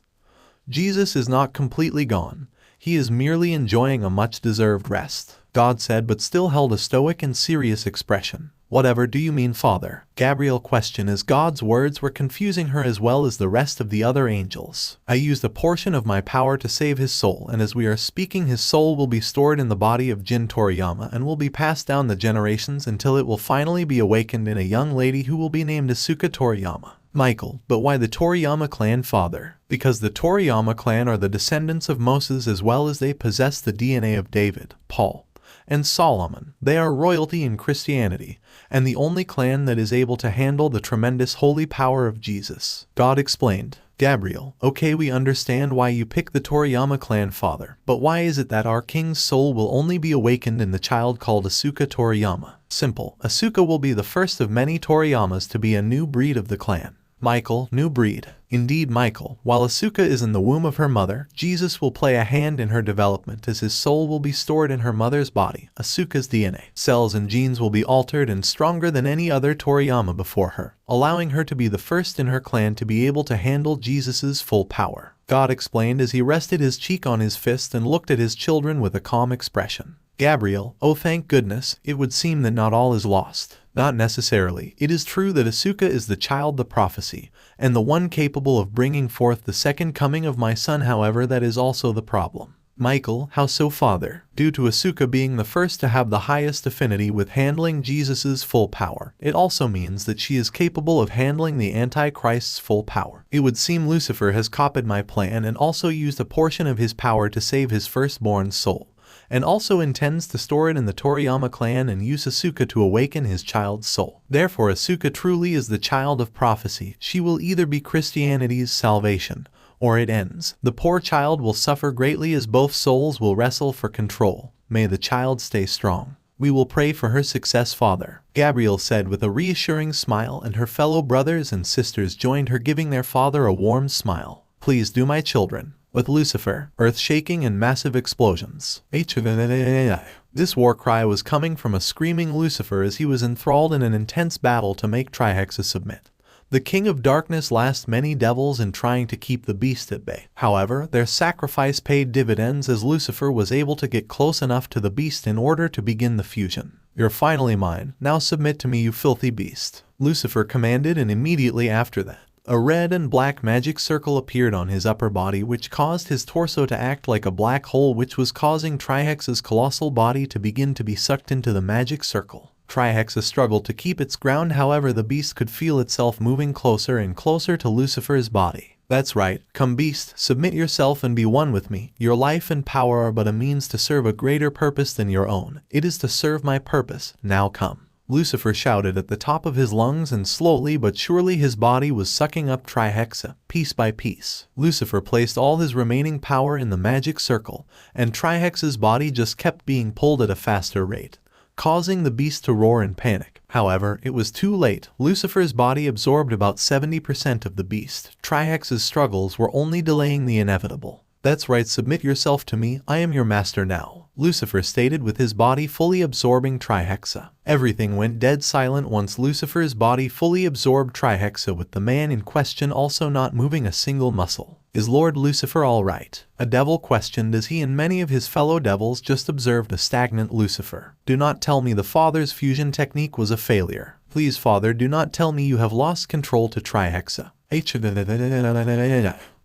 Jesus is not completely gone. He is merely enjoying a much-deserved rest, God said, but still held a stoic and serious expression. Whatever do you mean, Father? Gabriel questioned as God's words were confusing her as well as the rest of the other angels. I used a portion of my power to save his soul, and as we are speaking his soul will be stored in the body of Jin Toriyama and will be passed down the generations until it will finally be awakened in a young lady who will be named Asuka Toriyama. Michael, but why the Toriyama clan father? Because the Toriyama clan are the descendants of Moses as well as they possess the DNA of David, Paul, and Solomon. They are royalty in Christianity, and the only clan that is able to handle the tremendous holy power of Jesus. God explained. Gabriel, okay, we understand why you pick the Toriyama clan father, but why is it that our king's soul will only be awakened in the child called Asuka Toriyama? Simple, Asuka will be the first of many Toriyamas to be a new breed of the clan. Michael, new breed. Indeed, Michael, while Asuka is in the womb of her mother, Jesus will play a hand in her development as his soul will be stored in her mother's body. Asuka's DNA, cells and genes will be altered and stronger than any other Toriyama before her, allowing her to be the first in her clan to be able to handle Jesus's full power. God explained as he rested his cheek on his fist and looked at his children with a calm expression. Gabriel, oh thank goodness, it would seem that not all is lost. Not necessarily. It is true that Asuka is the child the prophecy, and the one capable of bringing forth the second coming of my son, however that is also the problem. Michael, how so father? Due to Asuka being the first to have the highest affinity with handling Jesus's full power, it also means that she is capable of handling the Antichrist's full power. It would seem Lucifer has copied my plan and also used a portion of his power to save his firstborn soul, and also intends to store it in the Toriyama clan and use Asuka to awaken his child's soul. Therefore Asuka truly is the child of prophecy. She will either be Christianity's salvation, or it ends. The poor child will suffer greatly as both souls will wrestle for control. May the child stay strong. We will pray for her success, Father, Gabriel said with a reassuring smile, and her fellow brothers and sisters joined her, giving their father a warm smile. Please do, my children. With Lucifer, earth-shaking and massive explosions. This war cry was coming from a screaming Lucifer as he was enthralled in an intense battle to make Trihexa submit. The King of Darkness lost many devils in trying to keep the beast at bay. However, their sacrifice paid dividends as Lucifer was able to get close enough to the beast in order to begin the fusion. You're finally mine. Now submit to me, you filthy beast, Lucifer commanded, and immediately after that, a red and black magic circle appeared on his upper body, which caused his torso to act like a black hole, which was causing Trihexa's colossal body to begin to be sucked into the magic circle. Trihexa struggled to keep its ground, however the beast could feel itself moving closer and closer to Lucifer's body. That's right, come beast, submit yourself and be one with me. Your life and power are but a means to serve a greater purpose than your own. It is to serve my purpose. Now come. Lucifer shouted at the top of his lungs, and slowly but surely his body was sucking up Trihexa, piece by piece. Lucifer placed all his remaining power in the magic circle, and Trihexa's body just kept being pulled at a faster rate, causing the beast to roar in panic. However, it was too late. Lucifer's body absorbed about 70% of the beast. Trihexa's struggles were only delaying the inevitable. That's right, submit yourself to me, I am your master now, Lucifer stated with his body fully absorbing Trihexa. Everything went dead silent once Lucifer's body fully absorbed Trihexa, with the man in question also not moving a single muscle. Is Lord Lucifer all right? A devil questioned as he and many of his fellow devils just observed a stagnant Lucifer. Do not tell me the father's fusion technique was a failure. Please, father, do not tell me you have lost control to Trihexa.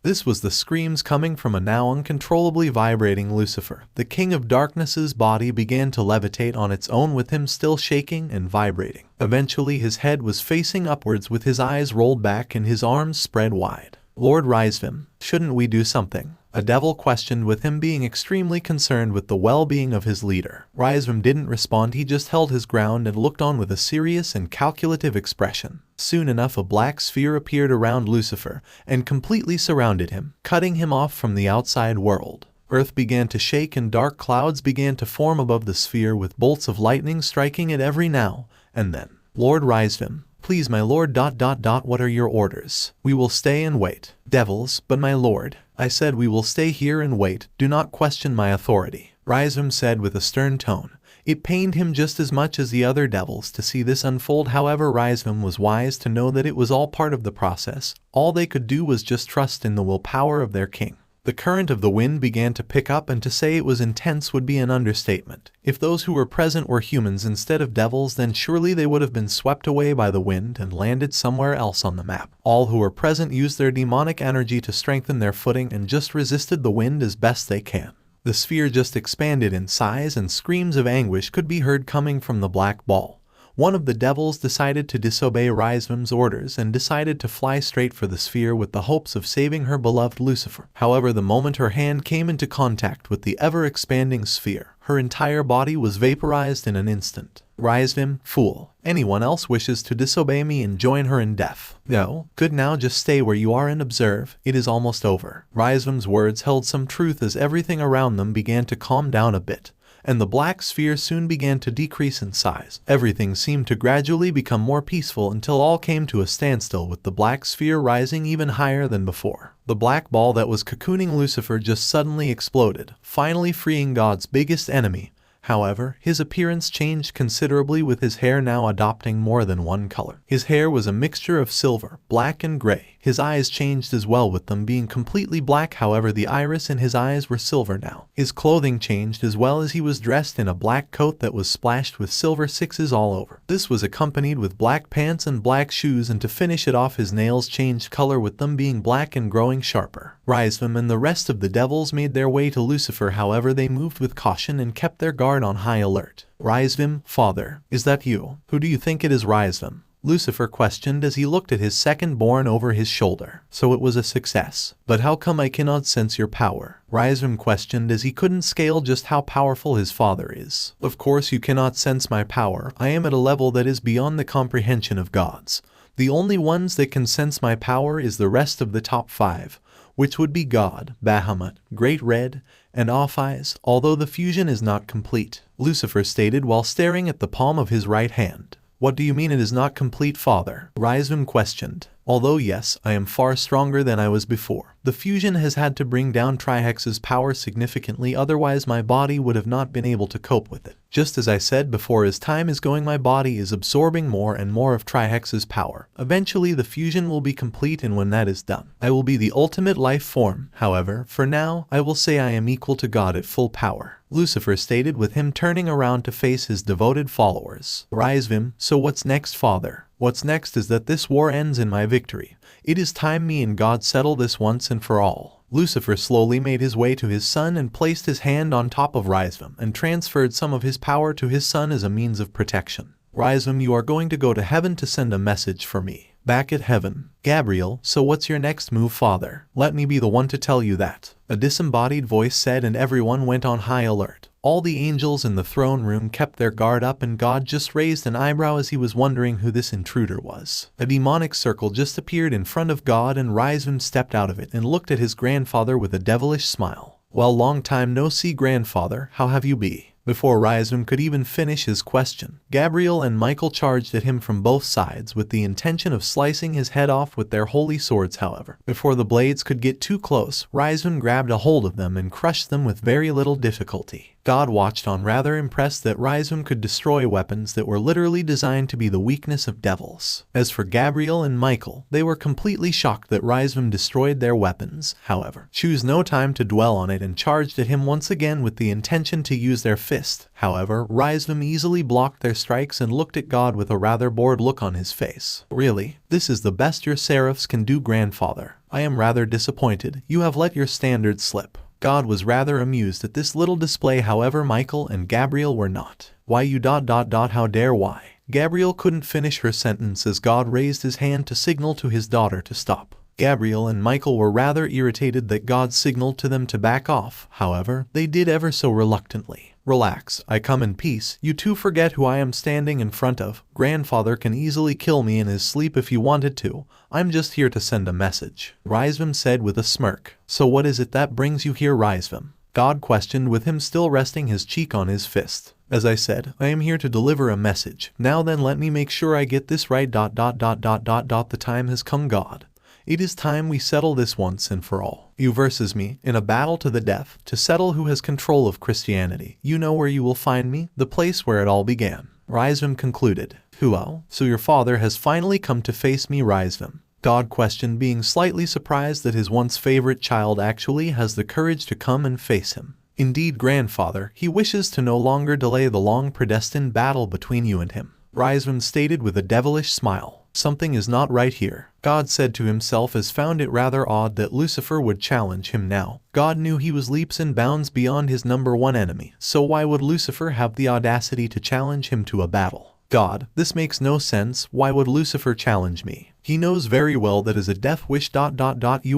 This was the screams coming from a now uncontrollably vibrating Lucifer. The King of Darkness's body began to levitate on its own, with him still shaking and vibrating. Eventually his head was facing upwards with his eyes rolled back and his arms spread wide. Lord Rizvim, shouldn't we do something? A devil questioned, with him being extremely concerned with the well-being of his leader. Rizvim didn't respond, he just held his ground and looked on with a serious and calculative expression. Soon enough a black sphere appeared around Lucifer and completely surrounded him, cutting him off from the outside world. Earth began to shake and dark clouds began to form above the sphere, with bolts of lightning striking it every now and then. Lord Rizvim, please my lord ... what are your orders? We will stay and wait. Devils, but my lord, I said we will stay here and wait. Do not question my authority, Rizvim said with a stern tone. It pained him just as much as the other devils to see this unfold. However, Rizvim was wise to know that it was all part of the process. All they could do was just trust in the willpower of their king. The current of the wind began to pick up, and to say it was intense would be an understatement. If those who were present were humans instead of devils, then surely they would have been swept away by the wind and landed somewhere else on the map. All who were present used their demonic energy to strengthen their footing and just resisted the wind as best they can. The sphere just expanded in size, and screams of anguish could be heard coming from the black ball, One of the devils decided to disobey Rizvam's orders and decided to fly straight for the sphere with the hopes of saving her beloved Lucifer. However, the moment her hand came into contact with the ever-expanding sphere, her entire body was vaporized in an instant. Rizvam, fool. Anyone else wishes to disobey me and join her in death. No, good, now just stay where you are and observe. It is almost over. Rizvam's words held some truth as everything around them began to calm down a bit, and the black sphere soon began to decrease in size. Everything seemed to gradually become more peaceful until all came to a standstill with the black sphere rising even higher than before. The black ball that was cocooning Lucifer just suddenly exploded, finally freeing God's biggest enemy. However, his appearance changed considerably, with his hair now adopting more than one color. His hair was a mixture of silver, black and gray. His eyes changed as well, with them being completely black. However, the iris in his eyes were silver now. His clothing changed as well, as he was dressed in a black coat that was splashed with silver sixes all over. This was accompanied with black pants and black shoes, and to finish it off, his nails changed color, with them being black and growing sharper. Rizvam and the rest of the devils made their way to Lucifer. However, they moved with caution and kept their guard on high alert. Rizvam, father, is that you? Who do you think it is, Rizvam? Lucifer questioned as he looked at his second-born over his shoulder. So it was a success. But how come I cannot sense your power? Rizvam questioned as he couldn't scale just how powerful his father is. Of course you cannot sense my power. I am at a level that is beyond the comprehension of gods. The only ones that can sense my power is the rest of the top 5, which would be God, Bahamut, Great Red, and Off-Eyes, although the fusion is not complete, Lucifer stated while staring at the palm of his right hand. What do you mean it is not complete, father? Rizvam questioned. Although yes, I am far stronger than I was before. The fusion has had to bring down Trihex's power significantly, otherwise my body would have not been able to cope with it. Just as I said before, as time is going, my body is absorbing more and more of Trihex's power. Eventually the fusion will be complete, and when that is done, I will be the ultimate life form. However, for now, I will say I am equal to God at full power, Lucifer stated, with him turning around to face his devoted followers. Rizvam, so what's next, father? What's next is that this war ends in my victory. It is time me and God settle this once and for all. Lucifer slowly made his way to his son and placed his hand on top of Rizvam and transferred some of his power to his son as a means of protection. Rizvam, you are going to go to heaven to send a message for me. Back at heaven. Gabriel, so what's your next move, father? Let me be the one to tell you that. A disembodied voice said, and everyone went on high alert. All the angels in the throne room kept their guard up, and God just raised an eyebrow as he was wondering who this intruder was. A demonic circle just appeared in front of God, and Rizvam stepped out of it and looked at his grandfather with a devilish smile. Well, long time no see, grandfather, how have you be? Before Rizvam could even finish his question, Gabriel and Michael charged at him from both sides with the intention of slicing his head off with their holy swords. However, before the blades could get too close, Rizvam grabbed a hold of them and crushed them with very little difficulty. God watched on, rather impressed that Rizvam could destroy weapons that were literally designed to be the weakness of devils. As for Gabriel and Michael, they were completely shocked that Rizvam destroyed their weapons. However, chose no time to dwell on it and charged at him once again with the intention to use their fist. However, Rizvam easily blocked their strikes and looked at God with a rather bored look on his face. Really? This is the best your seraphs can do, grandfather? I am rather disappointed. You have let your standards slip. God was rather amused at this little display. However, Michael and Gabriel were not. Why you ... how dare why? Gabriel couldn't finish her sentence as God raised his hand to signal to his daughter to stop. Gabriel and Michael were rather irritated that God signaled to them to back off. However, they did ever so reluctantly. Relax, I come in peace. You two forget who I am standing in front of. Grandfather can easily kill me in his sleep if he wanted to. I'm just here to send a message, Rizvam said with a smirk. So what is it that brings you here, Rizvam? God questioned, with him still resting his cheek on his fist. As I said, I am here to deliver a message. Now then, let me make sure I get this right. The time has come, God. It is time we settle this once and for all. You versus me, in a battle to the death, to settle who has control of Christianity. You know where you will find me, the place where it all began. Rizvam concluded. Huo, so your father has finally come to face me, Rizvam? God questioned, being slightly surprised that his once favorite child actually has the courage to come and face him. Indeed, grandfather, he wishes to no longer delay the long predestined battle between you and him, Rizvam stated with a devilish smile. Something is not right here, God said to himself, as found it rather odd that Lucifer would challenge him now. God knew he was leaps and bounds beyond his #1 enemy, so why would Lucifer have the audacity to challenge him to a battle? God, this makes no sense. Why would Lucifer challenge me? He knows very well that as a death wish UNLESS ...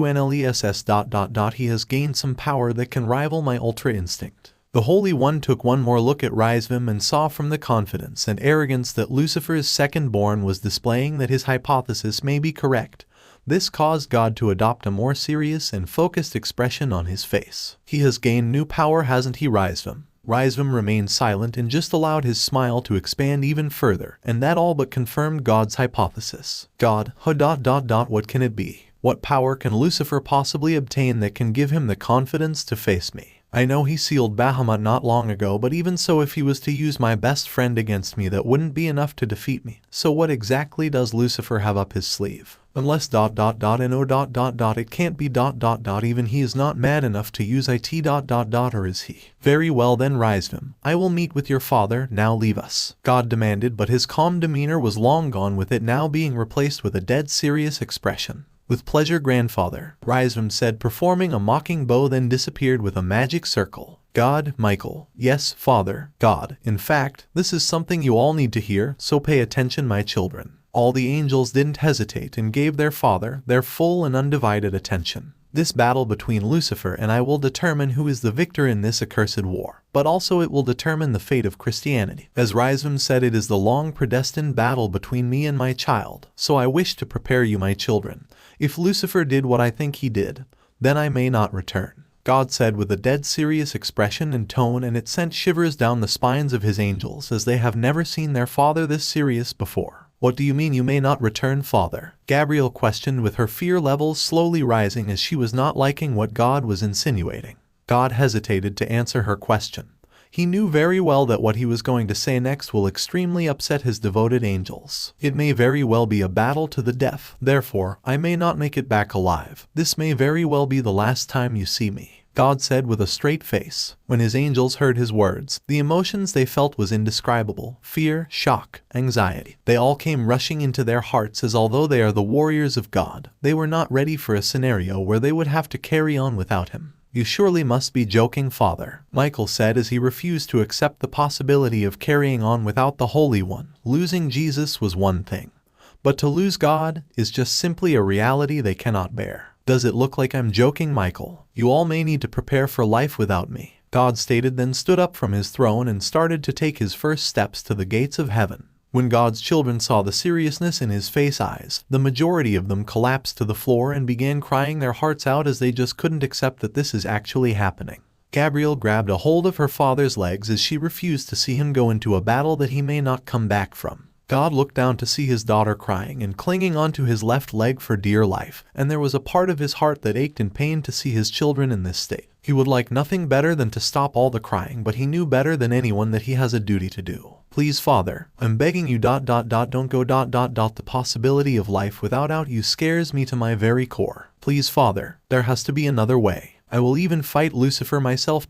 he has gained some power that can rival my ultra instinct. The Holy One took one more look at Rizvim and saw from the confidence and arrogance that Lucifer's second-born was displaying that his hypothesis may be correct. This caused God to adopt a more serious and focused expression on his face. He has gained new power, hasn't he, Rizvim? Rizvim remained silent and just allowed his smile to expand even further, and that all but confirmed God's hypothesis. God, what can it be? What power can Lucifer possibly obtain that can give him the confidence to face me? I know he sealed Bahamut not long ago, but even so, if he was to use my best friend against me, that wouldn't be enough to defeat me. So what exactly does Lucifer have up his sleeve? Unless ... and it can't be ... even he is not mad enough to use it ... or is he? Very well then, Rizvim, I will meet with your father, now leave us, God demanded, but his calm demeanor was long gone, with it now being replaced with a dead serious expression. With pleasure, grandfather, Rizvim said, performing a mocking bow, then disappeared with a magic circle. God, Michael. Yes, father, God. In fact, this is something you all need to hear, so pay attention, my children. All the angels didn't hesitate and gave their father their full and undivided attention. This battle between Lucifer and I will determine who is the victor in this accursed war, but also it will determine the fate of Christianity. As Rizvim said, it is the long predestined battle between me and my child, so I wish to prepare you, my children. If Lucifer did what I think he did, then I may not return, God said with a dead serious expression and tone, and it sent shivers down the spines of his angels, as they have never seen their father this serious before. What do you mean you may not return, father? Gabrielle questioned, with her fear levels slowly rising as she was not liking what God was insinuating. God hesitated to answer her question. He knew very well that what he was going to say next will extremely upset his devoted angels. It may very well be a battle to the death, therefore I may not make it back alive. This may very well be the last time you see me, God said with a straight face. When his angels heard his words, the emotions they felt was indescribable. Fear, shock, anxiety. They all came rushing into their hearts, as although they are the warriors of God, they were not ready for a scenario where they would have to carry on without him. You surely must be joking, father, Michael said as he refused to accept the possibility of carrying on without the Holy One. Losing Jesus was one thing, but to lose God is just simply a reality they cannot bear. Does it look like I'm joking, Michael? You all may need to prepare for life without me, God stated, then stood up from his throne and started to take his first steps to the gates of heaven. When God's children saw the seriousness in his face eyes, the majority of them collapsed to the floor and began crying their hearts out, as they just couldn't accept that this is actually happening. Gabrielle grabbed a hold of her father's legs as she refused to see him go into a battle that he may not come back from. God looked down to see his daughter crying and clinging onto his left leg for dear life, and there was a part of his heart that ached in pain to see his children in this state. He would like nothing better than to stop all the crying, but he knew better than anyone that he has a duty to do. Please, father, I'm begging you ... don't go ... The possibility of life without you scares me to my very core. Please, father, there has to be another way. I will even fight Lucifer myself ...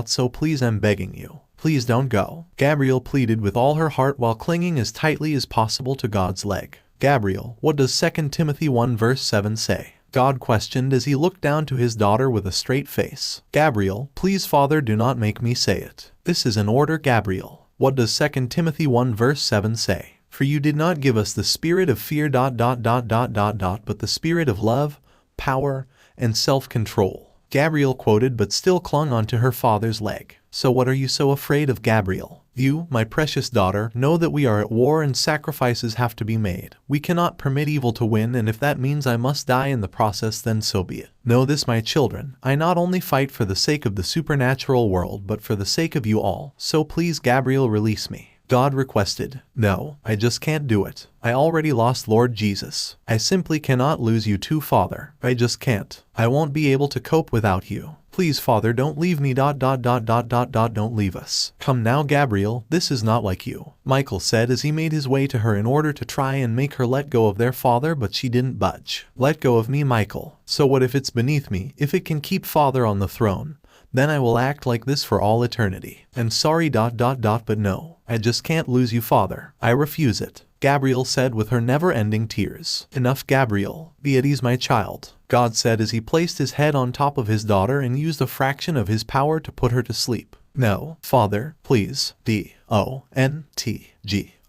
So please, I'm begging you. Please don't go, Gabrielle pleaded with all her heart while clinging as tightly as possible to God's leg. Gabrielle, what does 2 Timothy 1 verse 7 say? God questioned as he looked down to his daughter with a straight face. Gabrielle, please, father, do not make me say it. This is an order, Gabrielle. What does 2 Timothy 1 verse 7 say? For you did not give us the spirit of fear ... but the spirit of love, power, and self-control. Gabrielle quoted, but still clung onto her father's leg. So what are you so afraid of, Gabrielle? You, my precious daughter, know that we are at war and sacrifices have to be made. We cannot permit evil to win, and if that means I must die in the process, then so be it. Know this, my children, I not only fight for the sake of the supernatural world, but for the sake of you all. So please, Gabrielle, release me. God requested. No, I just can't do it. I already lost Lord Jesus. I simply cannot lose you too, father. I just can't. I won't be able to cope without you. Please, father, don't leave me ... Don't leave us. Come now, Gabrielle, this is not like you, Michael said as he made his way to her in order to try and make her let go of their father, but she didn't budge. Let go of me, Michael. So what if it's beneath me? If it can keep father on the throne, then I will act like this for all eternity. I'm sorry ... but no, I just can't lose you, father. I refuse it, Gabrielle said with her never-ending tears. Enough, Gabrielle. Be at ease, my child, God said as he placed his head on top of his daughter and used a fraction of his power to put her to sleep. No, father, please.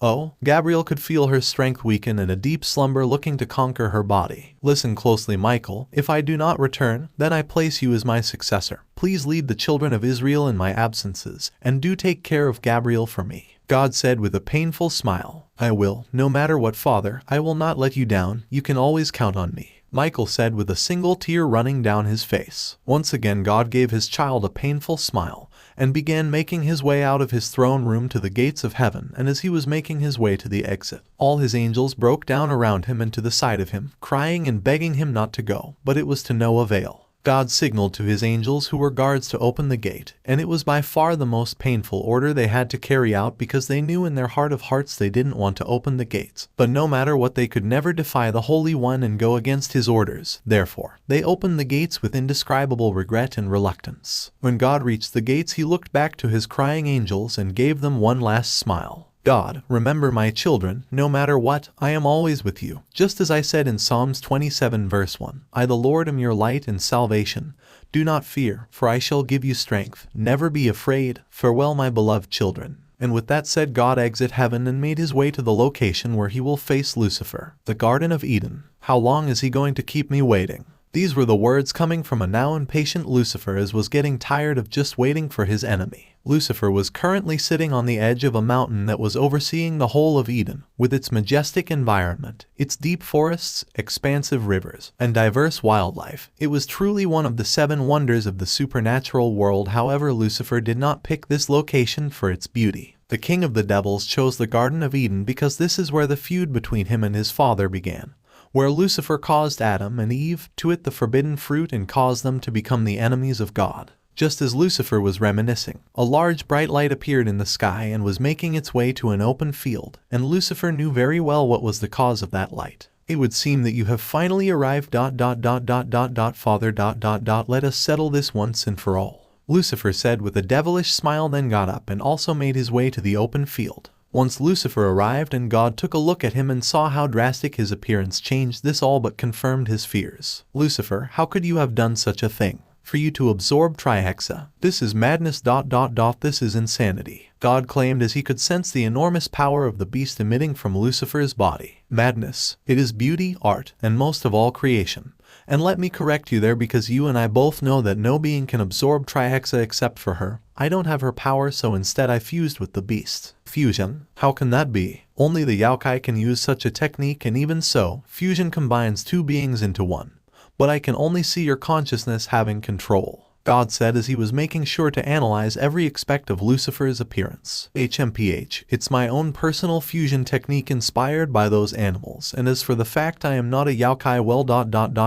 Oh, Gabriel could feel her strength weaken in a deep slumber looking to conquer her body. Listen closely, Michael. If I do not return, then I place you as my successor. Please lead the children of Israel in my absences, and do take care of Gabriel for me. God said with a painful smile. I will, no matter what, Father. I will not let you down. You can always count on me. Michael said with a single tear running down his face. Once again God gave his child a painful smile, and began making his way out of his throne room to the gates of heaven, and as he was making his way to the exit, all his angels broke down around him and to the side of him, crying and begging him not to go, but it was to no avail. God signaled to his angels who were guards to open the gate, and it was by far the most painful order they had to carry out because they knew in their heart of hearts they didn't want to open the gates. But no matter what, they could never defy the Holy One and go against his orders. Therefore, they opened the gates with indescribable regret and reluctance. When God reached the gates, he looked back to his crying angels and gave them one last smile. God, remember my children, no matter what, I am always with you. Just as I said in Psalms 27 verse 1, I the Lord am your light and salvation. Do not fear, for I shall give you strength. Never be afraid. Farewell, my beloved children. And with that said, God exited heaven and made his way to the location where he will face Lucifer, the Garden of Eden. How long is he going to keep me waiting? These were the words coming from a now impatient Lucifer, as was getting tired of just waiting for his enemy. Lucifer was currently sitting on the edge of a mountain that was overseeing the whole of Eden, with its majestic environment, its deep forests, expansive rivers, and diverse wildlife. It was truly one of the 7 wonders of the supernatural world. However, Lucifer did not pick this location for its beauty. The king of the devils chose the Garden of Eden because this is where the feud between him and his father began, where Lucifer caused Adam and Eve to eat the forbidden fruit and caused them to become the enemies of God. Just as Lucifer was reminiscing, a large bright light appeared in the sky and was making its way to an open field, and Lucifer knew very well what was the cause of that light. It would seem that you have finally arrived. Father. Let us settle this once and for all, Lucifer said with a devilish smile, then got up and also made his way to the open field. Once Lucifer arrived and God took a look at him and saw how drastic his appearance changed, this all but confirmed his fears. Lucifer, how could you have done such a thing? For you to absorb trihexa. This is madness. This is insanity, God claimed as he could sense the enormous power of the beast emitting from Lucifer's body. Madness. It is beauty, art, and most of all creation. And let me correct you there, because you and I both know that no being can absorb trihexa except for her. I don't have her power, so instead I fused with the beast. Fusion? How can that be? Only the yokai can use such a technique, and even so, fusion combines 2 beings into one. But I can only see your consciousness having control, God said as he was making sure to analyze every aspect of Lucifer's appearance. HMPH, it's my own personal fusion technique inspired by those animals, and as for the fact I am not a yokai, well,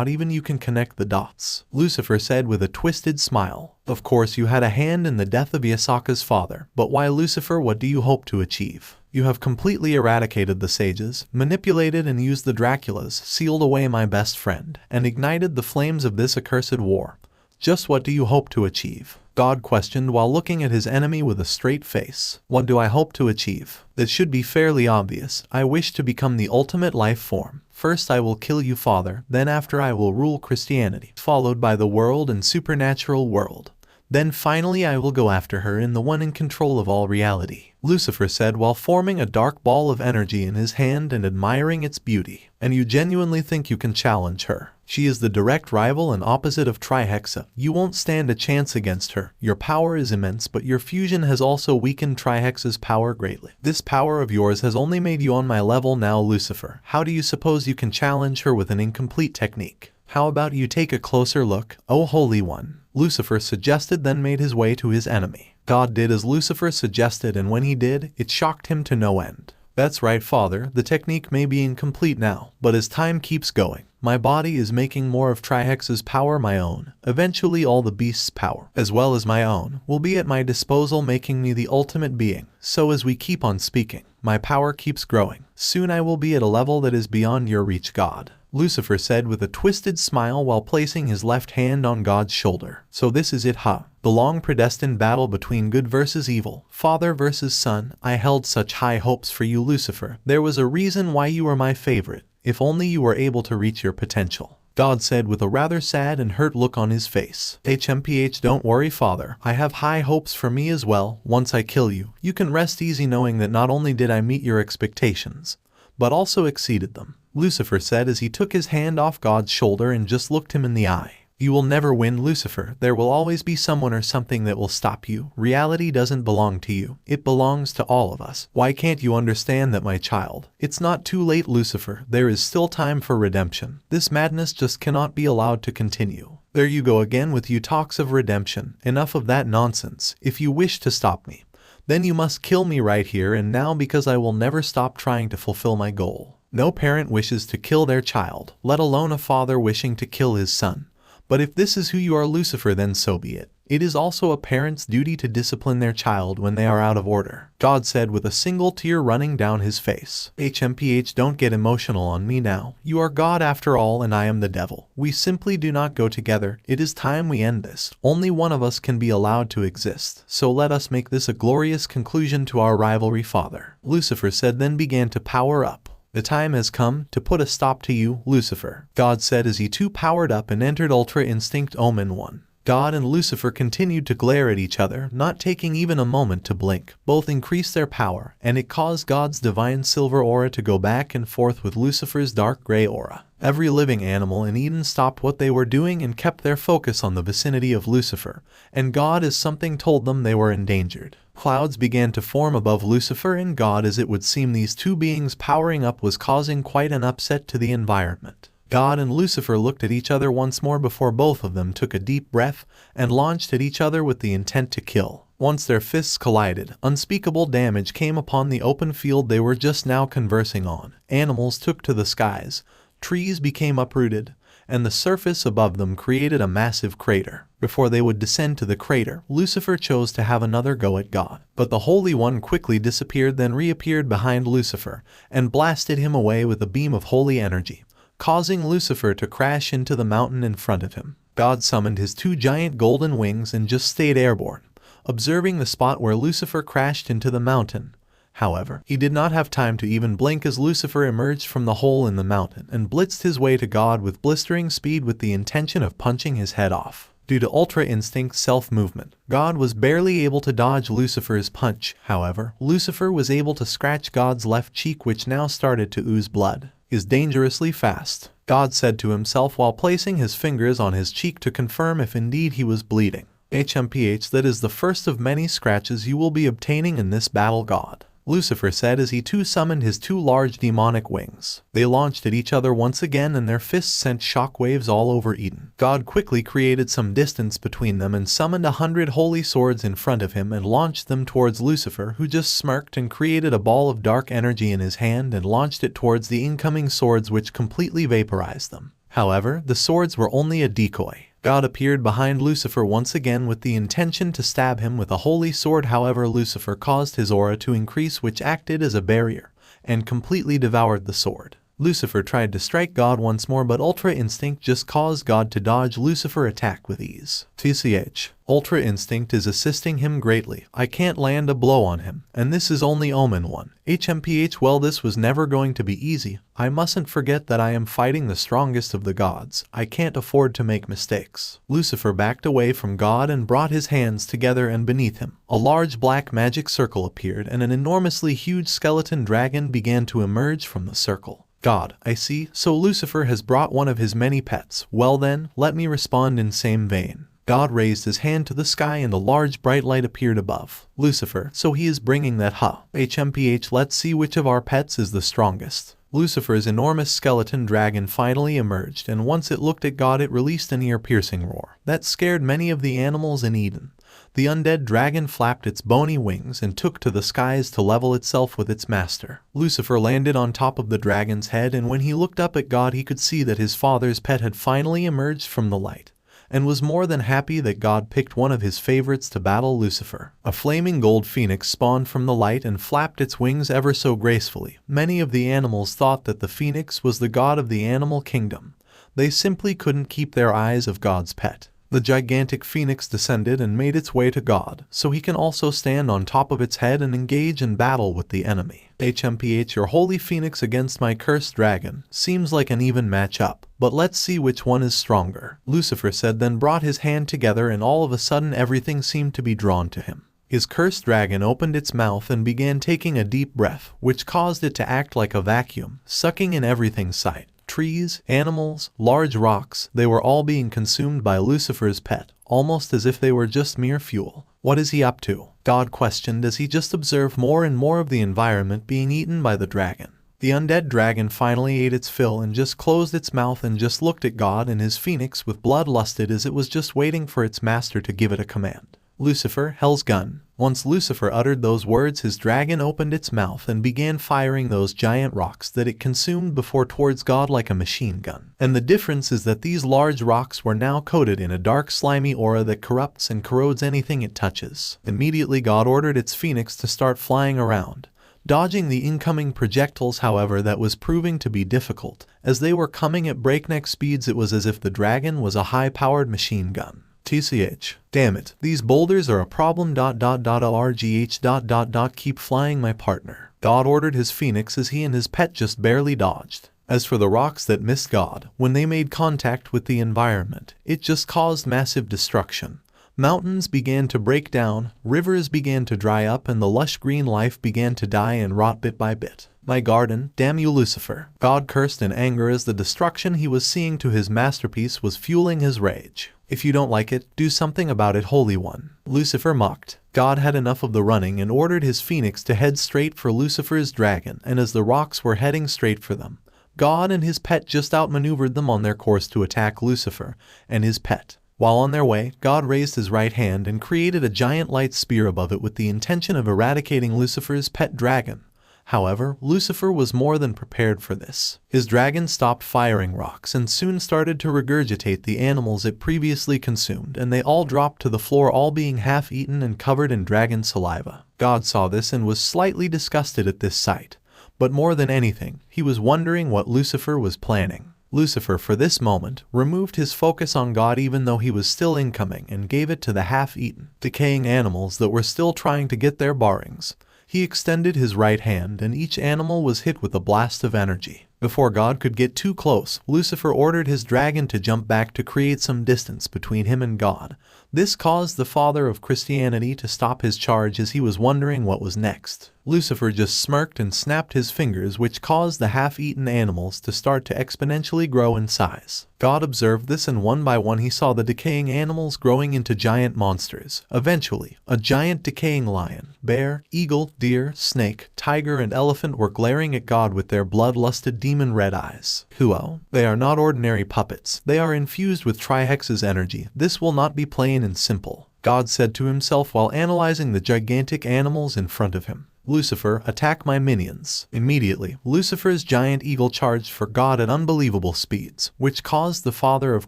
even you can connect the dots, Lucifer said with a twisted smile. Of course you had a hand in the death of Yasaka's father, but why, Lucifer, what do you hope to achieve? You have completely eradicated the sages, manipulated and used the Draculas, sealed away my best friend, and ignited the flames of this accursed war. Just what do you hope to achieve? God questioned while looking at his enemy with a straight face. What do I hope to achieve? That should be fairly obvious. I wish to become the ultimate life form. First I will kill you, Father, then after I will rule Christianity, followed by the world and supernatural world. Then finally I will go after her in the one in control of all reality, Lucifer said while forming a dark ball of energy in his hand and admiring its beauty. And you genuinely think you can challenge her? She is the direct rival and opposite of Trihexa. You won't stand a chance against her. Your power is immense, but your fusion has also weakened Trihexa's power greatly. This power of yours has only made you on my level now, Lucifer. How do you suppose you can challenge her with an incomplete technique? How about you take a closer look, O Holy One? Lucifer suggested, then made his way to his enemy. God did as Lucifer suggested, and when he did, it shocked him to no end. That's right, Father, the technique may be incomplete now, but as time keeps going, my body is making more of Trihexa's power my own. Eventually all the beast's power, as well as my own, will be at my disposal, making me the ultimate being. So as we keep on speaking, my power keeps growing. Soon I will be at a level that is beyond your reach, God, Lucifer said with a twisted smile while placing his left hand on God's shoulder. So this is it, huh? The long predestined battle between good versus evil, father versus son. I held such high hopes for you, Lucifer. There was a reason why you were my favorite. If only you were able to reach your potential. God said with a rather sad and hurt look on his face. HMPH, don't worry, Father. I have high hopes for me as well. Once I kill you, you can rest easy knowing that not only did I meet your expectations, but also exceeded them. Lucifer said as he took his hand off God's shoulder and just looked him in the eye. You will never win, Lucifer. There will always be someone or something that will stop you. Reality doesn't belong to you. It belongs to all of us. Why can't you understand that, my child? It's not too late, Lucifer. There is still time for redemption. This madness just cannot be allowed to continue. There you go again with you talks of redemption. Enough of that nonsense. If you wish to stop me, then you must kill me right here and now, because I will never stop trying to fulfill my goal. No parent wishes to kill their child, let alone a father wishing to kill his son. But if this is who you are, Lucifer, then so be it. It is also a parent's duty to discipline their child when they are out of order, God said with a single tear running down his face. HMPH, don't get emotional on me now. You are God after all and I am the devil. We simply do not go together. It is time we end this. Only one of us can be allowed to exist. So let us make this a glorious conclusion to our rivalry, Father. Lucifer said, then began to power up. The time has come to put a stop to you, Lucifer, God said as he too powered up and entered Ultra Instinct Omen 1. God and Lucifer continued to glare at each other, not taking even a moment to blink. Both increased their power, and it caused God's divine silver aura to go back and forth with Lucifer's dark gray aura. Every living animal in Eden stopped what they were doing and kept their focus on the vicinity of Lucifer, and God, as something told them they were endangered. Clouds began to form above Lucifer and God. As it would seem, these two beings powering up was causing quite an upset to the environment. God and Lucifer looked at each other once more before both of them took a deep breath and launched at each other with the intent to kill. Once their fists collided, unspeakable damage came upon the open field they were just now conversing on. Animals took to the skies, trees became uprooted, and the surface above them created a massive crater. Before they would descend to the crater, Lucifer chose to have another go at God. But the Holy One quickly disappeared, then reappeared behind Lucifer and blasted him away with a beam of holy energy, causing Lucifer to crash into the mountain in front of him. God summoned his two giant golden wings and just stayed airborne, observing the spot where Lucifer crashed into the mountain. However, he did not have time to even blink as Lucifer emerged from the hole in the mountain and blitzed his way to God with blistering speed with the intention of punching his head off. Due to Ultra Instinct self-movement, God was barely able to dodge Lucifer's punch. However, Lucifer was able to scratch God's left cheek, which now started to ooze blood. Is dangerously fast, God said to himself while placing his fingers on his cheek to confirm if indeed he was bleeding. HMPH, that is the first of many scratches you will be obtaining in this battle, God, Lucifer said as he too summoned his two large demonic wings. They launched at each other once again and their fists sent shockwaves all over Eden. God quickly created some distance between them and summoned 100 holy swords in front of him and launched them towards Lucifer, who just smirked and created a ball of dark energy in his hand and launched it towards the incoming swords, which completely vaporized them. However, the swords were only a decoy. God appeared behind Lucifer once again with the intention to stab him with a holy sword. However, Lucifer caused his aura to increase, which acted as a barrier and completely devoured the sword. Lucifer tried to strike God once more, but Ultra Instinct just caused God to dodge Lucifer's attack with ease. TCH, Ultra Instinct is assisting him greatly. I can't land a blow on him, and this is only Omen 1. HMPH, well, this was never going to be easy. I mustn't forget that I am fighting the strongest of the gods. I can't afford to make mistakes. Lucifer backed away from God and brought his hands together, and beneath him, a large black magic circle appeared and an enormously huge skeleton dragon began to emerge from the circle. God, I see. So Lucifer has brought one of his many pets. Well then, let me respond in same vein. God raised his hand to the sky and a large bright light appeared above Lucifer. So he is bringing that, huh? HMPH, let's see which of our pets is the strongest. Lucifer's enormous skeleton dragon finally emerged, and once it looked at God, it released an ear-piercing roar that scared many of the animals in Eden. The undead dragon flapped its bony wings and took to the skies to level itself with its master. Lucifer landed on top of the dragon's head, and when he looked up at God, he could see that his father's pet had finally emerged from the light, and was more than happy that God picked one of his favorites to battle Lucifer. A flaming gold phoenix spawned from the light and flapped its wings ever so gracefully. Many of the animals thought that the phoenix was the god of the animal kingdom. They simply couldn't keep their eyes off God's pet. The gigantic phoenix descended and made its way to God, so he can also stand on top of its head and engage in battle with the enemy. HMPH, your holy phoenix against my cursed dragon seems like an even match-up, but let's see which one is stronger, Lucifer said, then brought his hand together, and all of a sudden everything seemed to be drawn to him. His cursed dragon opened its mouth and began taking a deep breath, which caused it to act like a vacuum, sucking in everything's sight. Trees, animals, large rocks, they were all being consumed by Lucifer's pet, almost as if they were just mere fuel. What is he up to? God questioned as he just observed more and more of the environment being eaten by the dragon. The undead dragon finally ate its fill and just closed its mouth and just looked at God and his phoenix with blood lusted as it was just waiting for its master to give it a command. Lucifer, hell's gun. Once Lucifer uttered those words, his dragon opened its mouth and began firing those giant rocks that it consumed before towards God like a machine gun. And the difference is that these large rocks were now coated in a dark slimy aura that corrupts and corrodes anything it touches. Immediately God ordered its phoenix to start flying around, dodging the incoming projectiles. However, that was proving to be difficult. As they were coming at breakneck speeds, it was as if the dragon was a high-powered machine gun. TCH. Damn it, these boulders are a problem. RGH. Keep flying, my partner. God ordered his phoenix as he and his pet just barely dodged. As for the rocks that missed God, when they made contact with the environment, it just caused massive destruction. Mountains began to break down, rivers began to dry up, and the lush green life began to die and rot bit by bit. My garden, damn you, Lucifer. God cursed in anger as the destruction he was seeing to his masterpiece was fueling his rage. If you don't like it, do something about it, Holy One. Lucifer mocked. God had enough of the running and ordered his phoenix to head straight for Lucifer's dragon, and as the rocks were heading straight for them, God and his pet just outmaneuvered them on their course to attack Lucifer and his pet. While on their way, God raised his right hand and created a giant light spear above it with the intention of eradicating Lucifer's pet dragon. However, Lucifer was more than prepared for this. His dragon stopped firing rocks and soon started to regurgitate the animals it previously consumed, and they all dropped to the floor, all being half-eaten and covered in dragon saliva. God saw this and was slightly disgusted at this sight. But more than anything, he was wondering what Lucifer was planning. Lucifer, for this moment, removed his focus on God even though he was still incoming and gave it to the half-eaten, decaying animals that were still trying to get their bearings. He extended his right hand and each animal was hit with a blast of energy. Before God could get too close, Lucifer ordered his dragon to jump back to create some distance between him and God. This caused the father of Christianity to stop his charge as he was wondering what was next. Lucifer just smirked and snapped his fingers, which caused the half-eaten animals to start to exponentially grow in size. God observed this, and one by one he saw the decaying animals growing into giant monsters. Eventually, a giant decaying lion, bear, eagle, deer, snake, tiger, and elephant were glaring at God with their blood-lusted demon red eyes. Huo, they are not ordinary puppets. They are infused with Trihex's energy. This will not be plain and simple, God said to himself while analyzing the gigantic animals in front of him. Lucifer, attack my minions. Immediately, Lucifer's giant eagle charged for God at unbelievable speeds, which caused the father of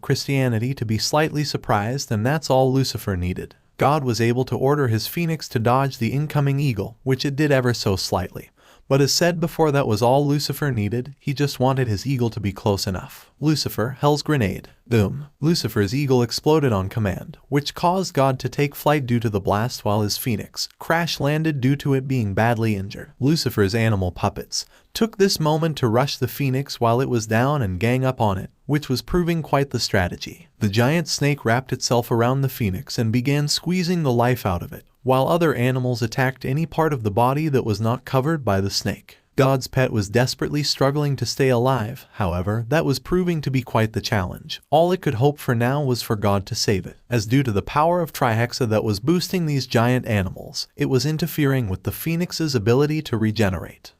Christianity to be slightly surprised, and that's all Lucifer needed. God was able to order his phoenix to dodge the incoming eagle, which it did ever so slightly. But as said before, that was all Lucifer needed. He just wanted his eagle to be close enough. Lucifer, hell's grenade. Boom. Lucifer's eagle exploded on command, which caused God to take flight due to the blast, while his phoenix crash-landed due to it being badly injured. Lucifer's animal puppets took this moment to rush the phoenix while it was down and gang up on it, which was proving quite the strategy. The giant snake wrapped itself around the phoenix and began squeezing the life out of it, while other animals attacked any part of the body that was not covered by the snake. God's pet was desperately struggling to stay alive. However, that was proving to be quite the challenge. All it could hope for now was for God to save it, as due to the power of Trihexa that was boosting these giant animals, it was interfering with the phoenix's ability to regenerate.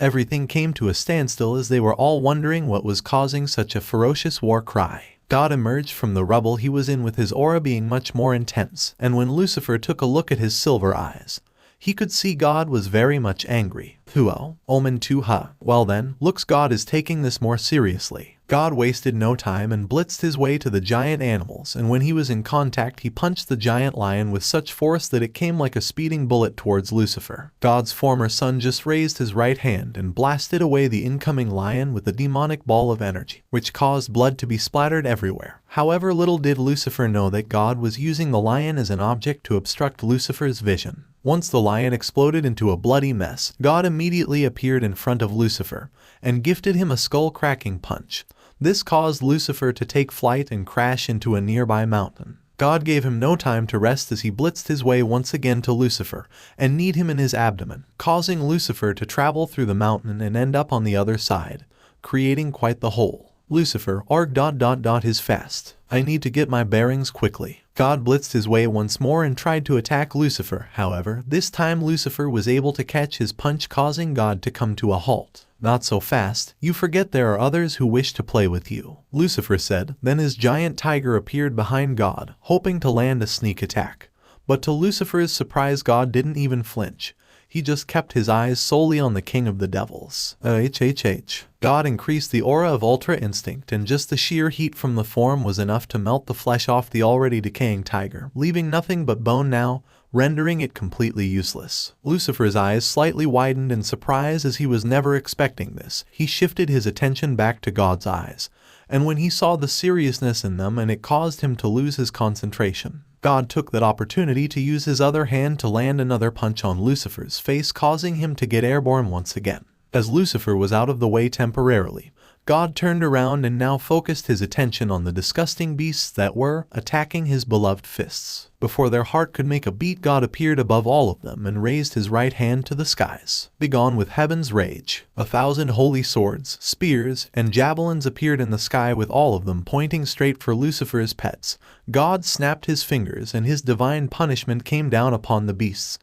Everything came to a standstill as they were all wondering what was causing such a ferocious war cry. God emerged from the rubble he was in with his aura being much more intense, and when Lucifer took a look at his silver eyes, he could see God was very much angry. Huo, Omen 2 Ha. Well then, looks God is taking this more seriously. God wasted no time and blitzed his way to the giant animals, and when he was in contact he punched the giant lion with such force that it came like a speeding bullet towards Lucifer. God's former son just raised his right hand and blasted away the incoming lion with a demonic ball of energy, which caused blood to be splattered everywhere. However, little did Lucifer know that God was using the lion as an object to obstruct Lucifer's vision. Once the lion exploded into a bloody mess, God immediately appeared in front of Lucifer and gifted him a skull-cracking punch. This caused Lucifer to take flight and crash into a nearby mountain. God gave him no time to rest as he blitzed his way once again to Lucifer and kneed him in his abdomen, causing Lucifer to travel through the mountain and end up on the other side, creating quite the hole. Lucifer is fast. I need to get my bearings quickly. God blitzed his way once more and tried to attack Lucifer. However, this time Lucifer was able to catch his punch, causing God to come to a halt. Not so fast, you forget there are others who wish to play with you, Lucifer said. Then his giant tiger appeared behind God, hoping to land a sneak attack. But to Lucifer's surprise, God didn't even flinch. He just kept his eyes solely on the king of the devils. God increased the aura of Ultra Instinct, and just the sheer heat from the form was enough to melt the flesh off the already decaying tiger, leaving nothing but bone now, rendering it completely useless. Lucifer's eyes slightly widened in surprise as he was never expecting this. He shifted his attention back to God's eyes, and when he saw the seriousness in them, and it caused him to lose his concentration. God took that opportunity to use his other hand to land another punch on Lucifer's face, causing him to get airborne once again. As Lucifer was out of the way temporarily, God turned around and now focused his attention on the disgusting beasts that were attacking his beloved fists. Before their heart could make a beat, God appeared above all of them and raised his right hand to the skies. Begone with heaven's rage. 1,000 holy swords, spears, and javelins appeared in the sky, with all of them pointing straight for Lucifer's pets. God snapped his fingers and his divine punishment came down upon the beasts,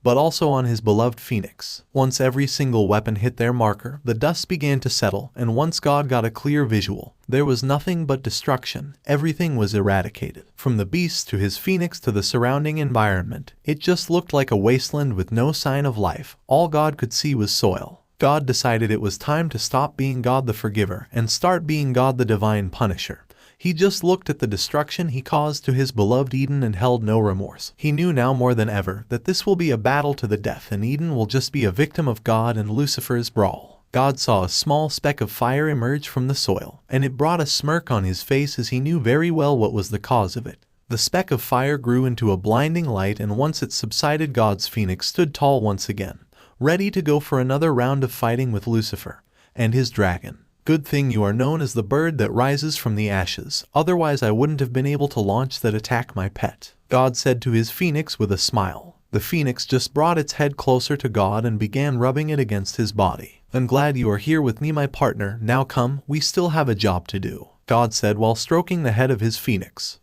but also on his beloved Phoenix. Once every single weapon hit their marker, the dust began to settle, and once God got a clear visual, there was nothing but destruction. Everything was eradicated. From the beast to his Phoenix to the surrounding environment, it just looked like a wasteland with no sign of life. All God could see was soil. God decided it was time to stop being God the Forgiver and start being God the Divine Punisher. He just looked at the destruction he caused to his beloved Eden and held no remorse. He knew now more than ever that this will be a battle to the death, and Eden will just be a victim of God and Lucifer's brawl. God saw a small speck of fire emerge from the soil, and it brought a smirk on his face as he knew very well what was the cause of it. The speck of fire grew into a blinding light, and once it subsided, God's Phoenix stood tall once again, ready to go for another round of fighting with Lucifer and his dragon. Good thing you are known as the bird that rises from the ashes, otherwise I wouldn't have been able to launch that attack, my pet, God said to his Phoenix with a smile. The Phoenix just brought its head closer to God and began rubbing it against his body. I'm glad you are here with me, my partner. Now come, we still have a job to do, God said while stroking the head of his Phoenix.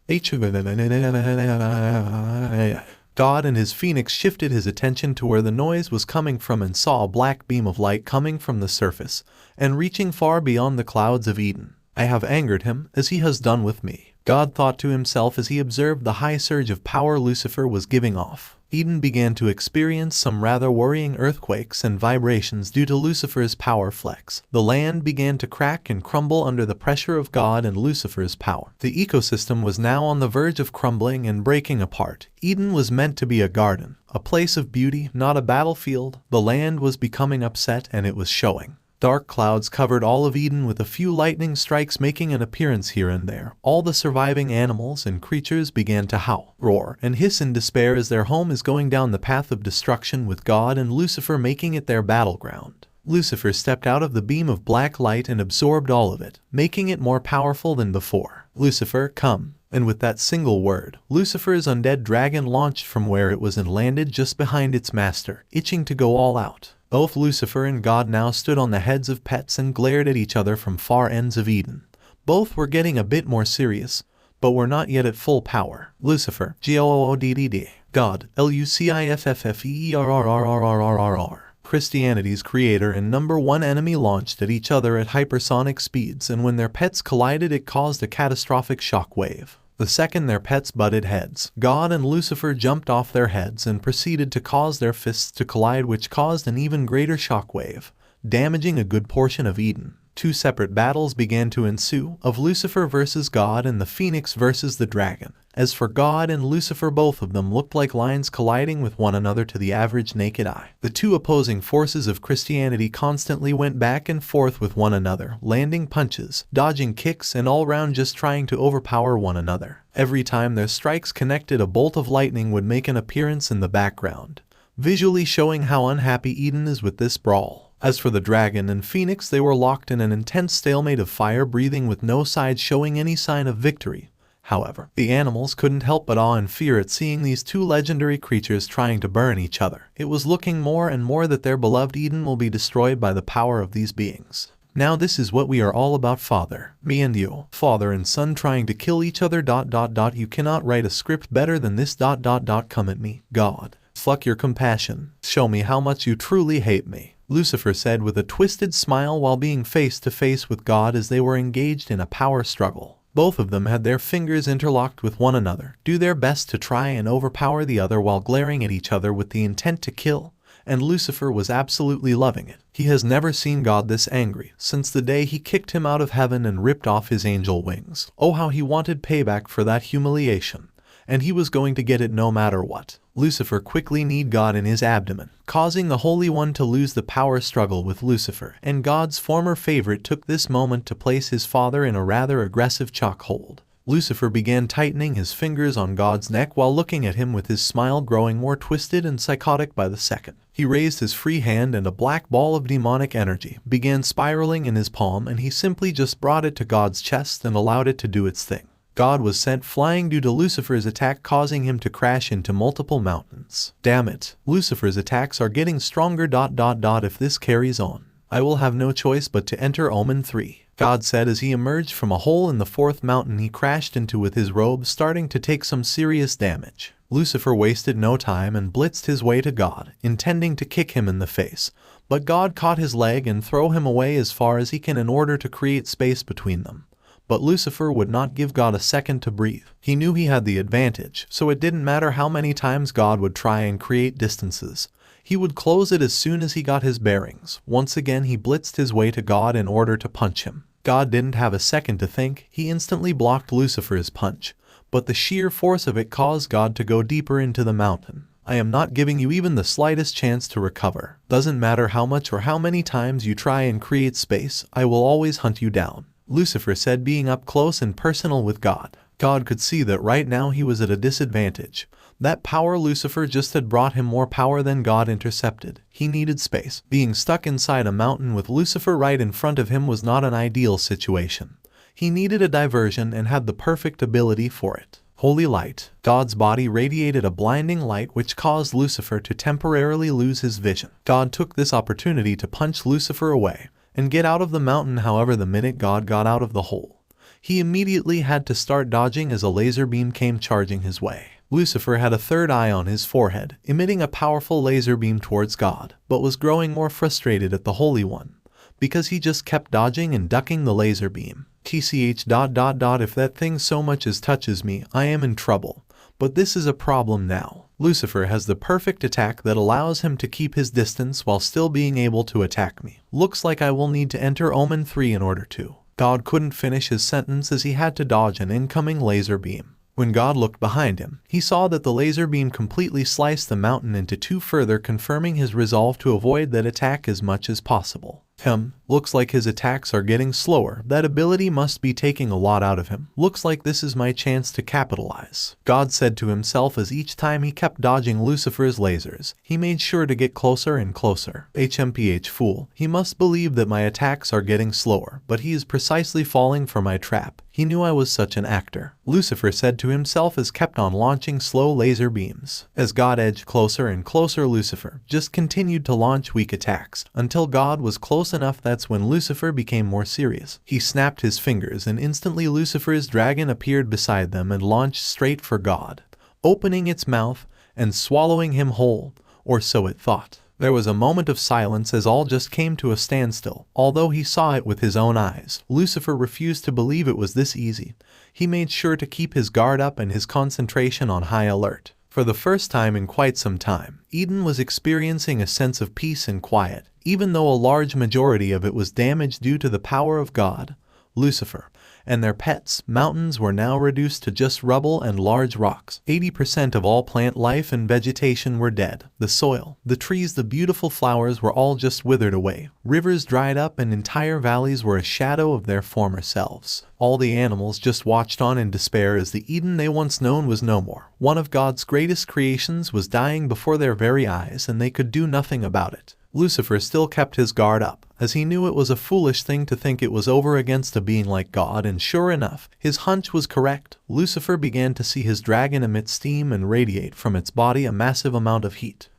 God and his Phoenix shifted his attention to where the noise was coming from and saw a black beam of light coming from the surface and reaching far beyond the clouds of Eden. I have angered him, as he has done with me, God thought to himself as he observed the high surge of power Lucifer was giving off. Eden began to experience some rather worrying earthquakes and vibrations due to Lucifer's power flex. The land began to crack and crumble under the pressure of God and Lucifer's power. The ecosystem was now on the verge of crumbling and breaking apart. Eden was meant to be a garden, a place of beauty, not a battlefield. The land was becoming upset, and it was showing. Dark clouds covered all of Eden, with a few lightning strikes making an appearance here and there. All the surviving animals and creatures began to howl, roar, and hiss in despair as their home is going down the path of destruction, with God and Lucifer making it their battleground. Lucifer stepped out of the beam of black light and absorbed all of it, making it more powerful than before. Lucifer, come. And with that single word, Lucifer's undead dragon launched from where it was and landed just behind its master, itching to go all out. Both Lucifer and God now stood on the heads of pets and glared at each other from far ends of Eden. Both were getting a bit more serious, but were not yet at full power. Lucifer, G-O-O-D-D-D, God, L-U-C-I-F-F-E-R-R-R-R-R-R-R-R. Christianity's creator and #1 enemy launched at each other at hypersonic speeds, and when their pets collided it caused a catastrophic shockwave. The second their pets butted heads, God and Lucifer jumped off their heads and proceeded to cause their fists to collide, which caused an even greater shockwave, damaging a good portion of Eden. Two separate battles began to ensue, of Lucifer versus God and the Phoenix versus the Dragon. As for God and Lucifer, both of them looked like lines colliding with one another to the average naked eye. The two opposing forces of Christianity constantly went back and forth with one another, landing punches, dodging kicks, and all round just trying to overpower one another. Every time their strikes connected, a bolt of lightning would make an appearance in the background, visually showing how unhappy Eden is with this brawl. As for the Dragon and Phoenix, they were locked in an intense stalemate of fire breathing with no side showing any sign of victory. However, the animals couldn't help but awe and fear at seeing these two legendary creatures trying to burn each other. It was looking more and more that their beloved Eden will be destroyed by the power of these beings. Now this is what we are all about, father. Me and you. Father and son trying to kill each other. ... You cannot write a script better than this ... Come at me, God. Fuck your compassion. Show me how much you truly hate me, Lucifer said with a twisted smile while being face to face with God as they were engaged in a power struggle. Both of them had their fingers interlocked with one another, do their best to try and overpower the other while glaring at each other with the intent to kill, and Lucifer was absolutely loving it. He has never seen God this angry since the day he kicked him out of heaven and ripped off his angel wings. Oh, how he wanted payback for that humiliation, and he was going to get it no matter what. Lucifer quickly kneed God in his abdomen, causing the Holy One to lose the power struggle with Lucifer, and God's former favorite took this moment to place his father in a rather aggressive chokehold. Lucifer began tightening his fingers on God's neck while looking at him with his smile growing more twisted and psychotic by the second. He raised his free hand and a black ball of demonic energy began spiraling in his palm, and he simply just brought it to God's chest and allowed it to do its thing. God was sent flying due to Lucifer's attack, causing him to crash into multiple mountains. Damn it, Lucifer's attacks are getting stronger. ... If this carries on, I will have no choice but to enter Omen 3. God said as he emerged from a hole in the fourth mountain he crashed into with his robe starting to take some serious damage. Lucifer wasted no time and blitzed his way to God, intending to kick him in the face, but God caught his leg and threw him away as far as he can in order to create space between them. But Lucifer would not give God a second to breathe. He knew he had the advantage, so it didn't matter how many times God would try and create distances. He would close it as soon as he got his bearings. Once again he blitzed his way to God in order to punch him. God didn't have a second to think, he instantly blocked Lucifer's punch, but the sheer force of it caused God to go deeper into the mountain. I am not giving you even the slightest chance to recover. Doesn't matter how much or how many times you try and create space, I will always hunt you down, Lucifer said, being up close and personal with God. God could see that right now he was at a disadvantage. That power Lucifer just had brought him more power than God intercepted. He needed space. Being stuck inside a mountain with Lucifer right in front of him was not an ideal situation. He needed a diversion and had the perfect ability for it. Holy light. God's body radiated a blinding light which caused Lucifer to temporarily lose his vision. God took this opportunity to punch Lucifer away and get out of the mountain. However, the minute God got out of the hole, he immediately had to start dodging as a laser beam came charging his way. Lucifer had a third eye on his forehead, emitting a powerful laser beam towards God, but was growing more frustrated at the Holy One, because he just kept dodging and ducking the laser beam. TCH ... If that thing so much as touches me, I am in trouble. But this is a problem now. Lucifer has the perfect attack that allows him to keep his distance while still being able to attack me. Looks like I will need to enter Omen 3 in order to. God couldn't finish his sentence as he had to dodge an incoming laser beam. When God looked behind him, he saw that the laser beam completely sliced the mountain into two, further confirming his resolve to avoid that attack as much as possible. Looks like his attacks are getting slower. That ability must be taking a lot out of him. Looks like this is my chance to capitalize, God said to himself as each time he kept dodging Lucifer's lasers, he made sure to get closer and closer. HMPH fool. He must believe that my attacks are getting slower, but he is precisely falling for my trap. He knew I was such an actor, Lucifer said to himself as kept on launching slow laser beams. As God edged closer and closer, Lucifer just continued to launch weak attacks until God was close enough. That's when Lucifer became more serious. He snapped his fingers and instantly Lucifer's dragon appeared beside them and launched straight for God, opening its mouth and swallowing him whole, or so it thought. There was a moment of silence as all just came to a standstill. Although he saw it with his own eyes, Lucifer refused to believe it was this easy. He made sure to keep his guard up and his concentration on high alert. For the first time in quite some time, Eden was experiencing a sense of peace and quiet. Even though a large majority of it was damaged due to the power of God, Lucifer, and their pets, mountains were now reduced to just rubble and large rocks. 80% of all plant life and vegetation were dead. The soil, the trees, the beautiful flowers were all just withered away. Rivers dried up and entire valleys were a shadow of their former selves. All the animals just watched on in despair as the Eden they once known was no more. One of God's greatest creations was dying before their very eyes, and they could do nothing about it. Lucifer still kept his guard up, as he knew it was a foolish thing to think it was over against a being like God, and sure enough, his hunch was correct. Lucifer began to see his dragon emit steam and radiate from its body a massive amount of heat.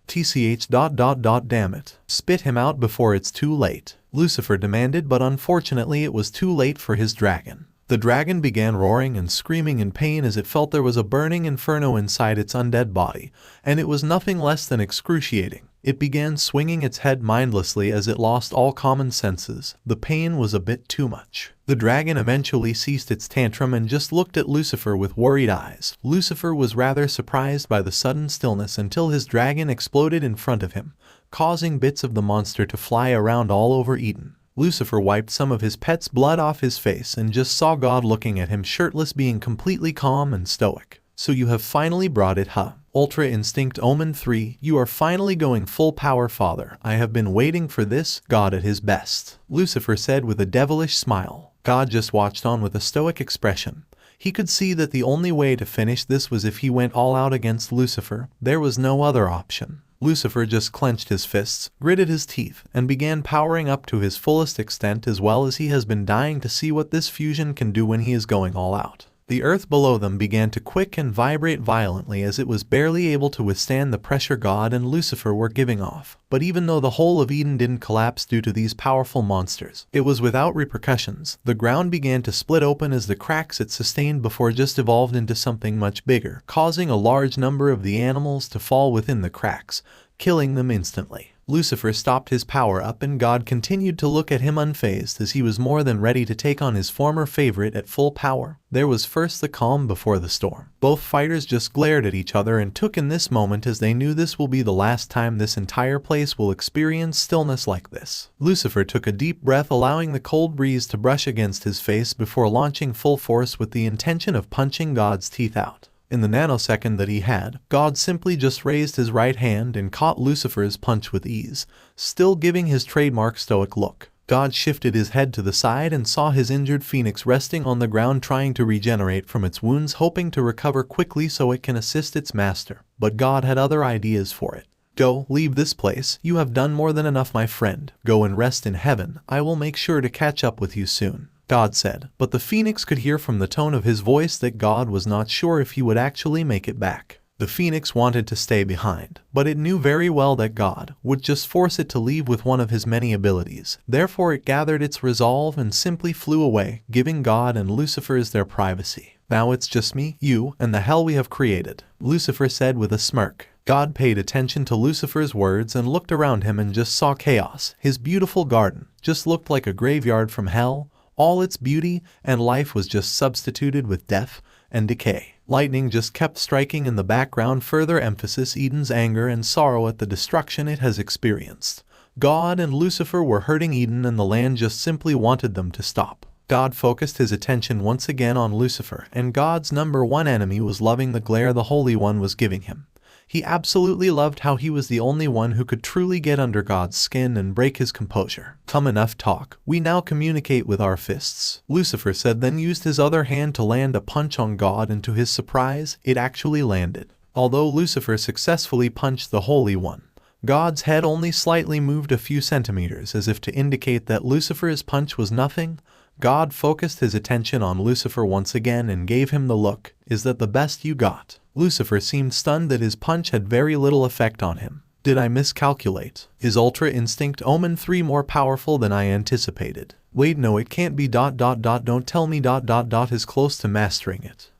Damn it. Spit him out before it's too late, Lucifer demanded, but unfortunately it was too late for his dragon. The dragon began roaring and screaming in pain as it felt there was a burning inferno inside its undead body, and it was nothing less than excruciating. It began swinging its head mindlessly as it lost all common senses. The pain was a bit too much. The dragon eventually ceased its tantrum and just looked at Lucifer with worried eyes. Lucifer was rather surprised by the sudden stillness until his dragon exploded in front of him, causing bits of the monster to fly around all over Eden. Lucifer wiped some of his pet's blood off his face and just saw God looking at him shirtless, being completely calm and stoic. So you have finally brought it, huh? Ultra Instinct Omen 3, you are finally going full power, Father. I have been waiting for this. God at his best, Lucifer said with a devilish smile. God just watched on with a stoic expression. He could see that the only way to finish this was if he went all out against Lucifer. There was no other option. Lucifer just clenched his fists, gritted his teeth, and began powering up to his fullest extent, as well as he has been dying to see what this fusion can do when he is going all out. The earth below them began to quake and vibrate violently as it was barely able to withstand the pressure God and Lucifer were giving off. But even though the whole of Eden didn't collapse due to these powerful monsters, it was without repercussions. The ground began to split open as the cracks it sustained before just evolved into something much bigger, causing a large number of the animals to fall within the cracks, killing them instantly. Lucifer stopped his power up and God continued to look at him unfazed as he was more than ready to take on his former favorite at full power. There was first the calm before the storm. Both fighters just glared at each other and took in this moment as they knew this will be the last time this entire place will experience stillness like this. Lucifer took a deep breath, allowing the cold breeze to brush against his face before launching full force with the intention of punching God's teeth out. In the nanosecond that he had, God simply just raised his right hand and caught Lucifer's punch with ease, still giving his trademark stoic look. God shifted his head to the side and saw his injured phoenix resting on the ground trying to regenerate from its wounds, hoping to recover quickly so it can assist its master. But God had other ideas for it. Go, leave this place. You have done more than enough, my friend. Go and rest in heaven. I will make sure to catch up with you soon, God said. But the phoenix could hear from the tone of his voice that God was not sure if he would actually make it back. The phoenix wanted to stay behind, but it knew very well that God would just force it to leave with one of his many abilities. Therefore it gathered its resolve and simply flew away, giving God and Lucifer's their privacy. Now it's just me, you, and the hell we have created, Lucifer said with a smirk. God paid attention to Lucifer's words and looked around him and just saw chaos. His beautiful garden just looked like a graveyard from hell. All its beauty and life was just substituted with death and decay. Lightning just kept striking in the background, further emphasis Eden's anger and sorrow at the destruction it has experienced. God and Lucifer were hurting Eden and the land just simply wanted them to stop. God focused his attention once again on Lucifer, and God's number one enemy was loving the glare the Holy One was giving him. He absolutely loved how he was the only one who could truly get under God's skin and break his composure. Come, enough talk. We now communicate with our fists, Lucifer said, then used his other hand to land a punch on God, and to his surprise, it actually landed. Although Lucifer successfully punched the Holy One, God's head only slightly moved a few centimeters as if to indicate that Lucifer's punch was nothing. God focused his attention on Lucifer once again and gave him the look. Is that the best you got? Lucifer seemed stunned that his punch had very little effect on him. Did I miscalculate? Is Ultra Instinct Omen 3 more powerful than I anticipated? Wait, no, it can't be ... Don't tell me ... is close to mastering it.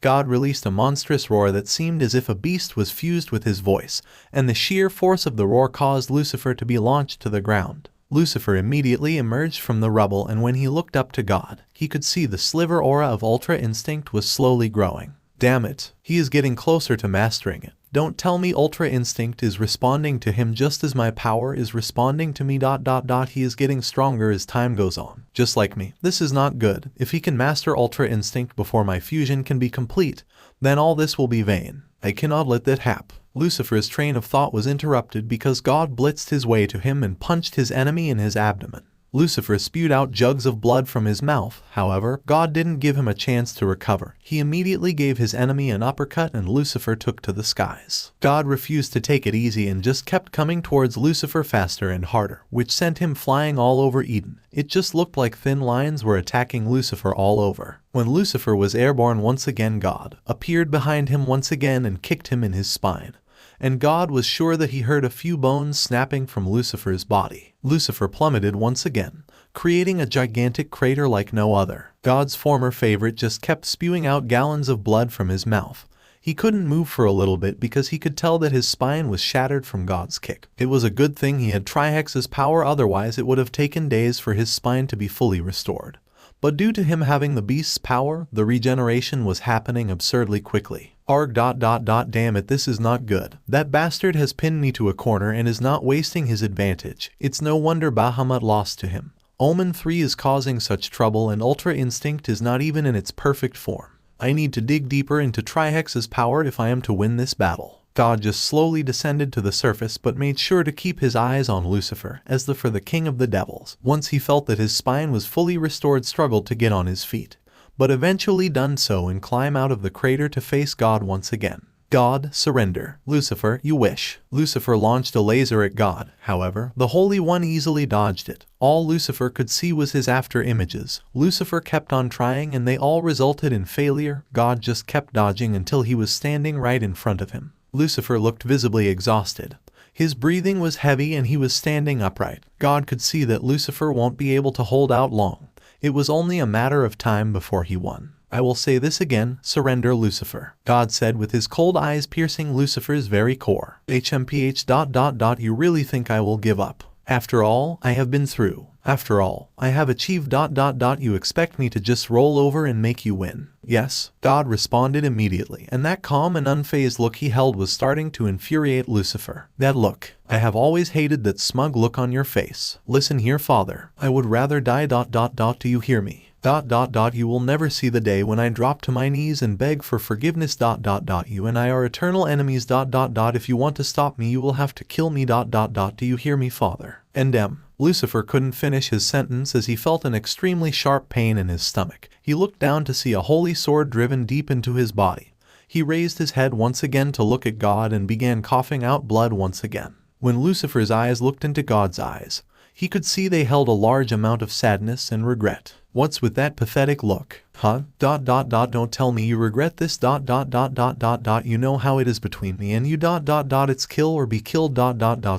God released a monstrous roar that seemed as if a beast was fused with his voice, and the sheer force of the roar caused Lucifer to be launched to the ground. Lucifer immediately emerged from the rubble, and when he looked up to God, he could see the sliver aura of Ultra Instinct was slowly growing. Damn it, he is getting closer to mastering it. Don't tell me Ultra Instinct is responding to him just as my power is responding to me. He is getting stronger as time goes on. Just like me. This is not good. If he can master Ultra Instinct before my fusion can be complete, then all this will be vain. I cannot let that happen. Lucifer's train of thought was interrupted because God blitzed his way to him and punched his enemy in his abdomen. Lucifer spewed out jugs of blood from his mouth. However, God didn't give him a chance to recover. He immediately gave his enemy an uppercut and Lucifer took to the skies. God refused to take it easy and just kept coming towards Lucifer faster and harder, which sent him flying all over Eden. It just looked like thin lines were attacking Lucifer all over. When Lucifer was airborne once again, God appeared behind him once again and kicked him in his spine. And God was sure that he heard a few bones snapping from Lucifer's body. Lucifer plummeted once again, creating a gigantic crater like no other. God's former favorite just kept spewing out gallons of blood from his mouth. He couldn't move for a little bit because he could tell that his spine was shattered from God's kick. It was a good thing he had Trihex's power, otherwise it would have taken days for his spine to be fully restored. But due to him having the beast's power, the regeneration was happening absurdly quickly. Arg. Damn it, this is not good. That bastard has pinned me to a corner and is not wasting his advantage. It's no wonder Bahamut lost to him. Omen 3 is causing such trouble and Ultra Instinct is not even in its perfect form. I need to dig deeper into Trihex's power if I am to win this battle. God just slowly descended to the surface but made sure to keep his eyes on Lucifer, as for the king of the devils. Once he felt that his spine was fully restored, struggled to get on his feet, but eventually done so and climb out of the crater to face God once again. God, surrender. Lucifer, you wish. Lucifer launched a laser at God. However, the Holy One easily dodged it. All Lucifer could see was his after images. Lucifer kept on trying and they all resulted in failure. God just kept dodging until he was standing right in front of him. Lucifer looked visibly exhausted. His breathing was heavy and he was standing upright. God could see that Lucifer won't be able to hold out long. It was only a matter of time before he won. I will say this again, surrender Lucifer, God said with his cold eyes piercing Lucifer's very core. HMPH. You really think I will give up? After all I have been through. After all I have achieved. You expect me to just roll over and make you win? Yes, God responded immediately, and that calm and unfazed look he held was starting to infuriate Lucifer. That look. I have always hated that smug look on your face. Listen here, Father. I would rather die. Do you hear me? You will never see the day when I drop to my knees and beg for forgiveness. You and I are eternal enemies. If you want to stop me, you will have to kill me. Do you hear me, Father? And Lucifer couldn't finish his sentence as he felt an extremely sharp pain in his stomach. He looked down to see a holy sword driven deep into his body. He raised his head once again to look at God and began coughing out blood once again. When Lucifer's eyes looked into God's eyes, he could see they held a large amount of sadness and regret. What's with that pathetic look? Huh? Don't tell me you regret this. You know how it is between me and you. It's kill or be killed.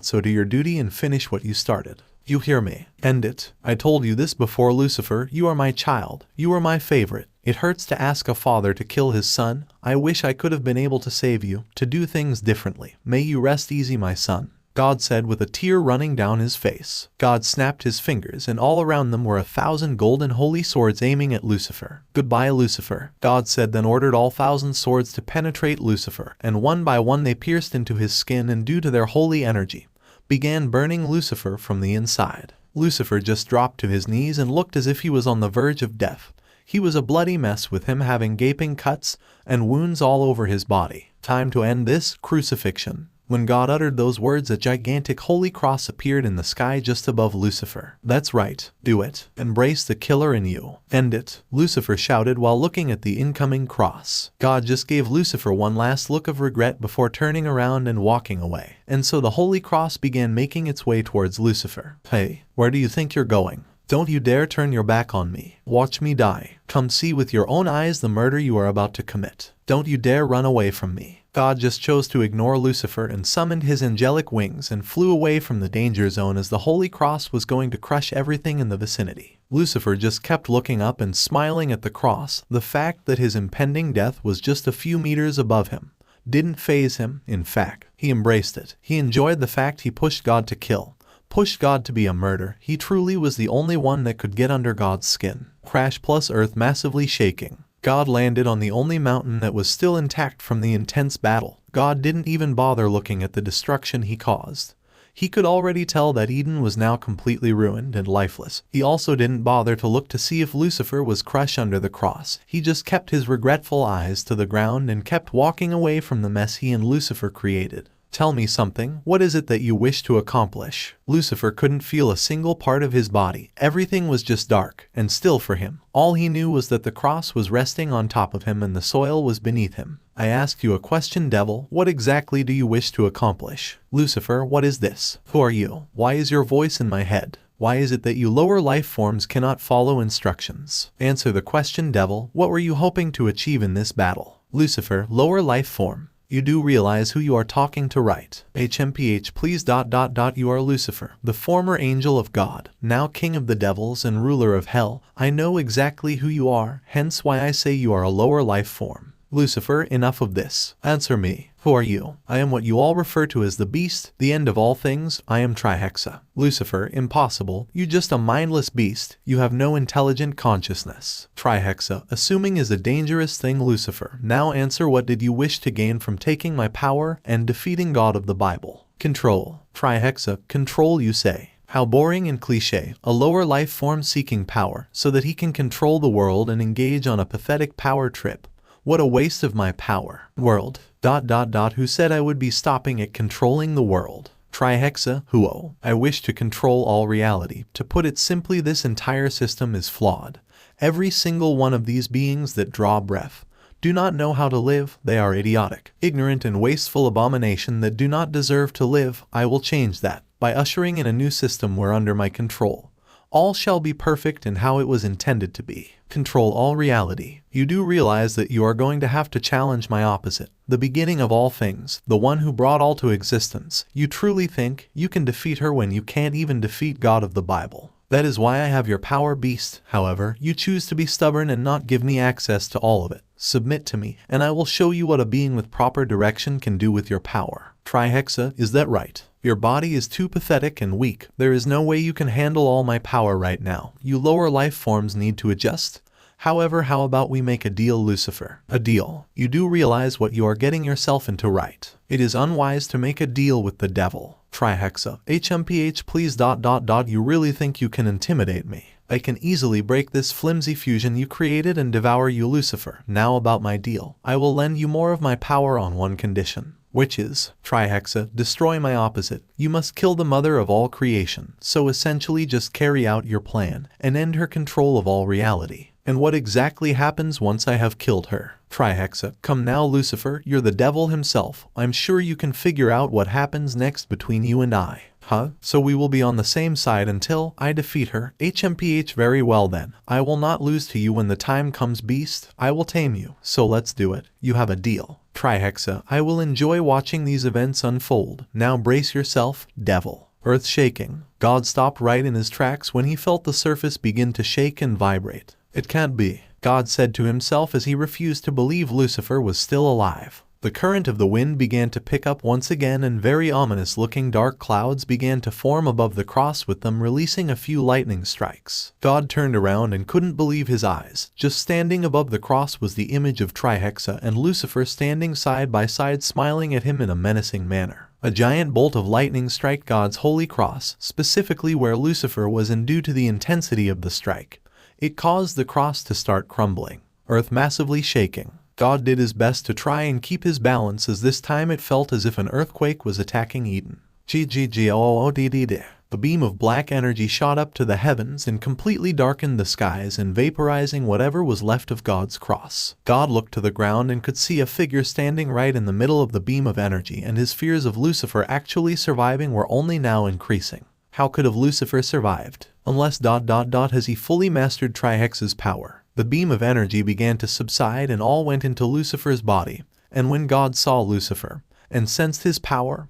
So do your duty and finish what you started. You hear me? End it. I told you this before, Lucifer. You are my child. You are my favorite. It hurts to ask a father to kill his son. I wish I could have been able to save you, to do things differently. May you rest easy, my son, God said with a tear running down his face. God snapped his fingers and all around them were 1,000 golden holy swords aiming at Lucifer. Goodbye, Lucifer, God said, then ordered all 1,000 swords to penetrate Lucifer, and one by one they pierced into his skin and due to their holy energy, began burning Lucifer from the inside. Lucifer just dropped to his knees and looked as if he was on the verge of death. He was a bloody mess with him having gaping cuts and wounds all over his body. Time to end this crucifixion. When God uttered those words, a gigantic holy cross appeared in the sky just above Lucifer. That's right. Do it. Embrace the killer in you. End it, Lucifer shouted while looking at the incoming cross. God just gave Lucifer one last look of regret before turning around and walking away. And so the holy cross began making its way towards Lucifer. Hey, where do you think you're going? Don't you dare turn your back on me. Watch me die. Come see with your own eyes the murder you are about to commit. Don't you dare run away from me. God just chose to ignore Lucifer and summoned his angelic wings and flew away from the danger zone as the holy cross was going to crush everything in the vicinity. Lucifer just kept looking up and smiling at the cross. The fact that his impending death was just a few meters above him didn't faze him. In fact, he embraced it. He enjoyed the fact he pushed God to kill. Pushed God to be a murder. He truly was the only one that could get under God's skin. Crash plus Earth massively shaking. God landed on the only mountain that was still intact from the intense battle. God didn't even bother looking at the destruction he caused. He could already tell that Eden was now completely ruined and lifeless. He also didn't bother to look to see if Lucifer was crushed under the cross. He just kept his regretful eyes to the ground and kept walking away from the mess he and Lucifer created. Tell me something, what is it that you wish to accomplish? Lucifer couldn't feel a single part of his body. Everything was just dark and still for him. All he knew was that the cross was resting on top of him and the soil was beneath him. I ask you a question, devil. What exactly do you wish to accomplish? Lucifer, what is this? Who are you? Why is your voice in my head? Why is it that you lower life forms cannot follow instructions? Answer the question, devil. What were you hoping to achieve in this battle? Lucifer, lower life form. You do realize who you are talking to, right? HMPH, please. You are Lucifer, the former angel of God, now king of the devils and ruler of hell. I know exactly who you are, hence why I say you are a lower life form. Lucifer, enough of this. Answer me. Who are you? I am what you all refer to as the beast, the end of all things. I am Trihexa. Lucifer, impossible. You just a mindless beast. You have no intelligent consciousness. Trihexa, assuming is a dangerous thing. Lucifer, now answer, what did you wish to gain from taking my power and defeating God of the Bible? Control. Trihexa, control you say. How boring and cliche, a lower life form seeking power so that he can control the world and engage on a pathetic power trip. What a waste of my power. World. Who said I would be stopping at controlling the world? Trihexa, who? I wish to control all reality. To put it simply, this entire system is flawed. Every single one of these beings that draw breath do not know how to live. They are idiotic, ignorant and wasteful abomination that do not deserve to live. I will change that by ushering in a new system where under my control all shall be perfect and how it was intended to be. Control all reality. You do realize that you are going to have to challenge my opposite, the beginning of all things, the one who brought all to existence. You truly think you can defeat her when you can't even defeat God of the Bible. That is why I have your power, beast. However, you choose to be stubborn and not give me access to all of it. Submit to me, and I will show you what a being with proper direction can do with your power. Trihexa, is that right? Your body is too pathetic and weak. There is no way you can handle all my power right now. You lower life forms need to adjust. However, how about we make a deal, Lucifer? A deal. You do realize what you are getting yourself into, right? It is unwise to make a deal with the devil. Trihexa, HMPH, please. You really think you can intimidate me? I can easily break this flimsy fusion you created and devour you, Lucifer. Now about my deal. I will lend you more of my power on one condition. Which is, Trihexa, destroy my opposite. You must kill the mother of all creation. So essentially just carry out your plan and end her control of all reality. And what exactly happens once I have killed her? Trihexa, come now, Lucifer, you're the devil himself. I'm sure you can figure out what happens next between you and I. Huh? So we will be on the same side until I defeat her. HMPH, very well then. I will not lose to you when the time comes, beast. I will tame you. So let's do it. You have a deal. Trihexa, I will enjoy watching these events unfold. Now brace yourself, devil. Earth shaking. God stopped right in his tracks when he felt the surface begin to shake and vibrate. It can't be, God said to himself as he refused to believe Lucifer was still alive. The current of the wind began to pick up once again and very ominous-looking dark clouds began to form above the cross, with them releasing a few lightning strikes. God turned around and couldn't believe his eyes. Just standing above the cross was the image of Trihexa and Lucifer standing side by side, smiling at him in a menacing manner. A giant bolt of lightning struck God's holy cross, specifically where Lucifer was, and due to the intensity of the strike, it caused the cross to start crumbling, Earth massively shaking. God did his best to try and keep his balance, as this time it felt as if an earthquake was attacking Eden. A beam of black energy shot up to the heavens and completely darkened the skies and vaporizing whatever was left of God's cross. God looked to the ground and could see a figure standing right in the middle of the beam of energy, and his fears of Lucifer actually surviving were only now increasing. How could have Lucifer survived? Unless ... has he fully mastered Trihex's power. The beam of energy began to subside and all went into Lucifer's body, and when God saw Lucifer and sensed his power,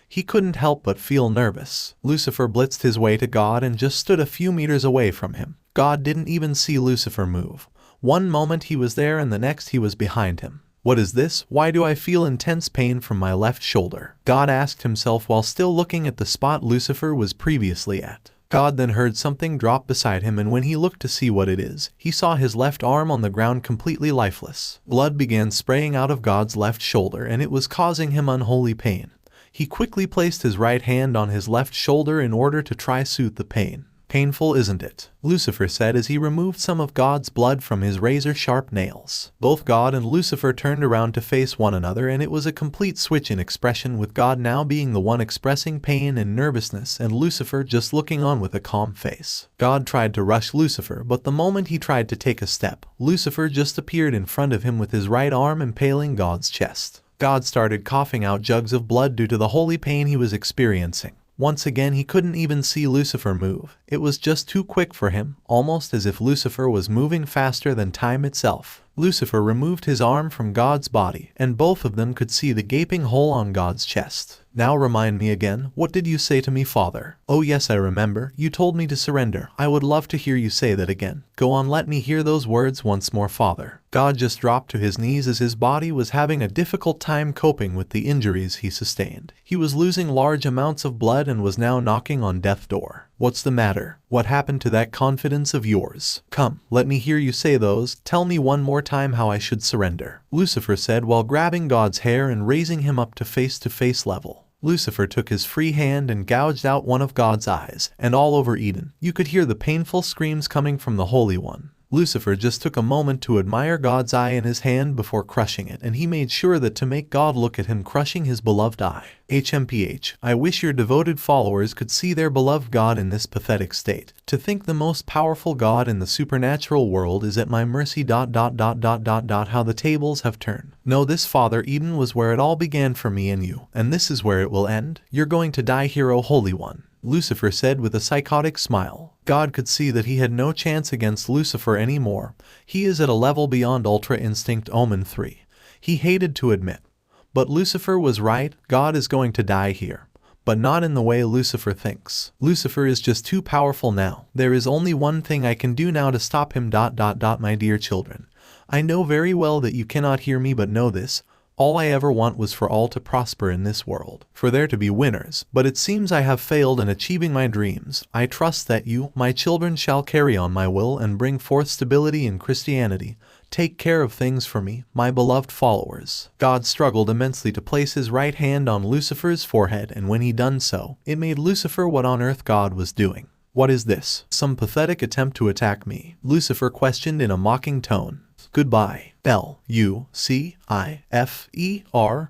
he couldn't help but feel nervous. Lucifer blitzed his way to God and just stood a few meters away from him. God didn't even see Lucifer move. One moment he was there and the next he was behind him. What is this? Why do I feel intense pain from my left shoulder? God asked himself while still looking at the spot Lucifer was previously at. God then heard something drop beside him, and when he looked to see what it is, he saw his left arm on the ground completely lifeless. Blood began spraying out of God's left shoulder, and it was causing him unholy pain. He quickly placed his right hand on his left shoulder in order to try soothe the pain. Painful, isn't it? Lucifer said as he removed some of God's blood from his razor-sharp nails. Both God and Lucifer turned around to face one another, and it was a complete switch in expression, with God now being the one expressing pain and nervousness and Lucifer just looking on with a calm face. God tried to rush Lucifer, but the moment he tried to take a step, Lucifer just appeared in front of him with his right arm impaling God's chest. God started coughing out jugs of blood due to the holy pain he was experiencing. Once again, he couldn't even see Lucifer move. It was just too quick for him, almost as if Lucifer was moving faster than time itself. Lucifer removed his arm from God's body, and both of them could see the gaping hole on God's chest. Now remind me again, what did you say to me, Father? Oh yes, I remember. You told me to surrender. I would love to hear you say that again. Go on, let me hear those words once more, Father. God just dropped to his knees as his body was having a difficult time coping with the injuries he sustained. He was losing large amounts of blood and was now knocking on death's door. What's the matter? What happened to that confidence of yours? Come, let me hear you say those. Tell me one more time how I should surrender. Lucifer said while grabbing God's hair and raising him up to face level. Lucifer took his free hand and gouged out one of God's eyes, and all over Eden, you could hear the painful screams coming from the Holy One. Lucifer just took a moment to admire God's eye in his hand before crushing it, and he made sure that to make God look at him crushing his beloved eye. HMPH, I wish your devoted followers could see their beloved God in this pathetic state. To think the most powerful God in the supernatural world is at my mercy. How the tables have turned. No, this Father, Eden was where it all began for me and you, and this is where it will end. You're going to die here, O Holy One. Lucifer said with a psychotic smile. God could see that he had no chance against Lucifer anymore. He is at a level beyond Ultra Instinct Omen 3. He hated to admit. But Lucifer was right, God is going to die here. But not in the way Lucifer thinks. Lucifer is just too powerful now. There is only one thing I can do now to stop him. My dear children. I know very well that you cannot hear me, but know this. All I ever want was for all to prosper in this world, for there to be winners, but it seems I have failed in achieving my dreams. I trust that you, my children, shall carry on my will and bring forth stability in Christianity. Take care of things for me, my beloved followers. God struggled immensely to place his right hand on Lucifer's forehead, and when he done so, it made Lucifer what on earth God was doing. What is this? Some pathetic attempt to attack me? Lucifer questioned in a mocking tone. Goodbye. Lucifer,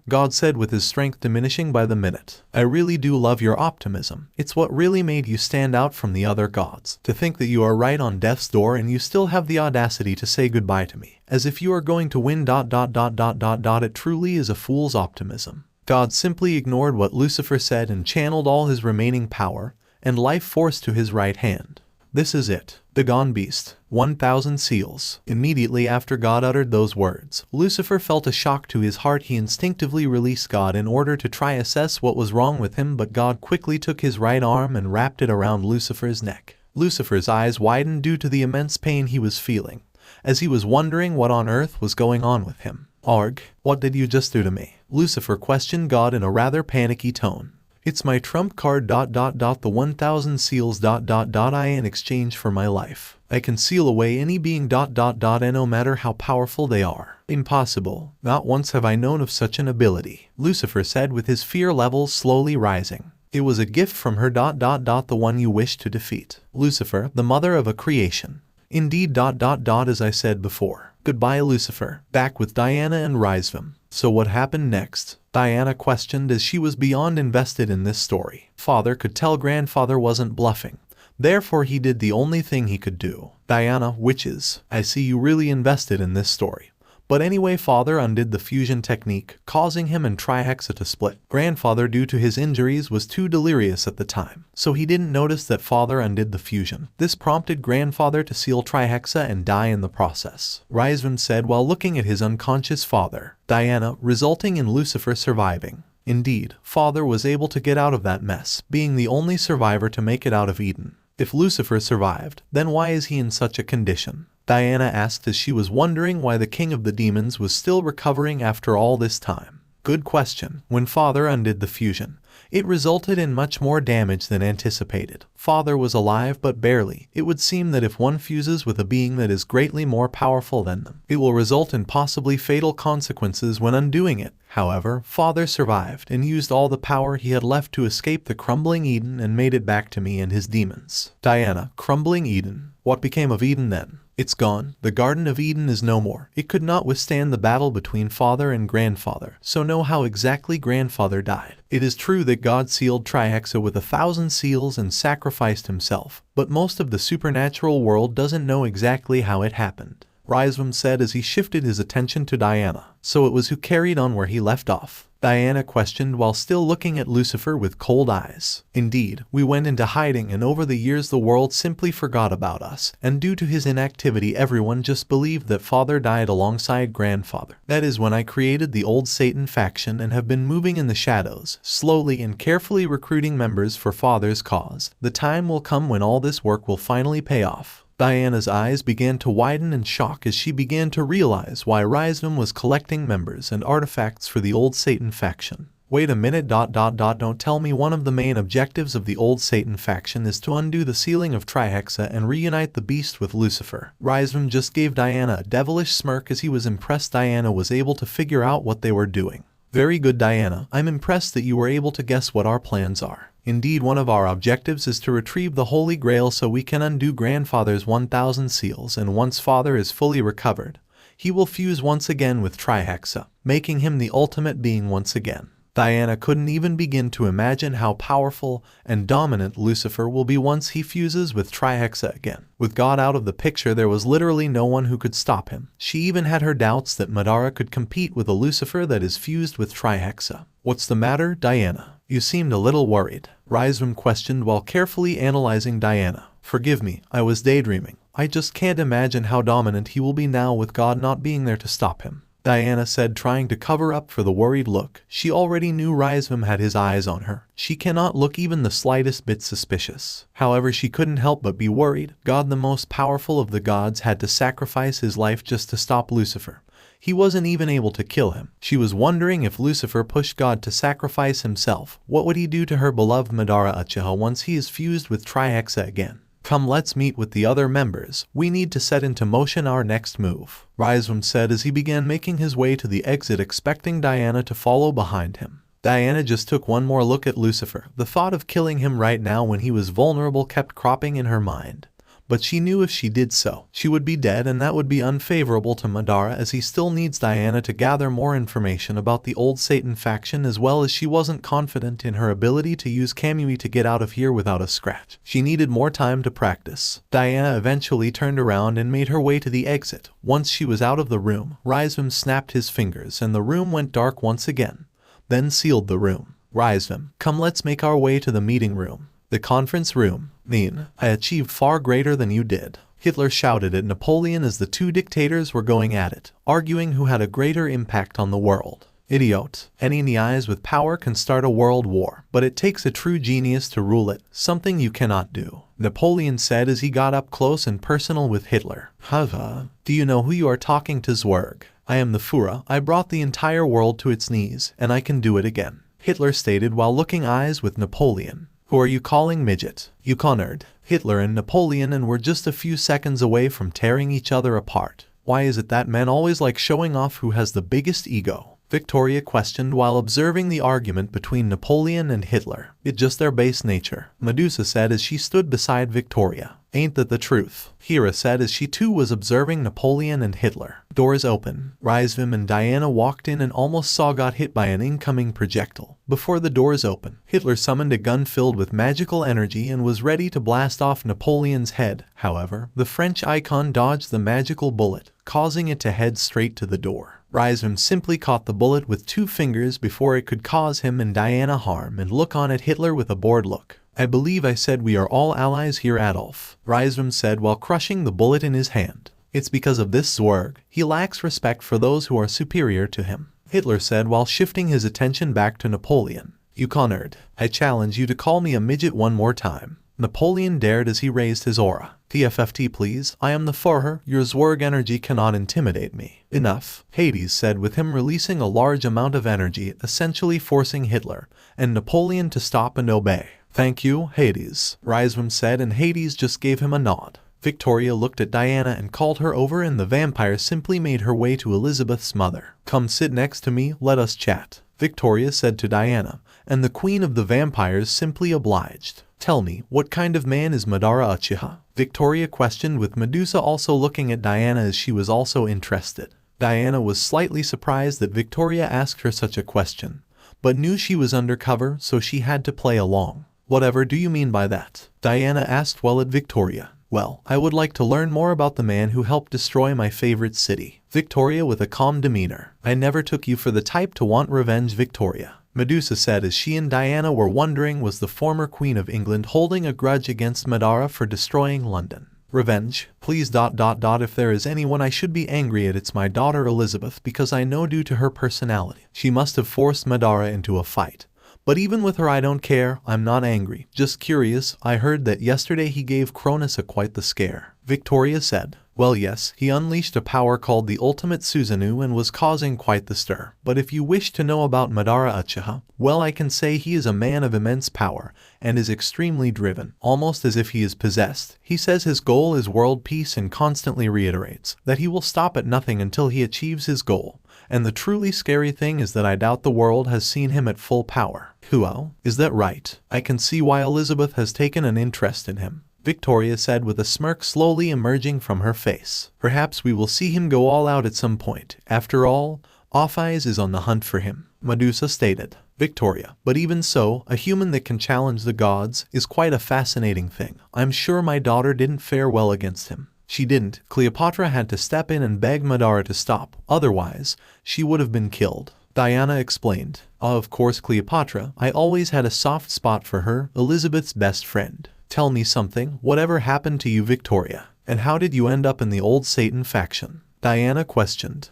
God said with his strength diminishing by the minute. I really do love your optimism. It's what really made you stand out from the other gods. To think that you are right on death's door and you still have the audacity to say goodbye to me, as if you are going to win. It truly is a fool's optimism. God simply ignored what Lucifer said and channeled all his remaining power and life force to his right hand. This is it. The gone beast. 1,000 seals. Immediately after God uttered those words, Lucifer felt a shock to his heart. He instinctively released God in order to try assess what was wrong with him, but God quickly took his right arm and wrapped it around Lucifer's neck. Lucifer's eyes widened due to the immense pain he was feeling, as he was wondering what on earth was going on with him. Arg, what did you just do to me? Lucifer questioned God in a rather panicky tone. It's my trump card. The 1,000 seals. I in exchange for my life. I can seal away any being. And no matter how powerful they are. Impossible. Not once have I known of such an ability. Lucifer said with his fear levels slowly rising. It was a gift from her. The one you wish to defeat. Lucifer, the mother of a creation. Indeed. As I said before. Goodbye, Lucifer. Back with Diana and Rizvam. So what happened next? Diana questioned as she was beyond invested in this story. Father could tell grandfather wasn't bluffing. Therefore he did the only thing he could do. Diana, witches, I see you really invested in this story. But anyway, father undid the fusion technique, causing him and Trihexa to split. Grandfather, due to his injuries, was too delirious at the time, so he didn't notice that father undid the fusion. This prompted grandfather to seal Trihexa and die in the process. Rizvan said while looking at his unconscious father. Diana, resulting in Lucifer surviving. Indeed, father was able to get out of that mess, being the only survivor to make it out of Eden. If Lucifer survived, then why is he in such a condition? Diana asked as she was wondering why the king of the demons was still recovering after all this time. Good question. When father undid the fusion, It resulted in much more damage than anticipated. Father was alive but barely. It would seem that if one fuses with a being that is greatly more powerful than them, it will result in possibly fatal consequences when undoing it. However, Father survived and used all the power he had left to escape the crumbling Eden and made it back to me and his demons. Diana, crumbling Eden. What became of Eden then? It's gone. The Garden of Eden is no more. It could not withstand the battle between father and grandfather, so know how exactly grandfather died. It is true that God sealed Trihexa with 1,000 seals and sacrificed himself, but most of the supernatural world doesn't know exactly how it happened. Rizvam said as he shifted his attention to Diana. So it was who carried on where he left off? Diana questioned while still looking at Lucifer with cold eyes. Indeed, we went into hiding and over the years the world simply forgot about us, and due to his inactivity everyone just believed that father died alongside grandfather. That is when I created the old Satan faction and have been moving in the shadows, slowly and carefully recruiting members for father's cause. The time will come when all this work will finally pay off. Diana's eyes began to widen in shock as she began to realize why Rizvam was collecting members and artifacts for the old Satan faction. Wait a minute. Don't tell me one of the main objectives of the old Satan faction is to undo the sealing of Trihexa and reunite the beast with Lucifer. Rizvam just gave Diana a devilish smirk as he was impressed Diana was able to figure out what they were doing. Very good, Diana. I'm impressed that you were able to guess what our plans are. Indeed, one of our objectives is to retrieve the Holy Grail so we can undo grandfather's 1,000 seals, and once father is fully recovered, he will fuse once again with Trihexa, making him the ultimate being once again. Diana couldn't even begin to imagine how powerful and dominant Lucifer will be once he fuses with Trihexa again. With God out of the picture, there was literally no one who could stop him. She even had her doubts that Madara could compete with a Lucifer that is fused with Trihexa. What's the matter, Diana? You seemed a little worried. Rizvam questioned while carefully analyzing Diana. Forgive me, I was daydreaming. I just can't imagine how dominant he will be now with God not being there to stop him. Diana said, trying to cover up for the worried look. She already knew Rizvam had his eyes on her. She cannot look even the slightest bit suspicious. However, she couldn't help but be worried. God, the most powerful of the gods, had to sacrifice his life just to stop Lucifer. He wasn't even able to kill him. She was wondering if Lucifer pushed God to sacrifice himself. What would he do to her beloved Madara Uchiha once he is fused with Trihexa again? Come, let's meet with the other members. We need to set into motion our next move, Rizvam said as he began making his way to the exit, expecting Diana to follow behind him. Diana just took one more look at Lucifer. The thought of killing him right now when he was vulnerable kept cropping in her mind. But she knew if she did so, she would be dead, and that would be unfavorable to Madara, as he still needs Diana to gather more information about the old Satan faction, as well as she wasn't confident in her ability to use Kamui to get out of here without a scratch. She needed more time to practice. Diana eventually turned around and made her way to the exit. Once she was out of the room, Rizvam snapped his fingers and the room went dark once again, then sealed the room. Rizvam, come, let's make our way to the meeting room. The conference room. I achieved far greater than you did. Hitler shouted at Napoleon as the two dictators were going at it, arguing who had a greater impact on the world. Idiot. Any in the eyes with power can start a world war, but it takes a true genius to rule it, something you cannot do, Napoleon said as he got up close and personal with Hitler. Do you know who you are talking to, Zwerg? I am the Führer. I brought the entire world to its knees, and I can do it again, Hitler stated while looking eyes with Napoleon. Who are you calling midget? You cornered Hitler and Napoleon and were just a few seconds away from tearing each other apart. Why is it that men always like showing off who has the biggest ego? Victoria questioned while observing the argument between Napoleon and Hitler. It's just their base nature, Medusa said as she stood beside Victoria. Ain't that the truth? Hera said as she too was observing Napoleon and Hitler. Doors open. Rizvam and Diana walked in and almost got hit by an incoming projectile. Before the doors opened, Hitler summoned a gun filled with magical energy and was ready to blast off Napoleon's head. However, the French icon dodged the magical bullet, causing it to head straight to the door. Rizvam simply caught the bullet with 2 fingers before it could cause him and Diana harm and look on at Hitler with a bored look. I believe I said we are all allies here, Adolf, Rizvam said while crushing the bullet in his hand. It's because of this Zwerg. He lacks respect for those who are superior to him, Hitler said while shifting his attention back to Napoleon. You cornered. I challenge you to call me a midget one more time. Napoleon dared as he raised his aura. TFFT please, I am the Führer, your Zwerg energy cannot intimidate me. Enough, Hades said with him releasing a large amount of energy, essentially forcing Hitler and Napoleon to stop and obey. Thank you, Hades, Rizwim said, and Hades just gave him a nod. Victoria looked at Diana and called her over, and the vampire simply made her way to Elizabeth's mother. Come sit next to me, let us chat, Victoria said to Diana, and the queen of the vampires simply obliged. Tell me, what kind of man is Madara Uchiha? Victoria questioned, with Medusa also looking at Diana as she was also interested. Diana was slightly surprised that Victoria asked her such a question, but knew she was undercover, so she had to play along. Whatever do you mean by that? Diana asked well at Victoria. Well, I would like to learn more about the man who helped destroy my favorite city. Victoria with a calm demeanor. I never took you for the type to want revenge, Victoria, Medusa said as she and Diana were wondering, was the former Queen of England holding a grudge against Madara for destroying London? Revenge, please ... If there is anyone I should be angry at, it's my daughter Elizabeth, because I know due to her personality, she must have forced Madara into a fight. But even with her I don't care, I'm not angry, just curious. I heard that yesterday he gave Cronus quite the scare, Victoria said. Well yes, he unleashed a power called the Ultimate Susanoo and was causing quite the stir. But if you wish to know about Madara Uchiha, well, I can say he is a man of immense power and is extremely driven, almost as if he is possessed. He says his goal is world peace and constantly reiterates that he will stop at nothing until he achieves his goal. And the truly scary thing is that I doubt the world has seen him at full power. Huo, is that right? I can see why Elizabeth has taken an interest in him, Victoria said with a smirk slowly emerging from her face. Perhaps we will see him go all out at some point. After all, Off-Eyes is on the hunt for him, Medusa stated. Victoria, but even so, a human that can challenge the gods is quite a fascinating thing. I'm sure my daughter didn't fare well against him. She didn't. Cleopatra had to step in and beg Madara to stop, otherwise, she would have been killed, Diana explained. Of course, Cleopatra, I always had a soft spot for her, Elizabeth's best friend. Tell me something, whatever happened to you, Victoria? And how did you end up in the old Satan faction? Diana questioned.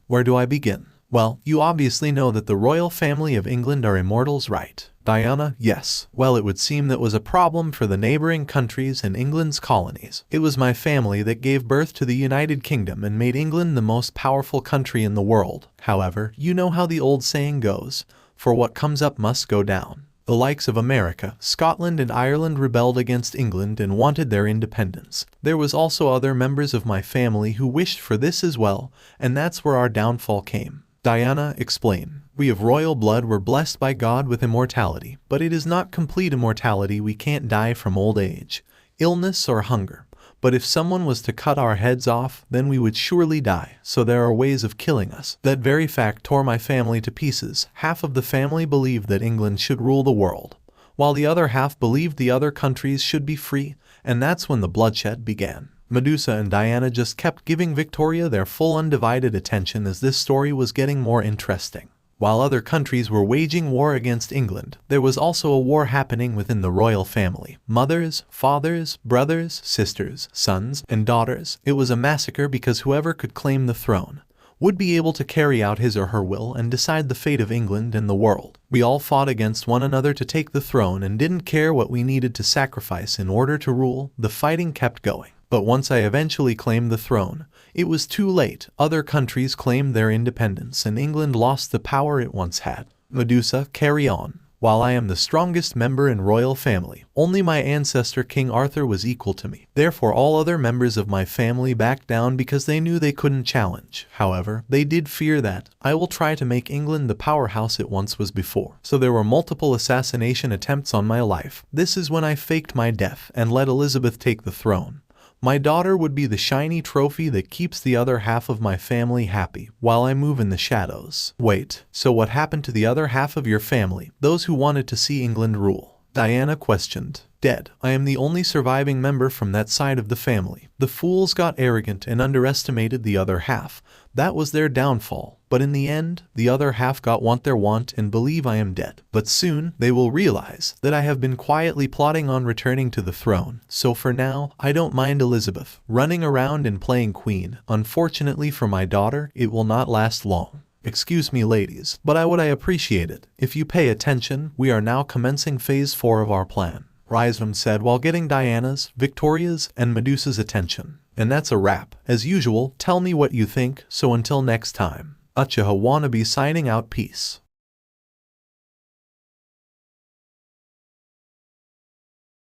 Where do I begin? Well, you obviously know that the royal family of England are immortals, right? Diana, yes. Well, it would seem that was a problem for the neighboring countries and England's colonies. It was my family that gave birth to the United Kingdom and made England the most powerful country in the world. However, you know how the old saying goes, for what comes up must go down. The likes of America, Scotland and Ireland rebelled against England and wanted their independence. There was also other members of my family who wished for this as well, and that's where our downfall came. Diana, explain. We of royal blood were blessed by God with immortality, but it is not complete immortality. We can't die from old age, illness or hunger. But if someone was to cut our heads off, then we would surely die, so there are ways of killing us. That very fact tore my family to pieces. Half of the family believed that England should rule the world, while the other half believed the other countries should be free, and that's when the bloodshed began. Medusa and Diana just kept giving Victoria their full undivided attention as this story was getting more interesting. While other countries were waging war against England, there was also a war happening within the royal family. Mothers, fathers, brothers, sisters, sons, and daughters. It was a massacre because whoever could claim the throne would be able to carry out his or her will and decide the fate of England and the world. We all fought against one another to take the throne and didn't care what we needed to sacrifice in order to rule. The fighting kept going. But once I eventually claimed the throne, it was too late. Other countries claimed their independence and England lost the power it once had. Medusa, carry on. While I am the strongest member in royal family, only my ancestor King Arthur was equal to me. Therefore all other members of my family backed down because they knew they couldn't challenge. However, they did fear that I will try to make England the powerhouse it once was before. So there were multiple assassination attempts on my life. This is when I faked my death and let Elizabeth take the throne. My daughter would be the shiny trophy that keeps the other half of my family happy while I move in the shadows. Wait, so what happened to the other half of your family, those who wanted to see England rule? Diana questioned. Dead. I am the only surviving member from that side of the family. The fools got arrogant and underestimated the other half. That was their downfall. But in the end, the other half got what they want and believe I am dead. But soon, they will realize that I have been quietly plotting on returning to the throne. So for now, I don't mind Elizabeth running around and playing queen. Unfortunately for my daughter, it will not last long. Excuse me, ladies, but I appreciate it if you pay attention. We are now commencing phase 4 of our plan. Rhizome said while getting Diana's, Victoria's, and Medusa's attention. And that's a wrap. As usual, tell me what you think, so until next time. Uchiha Wannabe signing out, peace.